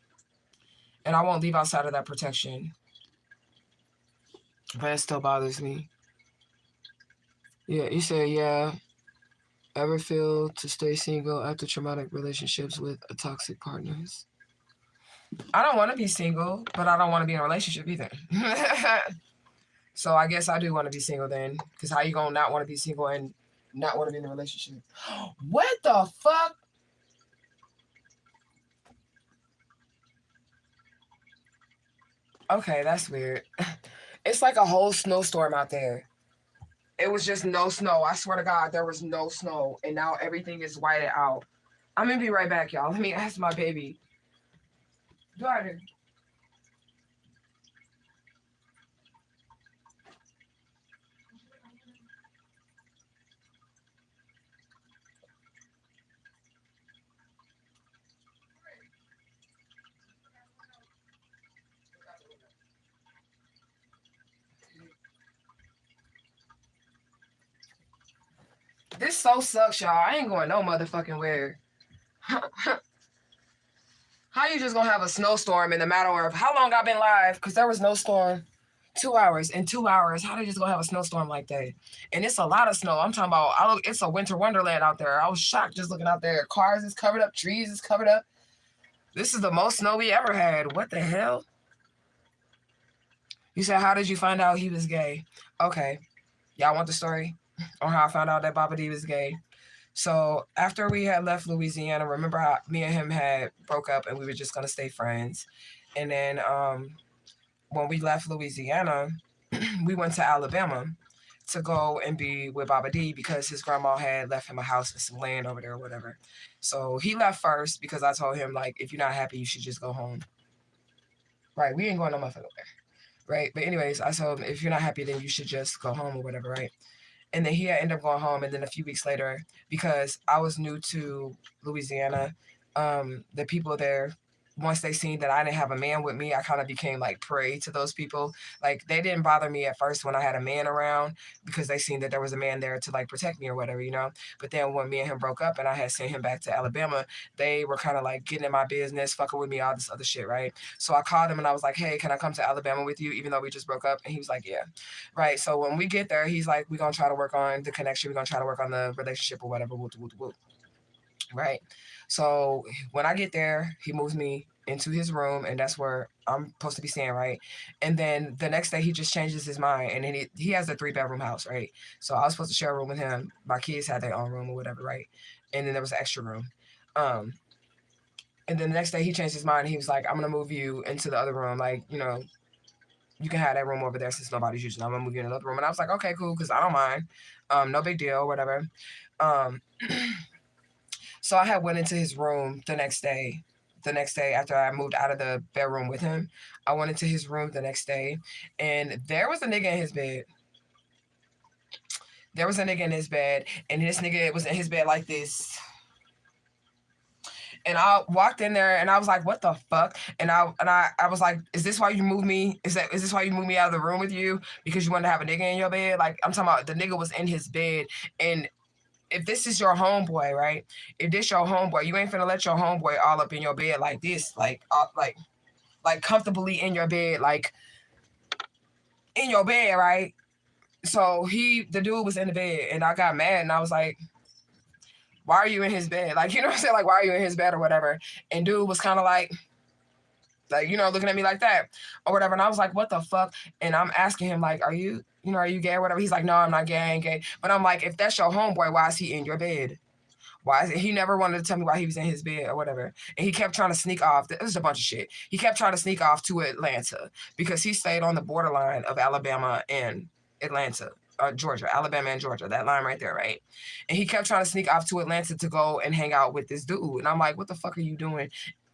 And I won't leave outside of that protection. But it still bothers me. Yeah, you say, yeah. Ever feel to stay single after traumatic relationships with toxic partners? I don't want to be single, but I don't want to be in a relationship either. So I guess I do want to be single then. Because how you gonna not want to be single and not want to be in a relationship? What the fuck? Okay, that's weird. It's like a whole snowstorm out there. It was just no snow. I swear to God, there was no snow. And now everything is whited out. I'm going to be right back, y'all. Let me ask my baby. Daughter. This so sucks, y'all. I ain't going no motherfucking where. How you just gonna have a snowstorm in the matter of how long I've been live? Because there was no storm. 2 hours. In 2 hours, how they just gonna have a snowstorm like that? And it's a lot of snow. I'm talking about, it's a winter wonderland out there. I was shocked just looking out there. Cars is covered up. Trees is covered up. This is the most snow we ever had. What the hell? You said, how did you find out he was gay? Okay. Y'all want the story on how I found out that Baba D was gay? So after we had left Louisiana, remember how me and him had broke up and we were just going to stay friends. And then when we left Louisiana, we went to Alabama to go and be with Baba D because his grandma had left him a house and some land over there or whatever. So he left first because I told him, like, if you're not happy, you should just go home. Right, we ain't going no motherfucker there. Right, but anyways, I told him, if you're not happy, then you should just go home or whatever, right? And then he had ended up going home. And then a few weeks later, because I was new to Louisiana, the people there, once they seen that I didn't have a man with me, I kind of became like prey to those people. Like they didn't bother me at first when I had a man around because they seen that there was a man there to like protect me or whatever, you know. But then when me and him broke up and I had sent him back to Alabama, they were kind of like getting in my business, fucking with me, all this other shit, right? So I called him and I was like, hey, can I come to Alabama with you, even though we just broke up? And he was like, yeah. Right. So when we get there, he's like, we're gonna try to work on the connection, we're gonna try to work on the relationship or whatever. Right. So when I get there, he moves me into his room, and that's where I'm supposed to be staying, right? And then the next day, he just changes his mind, and then he has a 3-bedroom house, right? So I was supposed to share a room with him. My kids had their own room or whatever, right? And then there was an extra room. And then the next day, he changed his mind. And he was like, I'm gonna move you into the other room, like, you know, you can have that room over there since nobody's using it. I'm gonna move you in another room. And I was like, okay, cool, because I don't mind. No big deal, whatever. So I had went into his room the next day. The next day after I moved out of the bedroom with him, I went into his room the next day, and there was a nigga in his bed. There was a nigga in his bed, and this nigga was in his bed like this. And I walked in there, and I was like, "What the fuck?" And I was like, "Is this why you moved me? Is this why you moved me out of the room with you because you wanted to have a nigga in your bed?" Like I'm talking about, the nigga was in his bed, and if this is your homeboy, right? If this your homeboy, you ain't finna let your homeboy all up in your bed like this, like comfortably in your bed, like in your bed, right? So the dude was in the bed, and I got mad, and I was like, why are you in his bed? Like, you know what I'm saying? Like, why are you in his bed or whatever? And dude was kind of like, you know, looking at me like that or whatever. And I was like, what the fuck? And I'm asking him, like, are you gay or whatever? He's like, no, I'm not gay, I ain't gay. But I'm like, if that's your homeboy, why is he in your bed? Why is it? He never wanted to tell me why he was in his bed or whatever. And he kept trying to sneak off. This is a bunch of shit. He kept trying to sneak off to Atlanta because he stayed on the borderline of Alabama and Atlanta. Georgia, Alabama and Georgia, that line right there, right? And he kept trying to sneak off to Atlanta to go and hang out with this dude. And I'm like, what the fuck are you doing?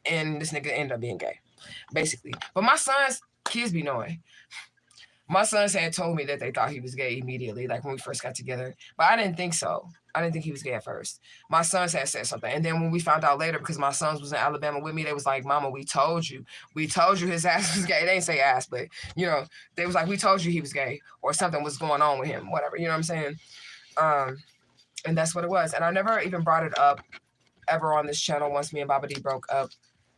And this nigga ended up being gay, basically. But my son's kids be knowing. My sons had told me that they thought he was gay immediately, like when we first got together. But I didn't think so. I didn't think he was gay at first. My sons had said something. And then when we found out later, because my sons was in Alabama with me, they was like, Mama, we told you. We told you his ass was gay. They didn't say ass, but, you know, they was like, we told you he was gay or something was going on with him, whatever. You know what I'm saying? And that's what it was. And I never even brought it up ever on this channel once me and Baba D broke up.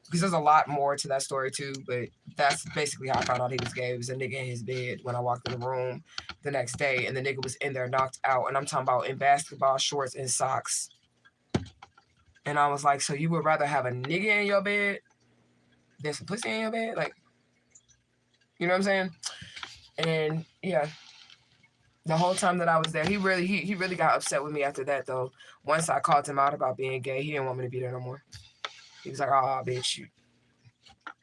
Because there's a lot more to that story too, but that's basically how I found out he was gay. It was a nigga in his bed when I walked in the room the next day, and the nigga was in there knocked out, and I'm talking about in basketball shorts and socks. And I was like, so you would rather have a nigga in your bed than some pussy in your bed? Like, you know what I'm saying? And yeah, the whole time that I was there, he really got upset with me after that though. Once I called him out about being gay, he didn't want me to be there no more. He was like, oh, bitch,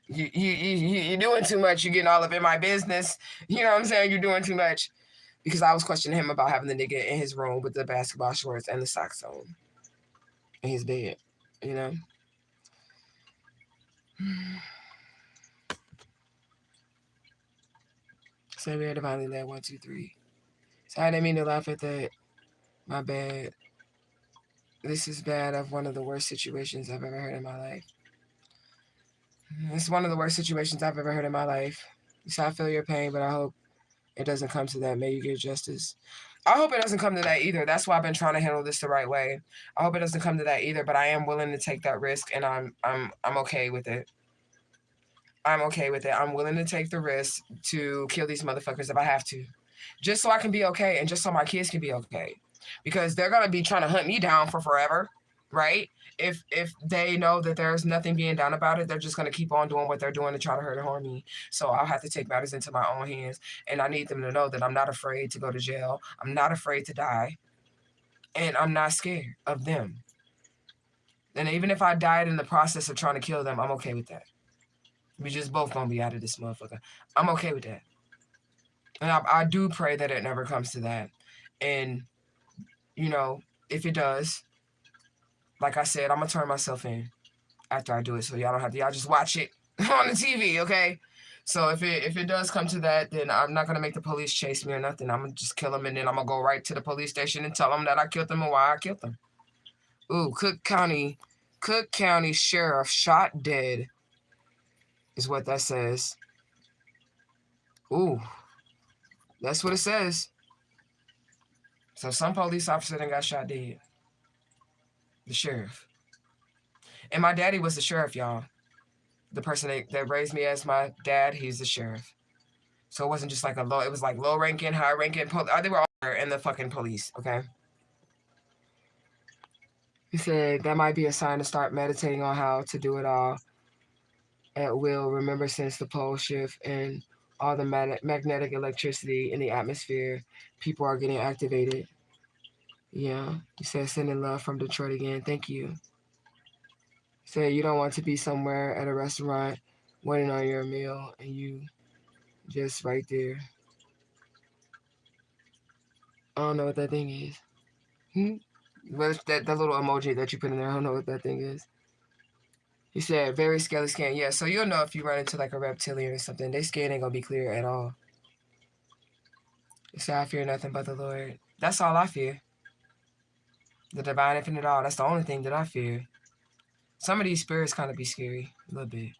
you're doing too much. You're getting all up in my business. You know what I'm saying? You're doing too much. Because I was questioning him about having the nigga in his room with the basketball shorts and the socks on in his bed, you know? So we are divinely led, 1, 2, 3. So I didn't mean to laugh at that. My bad. This is bad of one of the worst situations I've ever heard in my life. It's one of the worst situations I've ever heard in my life. So I feel your pain, but I hope it doesn't come to that. May you get justice. I hope it doesn't come to that either. That's why I've been trying to handle this the right way. I hope it doesn't come to that either, but I am willing to take that risk, and I'm okay with it. I'm okay with it. I'm willing to take the risk to kill these motherfuckers if I have to. Just so I can be okay, and just so my kids can be okay. Because they're going to be trying to hunt me down for forever, right? If they know that there's nothing being done about it, they're just going to keep on doing what they're doing to try to hurt and harm me. So I'll have to take matters into my own hands. And I need them to know that I'm not afraid to go to jail. I'm not afraid to die. And I'm not scared of them. And even if I died in the process of trying to kill them, I'm okay with that. We just both going to be out of this motherfucker. I'm okay with that. And I do pray that it never comes to that. And, you know, if it does, like I said, I'm going to turn myself in after I do it. So y'all don't have to, y'all just watch it on the TV, okay? So if it does come to that, then I'm not going to make the police chase me or nothing. I'm going to just kill them, and then I'm going to go right to the police station and tell them that I killed them and why I killed them. Ooh, Cook County Sheriff shot dead is what that says. Ooh, that's what it says. So some police officer then got shot dead. The sheriff. And my daddy was the sheriff, y'all. The person that raised me as my dad, he's the sheriff. So it wasn't just like it was like low-ranking, high-ranking. They were all in the fucking police, okay? He said that might be a sign to start meditating on how to do it all at will. Remember, since the pole shift and all the magnetic electricity in the atmosphere, people are getting activated. Yeah. He said, sending love from Detroit again. Thank you. He said, you don't want to be somewhere at a restaurant waiting on your meal and you just right there. I don't know what that thing is. But that little emoji that you put in there, I don't know what that thing is. He said, very scaly skin. Yeah, so you'll know if you run into like a reptilian or something. Their skin ain't gonna be clear at all. He said, I fear nothing but the Lord. That's all I fear. The divine infinite all. That's the only thing that I fear. Some of these spirits kind of be scary. A little bit.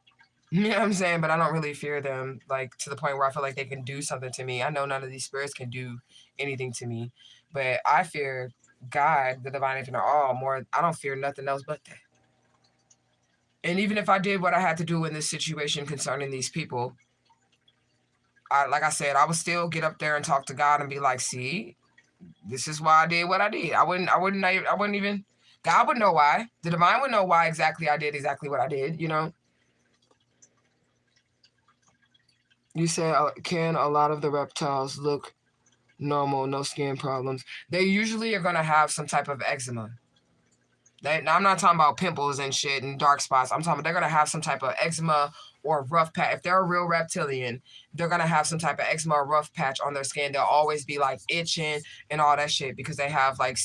You know what I'm saying? But I don't really fear them, like, to the point where I feel like they can do something to me. I know none of these spirits can do anything to me. But I fear God, the divine infinite all, more. I don't fear nothing else but that. And even if I did what I had to do in this situation concerning these people, like I said, I would still get up there and talk to God and be like, see, this is why I did what I did. I wouldn't even, God would know why. The divine would know why exactly I did exactly what I did, you know? You said, can a lot of the reptiles look normal, no skin problems? They usually are going to have some type of eczema. Now I'm not talking about pimples and shit and dark spots. I'm talking about they're going to have some type of eczema or rough patch. If they're a real reptilian, they're going to have some type of eczema or rough patch on their skin. They'll always be like itching and all that shit because they have like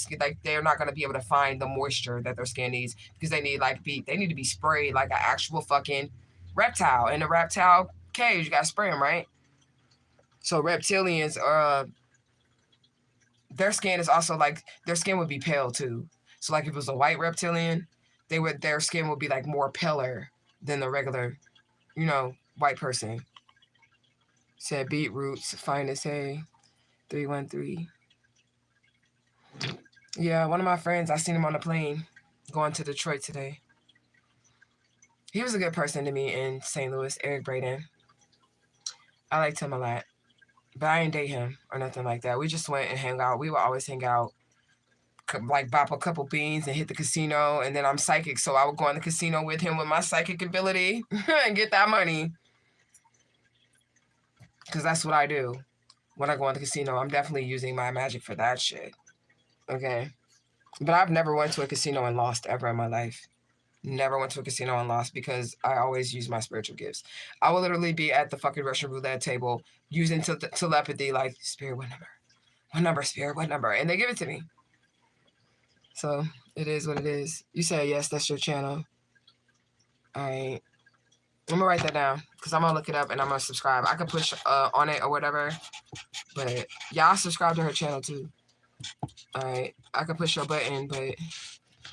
they're not going to be able to find the moisture that their skin needs because they need they need to be sprayed like an actual fucking reptile. In a reptile cage, you got to spray them, right? So reptilians their skin is also like, their skin would be pale too. So like if it was a white reptilian, their skin would be like more paler than the regular, you know, white person. Said beetroots, finest hay, 313. Yeah, one of my friends, I seen him on the plane going to Detroit today. He was a good person to me in St. Louis, Eric Braden. I liked him a lot. But I didn't date him or nothing like that. We just went and hang out. We would always hang out, like bop a couple beans and hit the casino. And then I'm psychic, so I would go in the casino with him with my psychic ability and get that money. Because that's what I do. When I go in the casino, I'm definitely using my magic for that shit. Okay? But I've never went to a casino and lost ever in my life. Never went to a casino and lost because I always use my spiritual gifts. I will literally be at the fucking Russian roulette table using telepathy, like, spirit, what number? What number, spirit, what number? And they give it to me. So it is what it is. You say, yes, that's your channel. All right. I'm going to write that down because I'm going to look it up and I'm going to subscribe. I can push on it or whatever. But y'all subscribe to her channel too. All right. I can push your button, but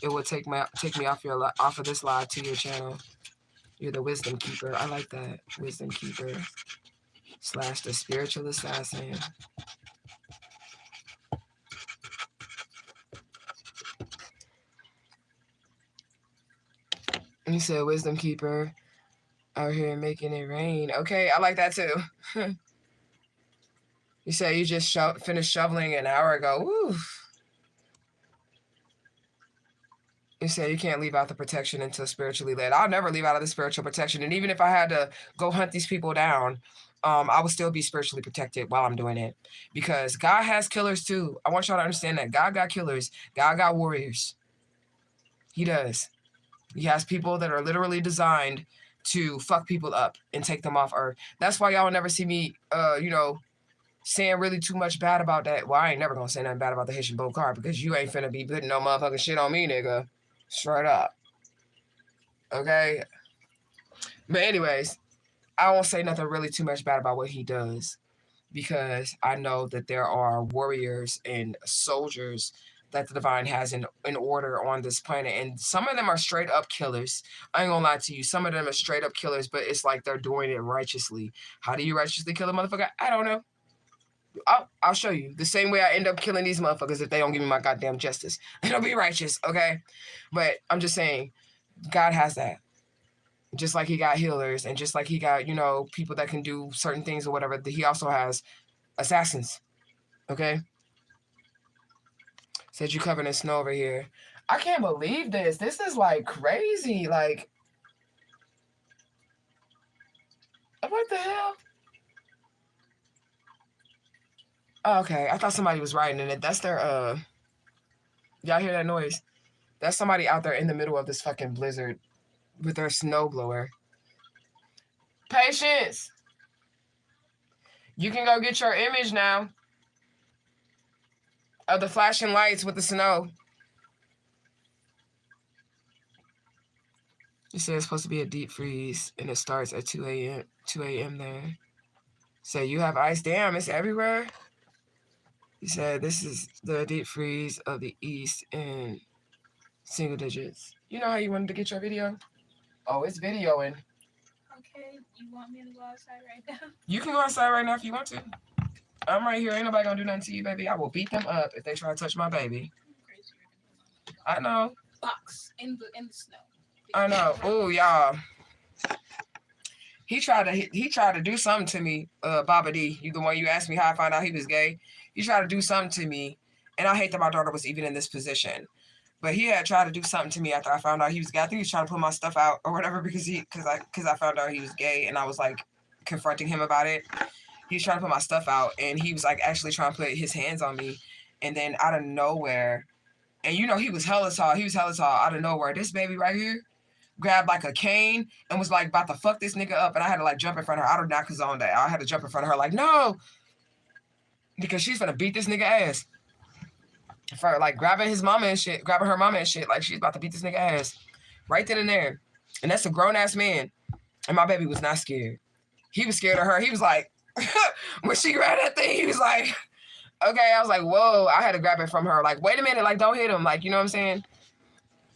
it will take me off of this live to your channel. You're the wisdom keeper. I like that. Wisdom keeper / the spiritual assassin. You said wisdom keeper out here making it rain. Okay, I like that too. You said you just finished shoveling an hour ago. Woo. You say you can't leave out the protection until spiritually led. I'll never leave out of the spiritual protection. And even if I had to go hunt these people down, I would still be spiritually protected while I'm doing it. Because God has killers too. I want y'all to understand that. God got killers. God got warriors. He does. He has people that are literally designed to fuck people up and take them off earth. That's why y'all never see me, saying really too much bad about that. Well, I ain't never gonna say nothing bad about the Haitian boat car because you ain't finna be putting no motherfucking shit on me, nigga. Straight up. Okay? But anyways, I won't say nothing really too much bad about what he does because I know that there are warriors and soldiers that the divine has in order on this planet. And some of them are straight up killers. I ain't gonna lie to you. Some of them are straight up killers, but it's like they're doing it righteously. How do you righteously kill a motherfucker? I don't know. I'll show you. The same way I end up killing these motherfuckers if they don't give me my goddamn justice. It'll be righteous, okay? But I'm just saying, God has that. Just like he got healers and just like he got, people that can do certain things or whatever, he also has assassins, okay? Said you covered in snow over here. I can't believe this. This is like crazy. Like, what the hell? Oh, okay, I thought somebody was riding in it. That's their, y'all hear that noise? That's somebody out there in the middle of this fucking blizzard with their snowblower. Patience! You can go get your image now of the flashing lights with the snow. You say it's supposed to be a deep freeze and it starts at 2 a.m. there. So you have ice. Damn, it's everywhere. You said this is the deep freeze of the east in single digits. You know how you wanted to get your video? Oh, it's videoing. Okay, you want me to go outside right now? You can go outside right now if you want to. I'm right here. Ain't nobody gonna do nothing to you, baby. I will beat them up if they try to touch my baby. I know. Box in the snow. I know. Oh, y'all. He tried to do something to me, Baba D. You the one you asked me how I found out he was gay. He tried to do something to me, and I hate that my daughter was even in this position. But he had tried to do something to me after I found out he was gay. I think he was trying to put my stuff out or whatever because I found out he was gay and I was like confronting him about it. He was trying to put my stuff out and he was like actually trying to put his hands on me, and then out of nowhere, And you know, he was hella tall. He was hella tall out of nowhere. This baby right here grabbed like a cane and was like about to fuck this nigga up. And I had to like jump in front of her. I don't knock his on that. I had to jump in front of her like, no, because she's gonna beat this nigga ass. For like grabbing his mama and shit, grabbing her mama and shit. Like she's about to beat this nigga ass. Right then and there. And that's a grown ass man. And my baby was not scared. He was scared of her. He was like, when she grabbed that thing, he was like, okay. I was like, whoa. I had to grab it from her. Like, wait a minute. Like, don't hit him. Like, you know what I'm saying?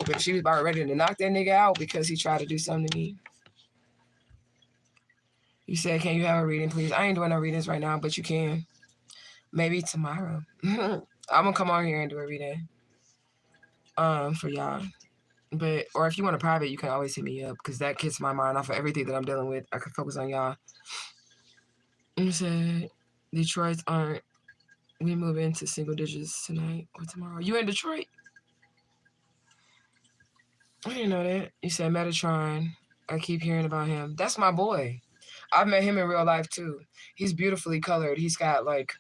But she was about ready to knock that nigga out because he tried to do something to me. You said, can you have a reading, please? I ain't doing no readings right now, but you can. Maybe tomorrow. I'm going to come on here and do a reading for y'all. But, or if you want a private, you can always hit me up because that gets my mind off of everything that I'm dealing with. I can focus on y'all. You said, Detroit's aren't, we move into single digits tonight or tomorrow. You in Detroit? I didn't know that. You said Metatron. I keep hearing about him. That's my boy. I've met him in real life too. He's beautifully colored. He's got like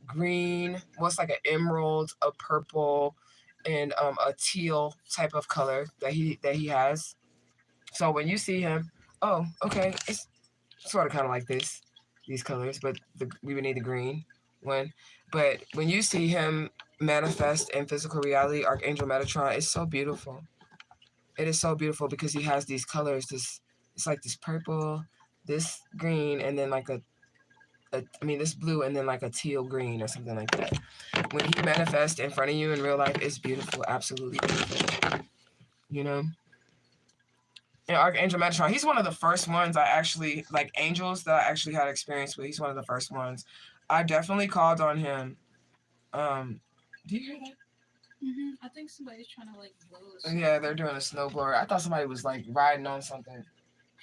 green, what's like an emerald, a purple, and a teal type of color that he has. So when you see him, oh, okay, it's sort of kind of like these colors, but we would need the green one. But when you see him manifest in physical reality, Archangel Metatron, it's so beautiful. It is so beautiful because he has these colors. It's like this purple, this green, and then like this blue, and then like a teal green or something like that. When he manifests in front of you in real life, it's beautiful, absolutely beautiful. You know? And Archangel Metatron, he's one of the first ones I actually, like angels that I actually had experience with. He's one of the first ones. I definitely called on him. Do you hear that? I think somebody's trying to like blow us. Yeah, they're doing a snowblower. I thought somebody was like riding on something.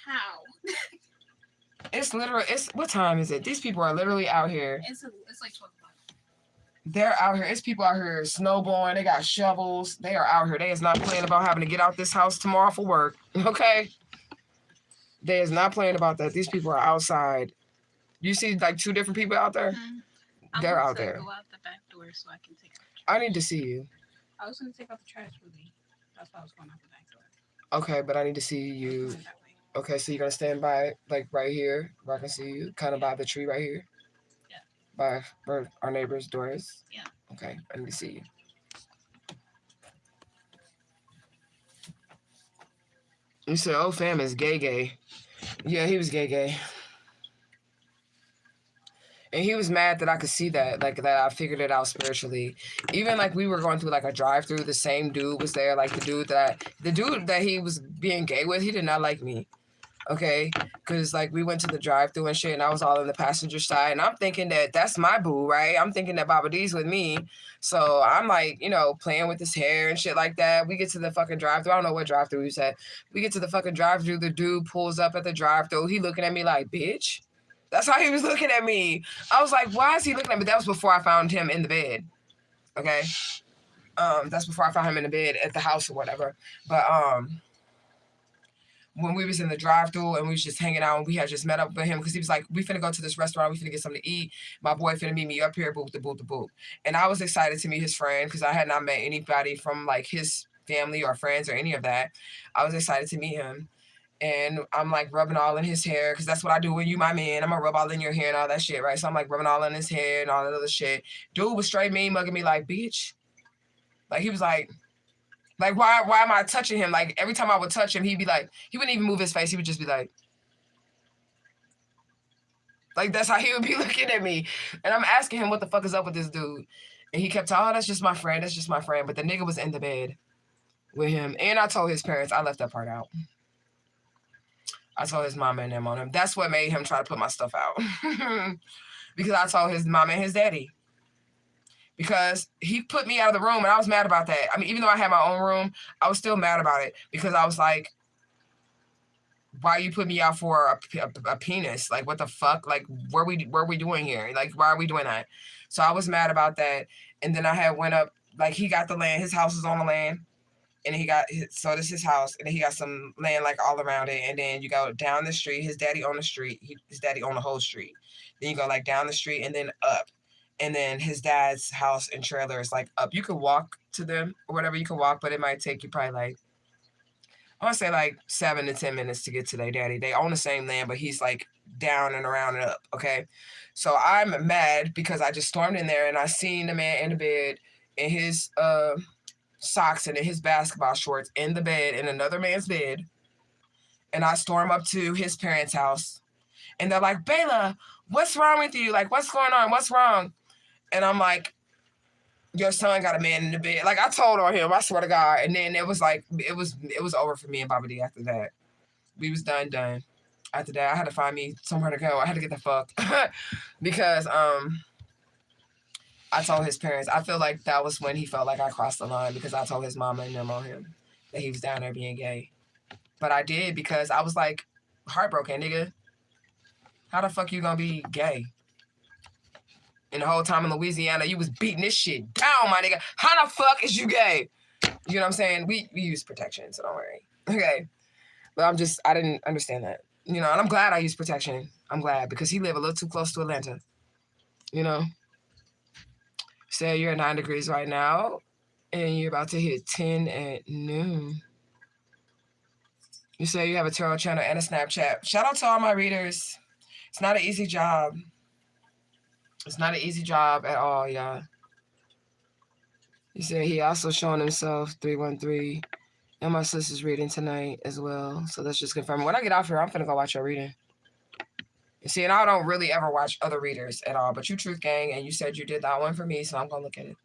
How? It's literally, what time is it? These people are literally out here. It's like 12 o'clock. They're out here. It's people out here snowblowing. They got shovels. They are out here. They is not playing about having to get out this house tomorrow for work. Okay? They is not playing about that. These people are outside. You see like two different people out there? They're out there. Go out the back door so I can take out the trash. I need to see you. I was going to take out the trash with me. That's why I was going out the back door. Okay, but I need to see you. Okay, so you're going to stand by, like, right here, where I can see you, kind of by the tree right here? Yeah. By where our neighbor's door is? Yeah. Okay, I need to see you. You said, oh, fam is gay. Yeah, he was gay. And he was mad that I could see that, like, that I figured it out spiritually. Even, like, we were going through, like, a drive-through. The same dude was there. Like, the dude that he was being gay with, he did not like me. Okay? Because, like, we went to the drive-through and shit, and I was all on the passenger side. And I'm thinking that that's my boo, right? I'm thinking that Baba D's with me. So I'm, like, you know, playing with his hair and shit like that. We get to the fucking drive-through. I don't know what drive-through we said. We get to the fucking drive-through. The dude pulls up at the drive-through. He looking at me like, bitch. That's how he was looking at me. I was like, why is he looking at me? That was before I found him in the bed. Okay? That's before I found him in the bed at the house or whatever. But when we was in the drive-thru and we was just hanging out and we had just met up with him because he was like, we finna go to this restaurant. We finna get something to eat. My boy finna meet me up here, boop, the boop, the boop. And I was excited to meet his friend because I had not met anybody from like his family or friends or any of that. I was excited to meet him. And I'm like rubbing all in his hair because that's what I do when you my man. I'm gonna rub all in your hair and all that shit, right? So I'm like rubbing all in his hair and all that other shit. Dude was straight mean mugging me like, bitch. Like he was like why am I touching him? Like every time I would touch him, he'd be like, he wouldn't even move his face. He would just be like that's how he would be looking at me. And I'm asking him what the fuck is up with this dude. And he kept telling, oh, that's just my friend. That's just my friend. But the nigga was in the bed with him. And I told his parents, I left that part out. I told his mama and them on him. That's what made him try to put my stuff out. Because I told his mama and his daddy. Because he put me out of the room and I was mad about that. I mean, even though I had my own room, I was still mad about it. Because I was like, why you put me out for a penis? Like, what the fuck? Like, what are we doing here? Like, why are we doing that? So I was mad about that. And then I had went up, like, he got the land. His house was on the land. And so this is his house, and then he got some land like all around it. And then you go down the street. His daddy owned the street. His daddy owned the whole street. Then you go like down the street and then up. And then his dad's house and trailer is like up. You can walk to them or whatever, you can walk, but it might take you probably like, I want to say like 7 to 10 minutes to get to their daddy. They own the same land, but he's like down and around and up. Okay. So I'm mad because I just stormed in there and I seen the man in the bed in his socks and in his basketball shorts in the bed in another man's bed. And I storm up to his parents' house and they're like, Bayla, what's wrong with you? Like, what's going on? What's wrong? And I'm like, your son got a man in the bed. Like, I told on him, I swear to God. And then it was like, it was over for me and Baba D after that. We was done. After that, I had to find me somewhere to go. I had to get the fuck. Because I told his parents, I feel like that was when he felt like I crossed the line because I told his mama and them on him that he was down there being gay. But I did because I was like, heartbroken, nigga. How the fuck you gonna be gay? And the whole time in Louisiana, you was beating this shit down, my nigga. How the fuck is you gay? You know what I'm saying? We use protection, so don't worry. Okay. But I didn't understand that. You know, and I'm glad I used protection. I'm glad because he lived a little too close to Atlanta. You know? Say you're at 9 degrees right now, and you're about to hit 10 at noon. You say you have a tarot channel and a Snapchat. Shout out to all my readers. It's not an easy job. It's not an easy job at all, y'all. He said he also showing himself 313. And my sister's reading tonight as well. So let's just confirm. When I get off here, I'm finna go watch your reading. You see, and I don't really ever watch other readers at all. But you Truth Gang, and you said you did that one for me, so I'm gonna look at it.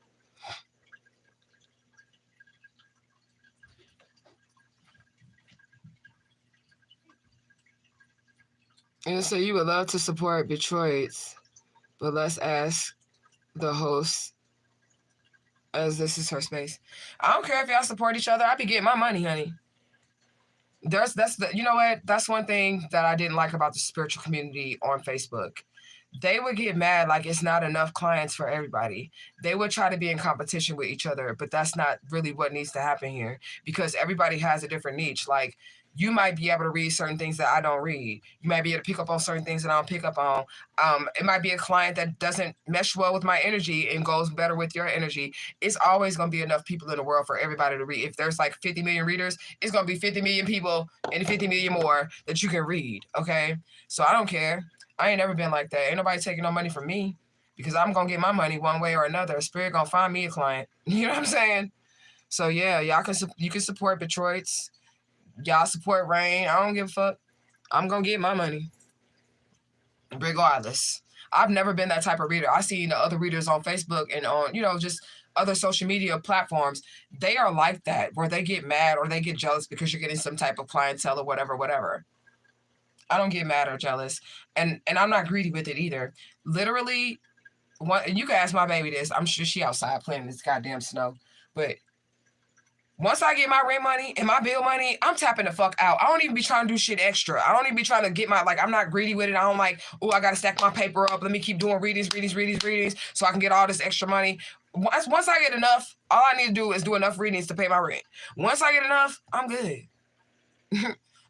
And so you would love to support Detroit's, but let's ask the host, as this is her space. I don't care if y'all support each other. I be getting my money, honey. You know what? That's one thing that I didn't like about the spiritual community on Facebook. They would get mad like it's not enough clients for everybody. They would try to be in competition with each other, but that's not really what needs to happen here because everybody has a different niche. Like, you might be able to read certain things that I don't read. You might be able to pick up on certain things that I don't pick up on. It might be a client that doesn't mesh well with my energy and goes better with your energy. It's always going to be enough people in the world for everybody to read. If there's like 50 million readers, it's going to be 50 million people and 50 million more that you can read, okay? So I don't care. I ain't never been like that. Ain't nobody taking no money from me because I'm going to get my money one way or another. Spirit going to find me a client. You know what I'm saying? So yeah, you can support Detroit's. Y'all support Rain. I don't give a fuck. I'm going to get my money. Regardless. I've never been that type of reader. I seen the other readers on Facebook and on, just other social media platforms. They are like that, where they get mad or they get jealous because you're getting some type of clientele or whatever. I don't get mad or jealous. And I'm not greedy with it either. Literally, and you can ask my baby this. I'm sure she outside playing in this goddamn snow. But once I get my rent money and my bill money, I'm tapping the fuck out. I don't even be trying to do shit extra. I don't even be trying to get I'm not greedy with it. I don't like, I got to stack my paper up. Let me keep doing readings so I can get all this extra money. Once I get enough, all I need to do is do enough readings to pay my rent. Once I get enough, I'm good.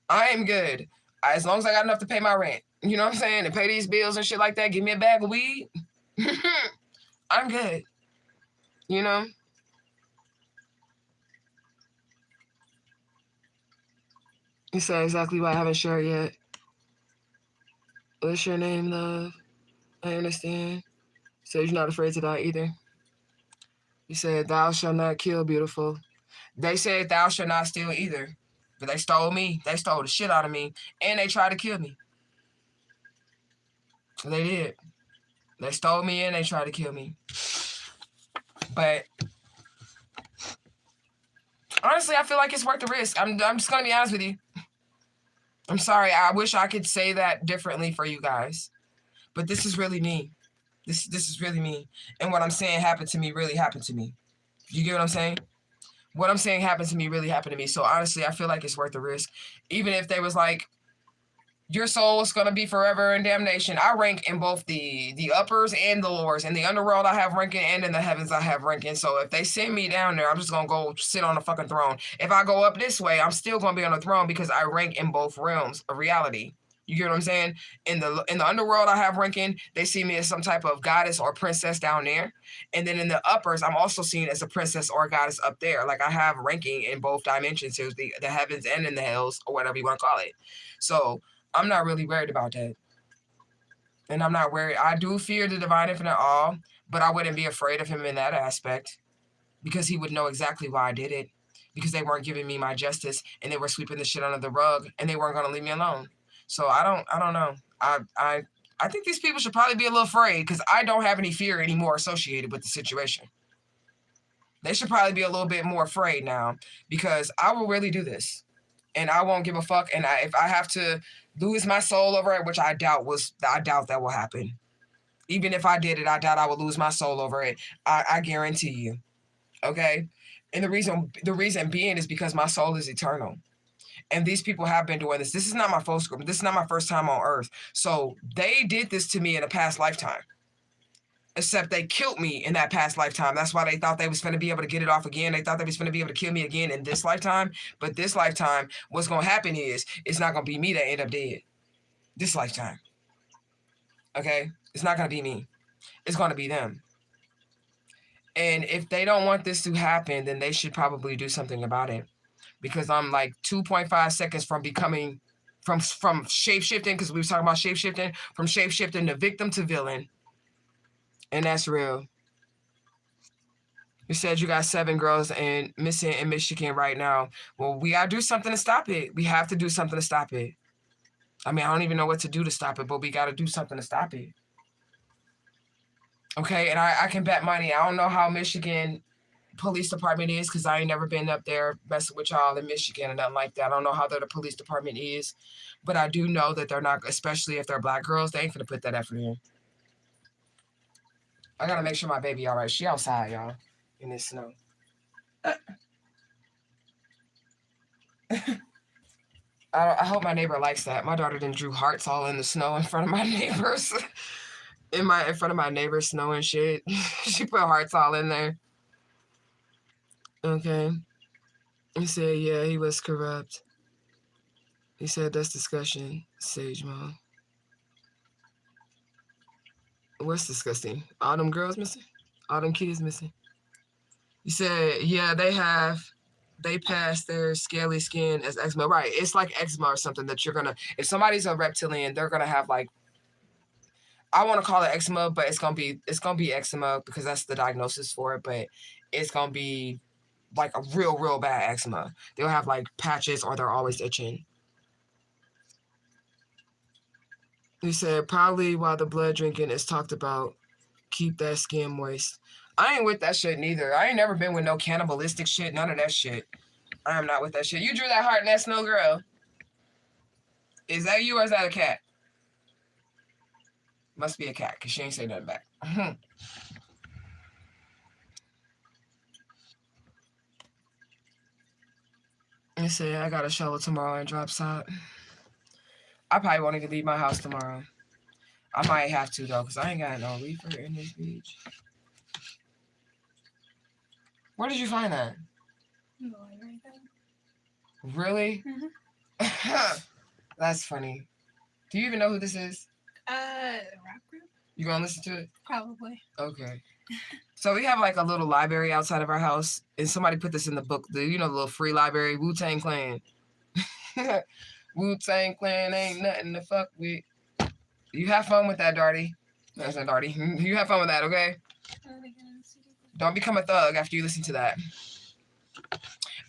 I am good. As long as I got enough to pay my rent. You know what I'm saying? And pay these bills and shit like that. Give me a bag of weed. I'm good. You know? You said exactly why I haven't shared yet. What's your name, love? I understand. So you're not afraid to die either. You said, thou shalt not kill, beautiful. They said, thou shalt not steal either. But they stole me. They stole the shit out of me. And they tried to kill me. They did. They stole me and they tried to kill me. But honestly, I feel like it's worth the risk. I'm just going to be honest with you. I'm sorry. I wish I could say that differently for you guys. But this is really me. This is really me. And what I'm saying happened to me really happened to me. You get what I'm saying? What I'm saying happened to me really happened to me. So honestly, I feel like it's worth the risk. Even if they was like, your soul is going to be forever in damnation. I rank in both the uppers and the lowers. In the underworld, I have ranking, and in the heavens, I have ranking. So if they send me down there, I'm just going to go sit on the fucking throne. If I go up this way, I'm still going to be on the throne because I rank in both realms of reality. You get what I'm saying? In the underworld, I have ranking. They see me as some type of goddess or princess down there. And then in the uppers, I'm also seen as a princess or a goddess up there. Like I have ranking in both dimensions. Here's the heavens and in the hells, or whatever you want to call it. So I'm not really worried about that. And I'm not worried. I do fear the divine infinite all, but I wouldn't be afraid of him in that aspect because he would know exactly why I did it. Because they weren't giving me my justice and they were sweeping the shit under the rug and they weren't going to leave me alone. So I don't know. I think these people should probably be a little afraid because I don't have any fear anymore associated with the situation. They should probably be a little bit more afraid now because I will really do this and I won't give a fuck. And if I have to lose my soul over it, which I doubt that will happen. Even if I did it, I doubt I would lose my soul over it. I guarantee you. Okay. And the reason being is because my soul is eternal. And these people have been doing this. This is not my full script. This is not my first time on earth. So they did this to me in a past lifetime. Except they killed me in that past lifetime. That's why they thought they was going to be able to get it off again. They thought they was going to be able to kill me again in this lifetime. But this lifetime, what's going to happen is it's not going to be me that end up dead. This lifetime. Okay? It's not going to be me. It's going to be them. And if they don't want this to happen, then they should probably do something about it. Because I'm like 2.5 seconds from becoming, from shape-shifting, because we were talking about shape-shifting, from shape-shifting to victim to villain. And that's real. You said you got 7 girls and missing in Michigan right now. Well, we got to do something to stop it. We have to do something to stop it. I mean, I don't even know what to do to stop it, but we got to do something to stop it. Okay, and I can bet money. I don't know how Michigan police department is because I ain't never been up there messing with y'all in Michigan and nothing like that. I don't know how the police department is, but I do know that they're not, especially if they're black girls, they ain't gonna put that effort in. I gotta make sure my baby all right. She outside, y'all, in this snow. I hope my neighbor likes that. My daughter then drew hearts all in the snow in front of my neighbors. in front of my neighbor's snow and shit. She put hearts all in there. Okay. He said, yeah, he was corrupt. He said, that's disgusting, Sage Mom. What's disgusting? All them girls missing? All them kids missing? You said, yeah, they passed their scaly skin as eczema. Right. It's like eczema or something that you're going to, if somebody's a reptilian, they're going to have like, I want to call it eczema, but it's going to be eczema because that's the diagnosis for it. But it's going to be like a real bad eczema. They'll have like patches or they're always itching. He said, probably while the blood drinking is talked about, keep that skin moist. I ain't with that shit neither. I ain't never been with no cannibalistic shit. None of that shit. I am not with that shit. You drew that heart and that's no girl. Is that you or is that a cat? Must be a cat because she ain't say nothing back. He said, I got a shovel tomorrow and drops out. I probably won't even leave my house tomorrow. I might have to, though, because I ain't got no reefer in this beach. Where did you find that? Really? Mm-hmm. That's funny. Do you even know who this is? Rock group? You gonna listen to it? Probably. Okay. So we have like a little library outside of our house, and somebody put this in the book, the little free library, Wu-Tang Clan. Wu-Tang Clan ain't nothing to fuck with. You have fun with that, Darty. That's not Darty. You have fun with that, okay? Don't become a thug after you listen to that.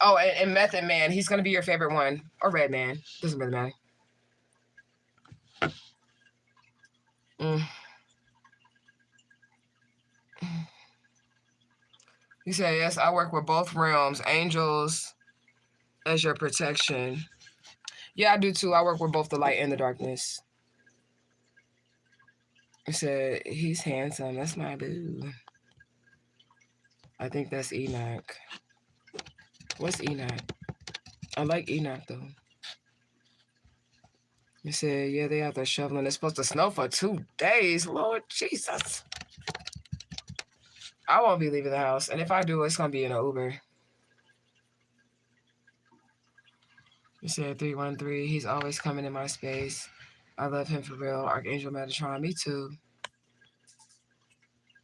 Oh, and Method Man, he's gonna be your favorite one. Or Red Man. Doesn't really matter. He said, yes, I work with both realms. Angels as your protection. Yeah, I do too. I work with both the light and the darkness. He said, he's handsome. That's my boo. I think that's Enoch. What's Enoch? I like Enoch, though. He said, yeah, they out there shoveling. It's supposed to snow for 2 days. Lord Jesus. I won't be leaving the house. And if I do, it's going to be in an Uber. He said 313. He's always coming in my space. I love him for real. Archangel Metatron, me too.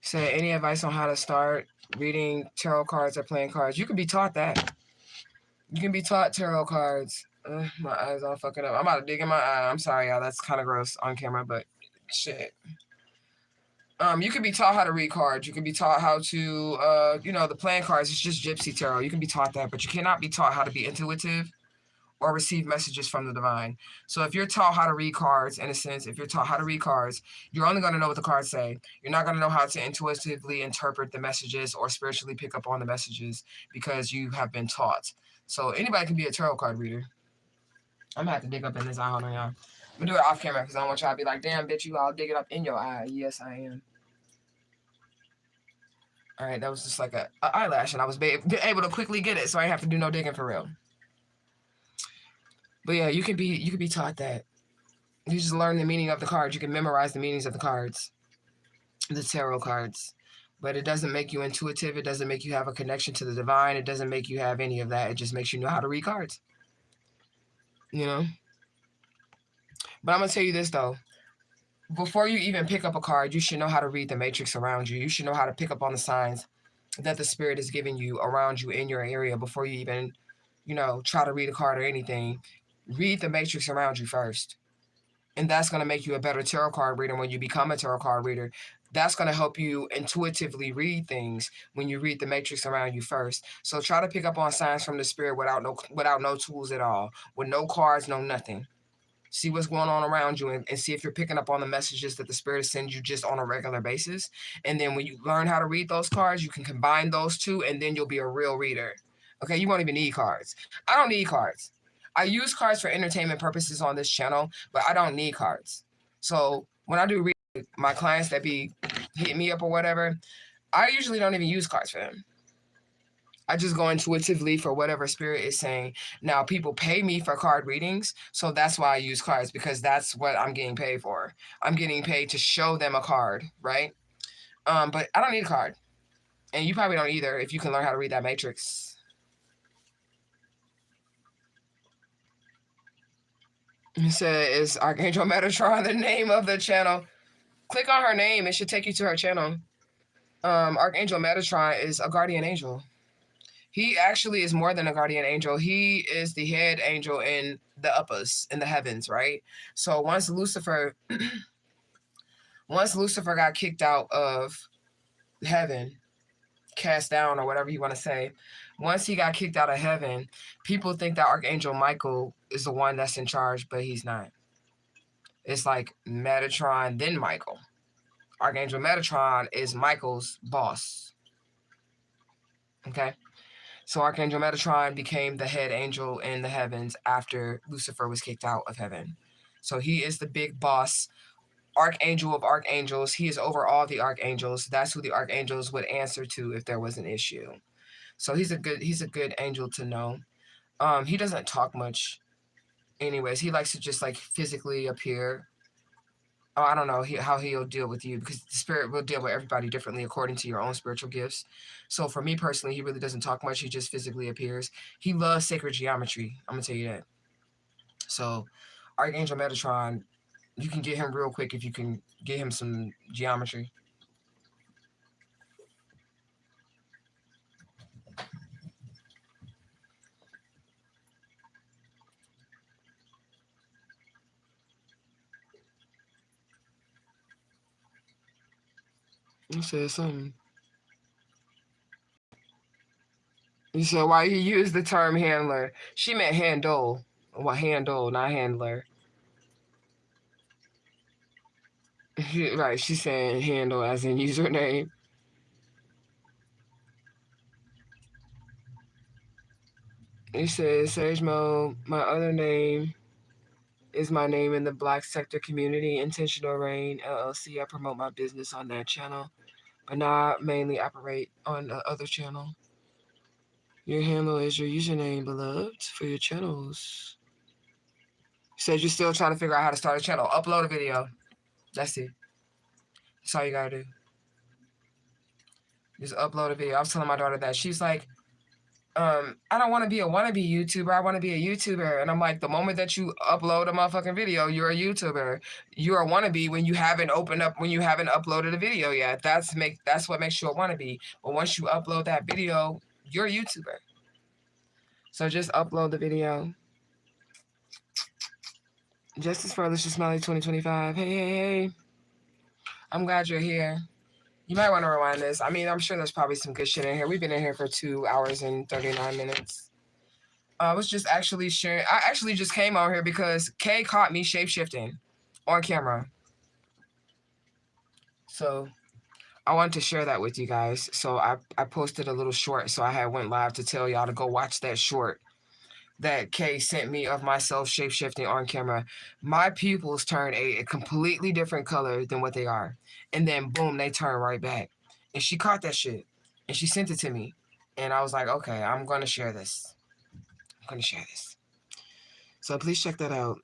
Say, any advice on how to start reading tarot cards or playing cards? You can be taught that. You can be taught tarot cards. My eyes all fucking up. I'm about to dig in my eye. I'm sorry, y'all. That's kind of gross on camera, but shit. You can be taught how to read cards. You can be taught how to, the playing cards. It's just Gypsy Tarot. You can be taught that, but you cannot be taught how to be intuitive or receive messages from the divine. So if you're taught how to read cards, in a sense, if you're taught how to read cards, you're only going to know what the cards say. You're not going to know how to intuitively interpret the messages or spiritually pick up on the messages because you have been taught. So anybody can be a tarot card reader. I'm going to have to dig up in this eye. Hold on, y'all. I'm going to do it off camera because I don't want y'all to be like, damn, bitch, you all dig it up in your eye. Yes, I am. All right, that was just like a eyelash, and I was able to quickly get it, so I didn't have to do no digging for real. But yeah, you can be taught that. You just learn the meaning of the cards. You can memorize the meanings of the cards, the tarot cards. But it doesn't make you intuitive. It doesn't make you have a connection to the divine. It doesn't make you have any of that. It just makes you know how to read cards. You know? But I'm going to tell you this, though. Before you even pick up a card, you should know how to read the matrix around you. You should know how to pick up on the signs that the spirit is giving you around you in your area before you even, try to read a card or anything. Read the matrix around you first. And that's going to make you a better tarot card reader when you become a tarot card reader. That's going to help you intuitively read things when you read the matrix around you first. So try to pick up on signs from the spirit without no tools at all, with no cards, no nothing. See what's going on around you and see if you're picking up on the messages that the spirit sends you just on a regular basis. And then when you learn how to read those cards, you can combine those two, and then you'll be a real reader. Okay, you won't even need cards. I don't need cards. I use cards for entertainment purposes on this channel, but I don't need cards. So when I do read my clients that be hitting me up or whatever, I usually don't even use cards for them. I just go intuitively for whatever spirit is saying. Now, people pay me for card readings, so that's why I use cards, because that's what I'm getting paid for. I'm getting paid to show them a card, right? But I don't need a card. And you probably don't either if you can learn how to read that matrix. It says, is Archangel Metatron the name of the channel? Click on her name. It should take you to her channel. Archangel Metatron is a guardian angel. He actually is more than a guardian angel. He is the head angel in the uppers, in the heavens, right? So once Lucifer got kicked out of heaven, cast down, or whatever you want to say, once he got kicked out of heaven, people think that Archangel Michael is the one that's in charge, but he's not. It's like Metatron, then Michael. Archangel Metatron is Michael's boss. Okay? So Archangel Metatron became the head angel in the heavens after Lucifer was kicked out of heaven. So he is the big boss, archangel of archangels. He is over all the archangels. That's who the archangels would answer to if there was an issue. So he's a good angel to know. He doesn't talk much anyways. He likes to just like physically appear. Oh, I don't know how he'll deal with you, because the spirit will deal with everybody differently according to your own spiritual gifts. So for me personally, he really doesn't talk much. He just physically appears. He loves sacred geometry. I'm going to tell you that. So Archangel Metatron, you can get him real quick if you can get him some geometry. You said something. You said why he used the term handler. She meant handle. Well, handle, not handler. Right, she's saying handle as in username. He says, Sage Mo, my other name is my name in the Black Sector community, Intentional Rain, LLC. I promote my business on that channel, but not mainly operate on the other channel. Your handle is your username, beloved, for your channels. He says you're still trying to figure out how to start a channel. Upload a video. That's it. That's all you gotta do. Just upload a video. I was telling my daughter that. She's like, I don't want to be a wannabe YouTuber. I want to be a YouTuber. And I'm like, the moment that you upload a motherfucking video, you're a YouTuber. You're a wannabe when you haven't uploaded a video yet. That's what makes you a wannabe. But once you upload that video, you're a YouTuber. So just upload the video. Justice for Alicia Smiley 2025. Hey, hey, hey. I'm glad you're here. You might want to rewind this. I mean, I'm sure there's probably some good shit in here. We've been in here for 2 hours and 39 minutes. I was just actually sharing. I actually just came on here because Kay caught me shapeshifting on camera. So I wanted to share that with you guys. So I posted a little short. So I went live to tell y'all to go watch that short that Kay sent me of myself shapeshifting on camera. My pupils turn a completely different color than what they are. And then boom, they turn right back. And she caught that shit. And she sent it to me. And I was like, okay, I'm going to share this. I'm going to share this. So please check that out.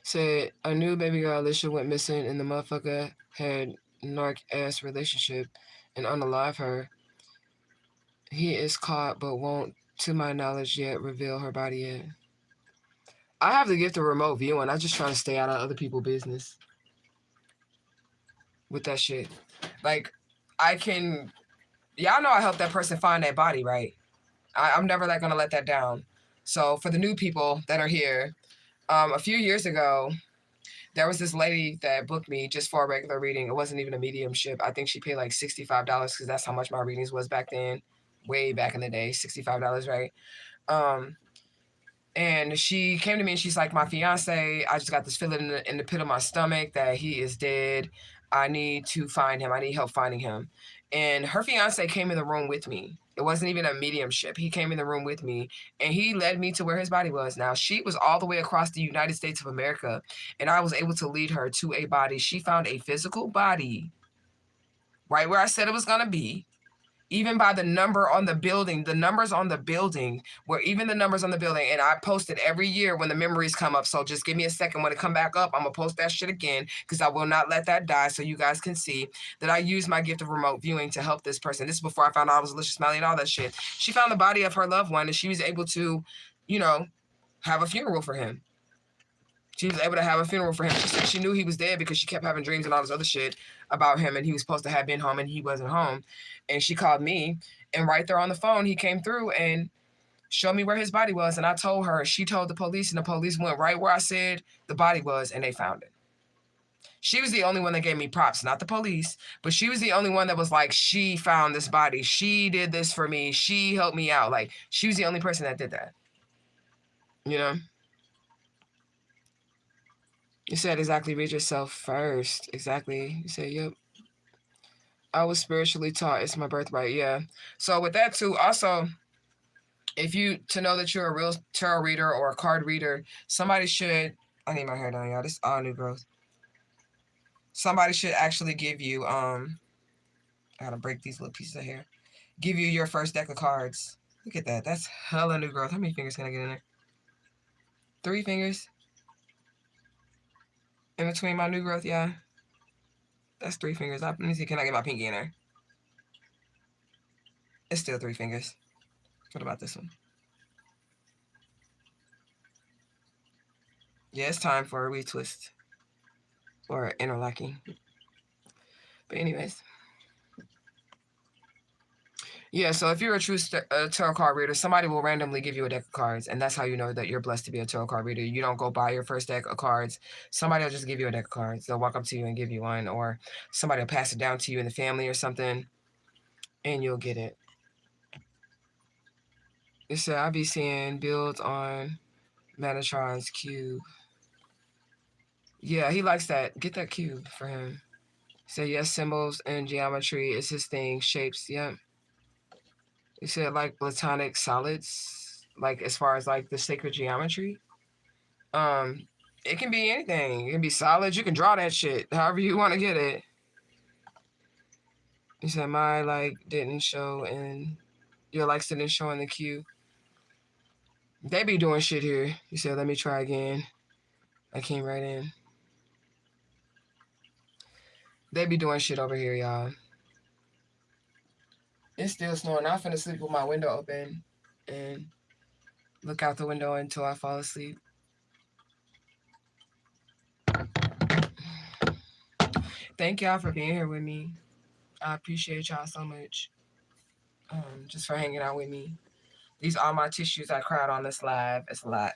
Said a new baby girl Alicia went missing and the motherfucker had narc ass relationship and unalive her. He is caught but won't, to my knowledge, yet reveal her body yet. I have the gift of remote viewing. I just try to stay out of other people's business with that shit. Like, I can... Y'all know I helped that person find that body, right? I'm never gonna let that down. So for the new people that are here, a few years ago, there was this lady that booked me just for a regular reading. It wasn't even a mediumship. I think she paid like $65 because that's how much my readings was back then. Way back in the day, $65, right? And she came to me and she's like, my fiance, I just got this feeling in the pit of my stomach that he is dead. I need to find him. I need help finding him. And her fiance came in the room with me. It wasn't even a mediumship. He came in the room with me and he led me to where his body was. Now, she was all the way across the United States of America and I was able to lead her to a body. She found a physical body right where I said it was going to be. Even by the number on the building, the numbers on the building, where even the numbers on the building, and I post it every year when the memories come up. So just give me a second. When it come back up, I'm going to post that shit again because I will not let that die so you guys can see that I use my gift of remote viewing to help this person. This is before I found out I was Alicia Smiley and all that shit. She found the body of her loved one and she was able to, have a funeral for him. She was able to have a funeral for him. She said she knew he was dead because she kept having dreams and all this other shit about him and he was supposed to have been home and he wasn't home. And she called me and right there on the phone, he came through and showed me where his body was. And I told her, she told the police and the police went right where I said the body was and they found it. She was the only one that gave me props, not the police, but she was the only one that was like, she found this body. She did this for me. She helped me out. Like, she was the only person that did that. You said exactly, read yourself first. Exactly. You said, yep. I was spiritually taught it's my birthright. Yeah. So with that too, also, to know that you're a real tarot reader or a card reader, somebody should, I need my hair done, y'all. This is all new growth. Somebody should actually give you, I gotta break these little pieces of hair. Give you your first deck of cards. Look at that. That's hella new growth. How many fingers can I get in there? 3 fingers. In between my new growth, yeah. That's 3 fingers. Let me see, can I get my pinky in there? It's still 3 fingers. What about this one? Yeah, it's time for a retwist. Or interlocking. But anyways. Yeah, so if you're a true tarot card reader, somebody will randomly give you a deck of cards, and that's how you know that you're blessed to be a tarot card reader. You don't go buy your first deck of cards. Somebody will just give you a deck of cards. They'll walk up to you and give you one, or somebody will pass it down to you in the family or something, and you'll get it. It said, I be seeing builds on Metatron's cube. Yeah, he likes that. Get that cube for him. Say yes, symbols and geometry is his thing. Shapes, yeah. You said like platonic solids, like as far as like the sacred geometry. It can be anything. It can be solids. You can draw that shit however you want to get it. You said my didn't show in your likes didn't show in the queue. They be doing shit here. You said let me try again. I came right in. They be doing shit over here, y'all. It's still snowing. I'm finna sleep with my window open and look out the window until I fall asleep. Thank y'all for being here with me. I appreciate y'all so much. Just for hanging out with me. These are my tissues I cried on this live. It's a lot.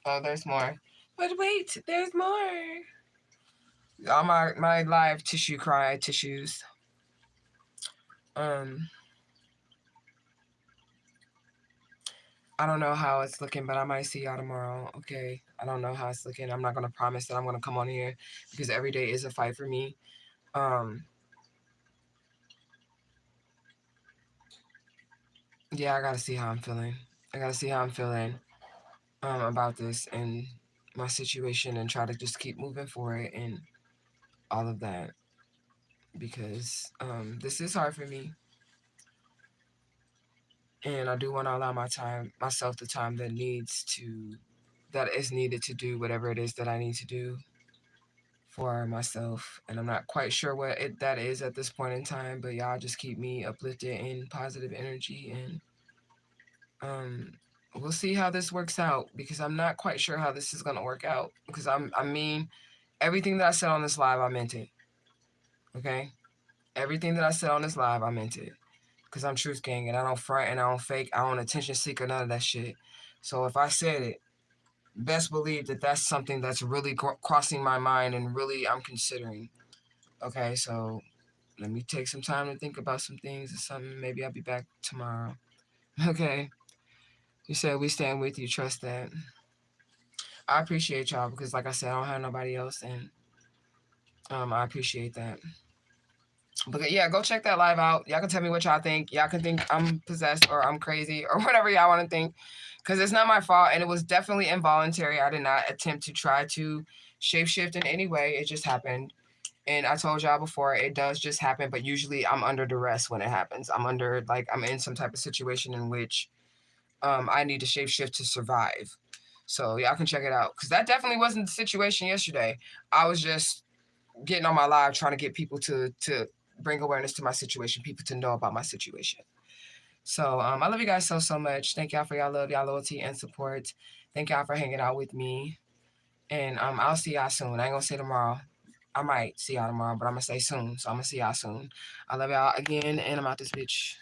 Oh, there's more. But wait, there's more. All my live tissue cry tissues. Um, I don't know how it's looking, but I might see y'all tomorrow. Okay. I don't know how it's looking. I'm not gonna promise that I'm gonna come on here because every day is a fight for me. Yeah, I gotta see how I'm feeling. I gotta see how I'm feeling about this and my situation and try to just keep moving forward and all of that because this is hard for me. And I do want to allow myself the time that is needed to do whatever it is that I need to do for myself. And I'm not quite sure what that is at this point in time, but y'all just keep me uplifted in positive energy and we'll see how this works out because I'm not quite sure how this is gonna work out because I mean everything that I said on this live I meant it. Okay? Everything that I said on this live I meant it. Because I'm truth gang and I don't front and I don't fake. I don't attention seek or none of that shit. So if I said it, best believe that that's something that's really crossing my mind and really I'm considering. Okay, so let me take some time to think about some things or something. Maybe I'll be back tomorrow. Okay. You said we stand with you. Trust that. I appreciate y'all because, like I said, I don't have nobody else, and I appreciate that. But yeah, go check that live out. Y'all can tell me what y'all think. Y'all can think I'm possessed or I'm crazy or whatever y'all want to think. Because it's not my fault. And it was definitely involuntary. I did not attempt to try to shapeshift in any way. It just happened. And I told y'all before, it does just happen. But usually I'm under duress when it happens. I'm in some type of situation in which I need to shapeshift to survive. So y'all can check it out. Because that definitely wasn't the situation yesterday. I was just getting on my live trying to get people to bring awareness to my situation, people to know about my situation. So I love you guys so much. Thank y'all for y'all love, y'all loyalty and support. Thank y'all for hanging out with me. And I'll see y'all soon. I ain't gonna say tomorrow. I might see y'all tomorrow, but I'm gonna say soon. So I'm gonna see y'all soon. I love y'all again, and I'm out this bitch.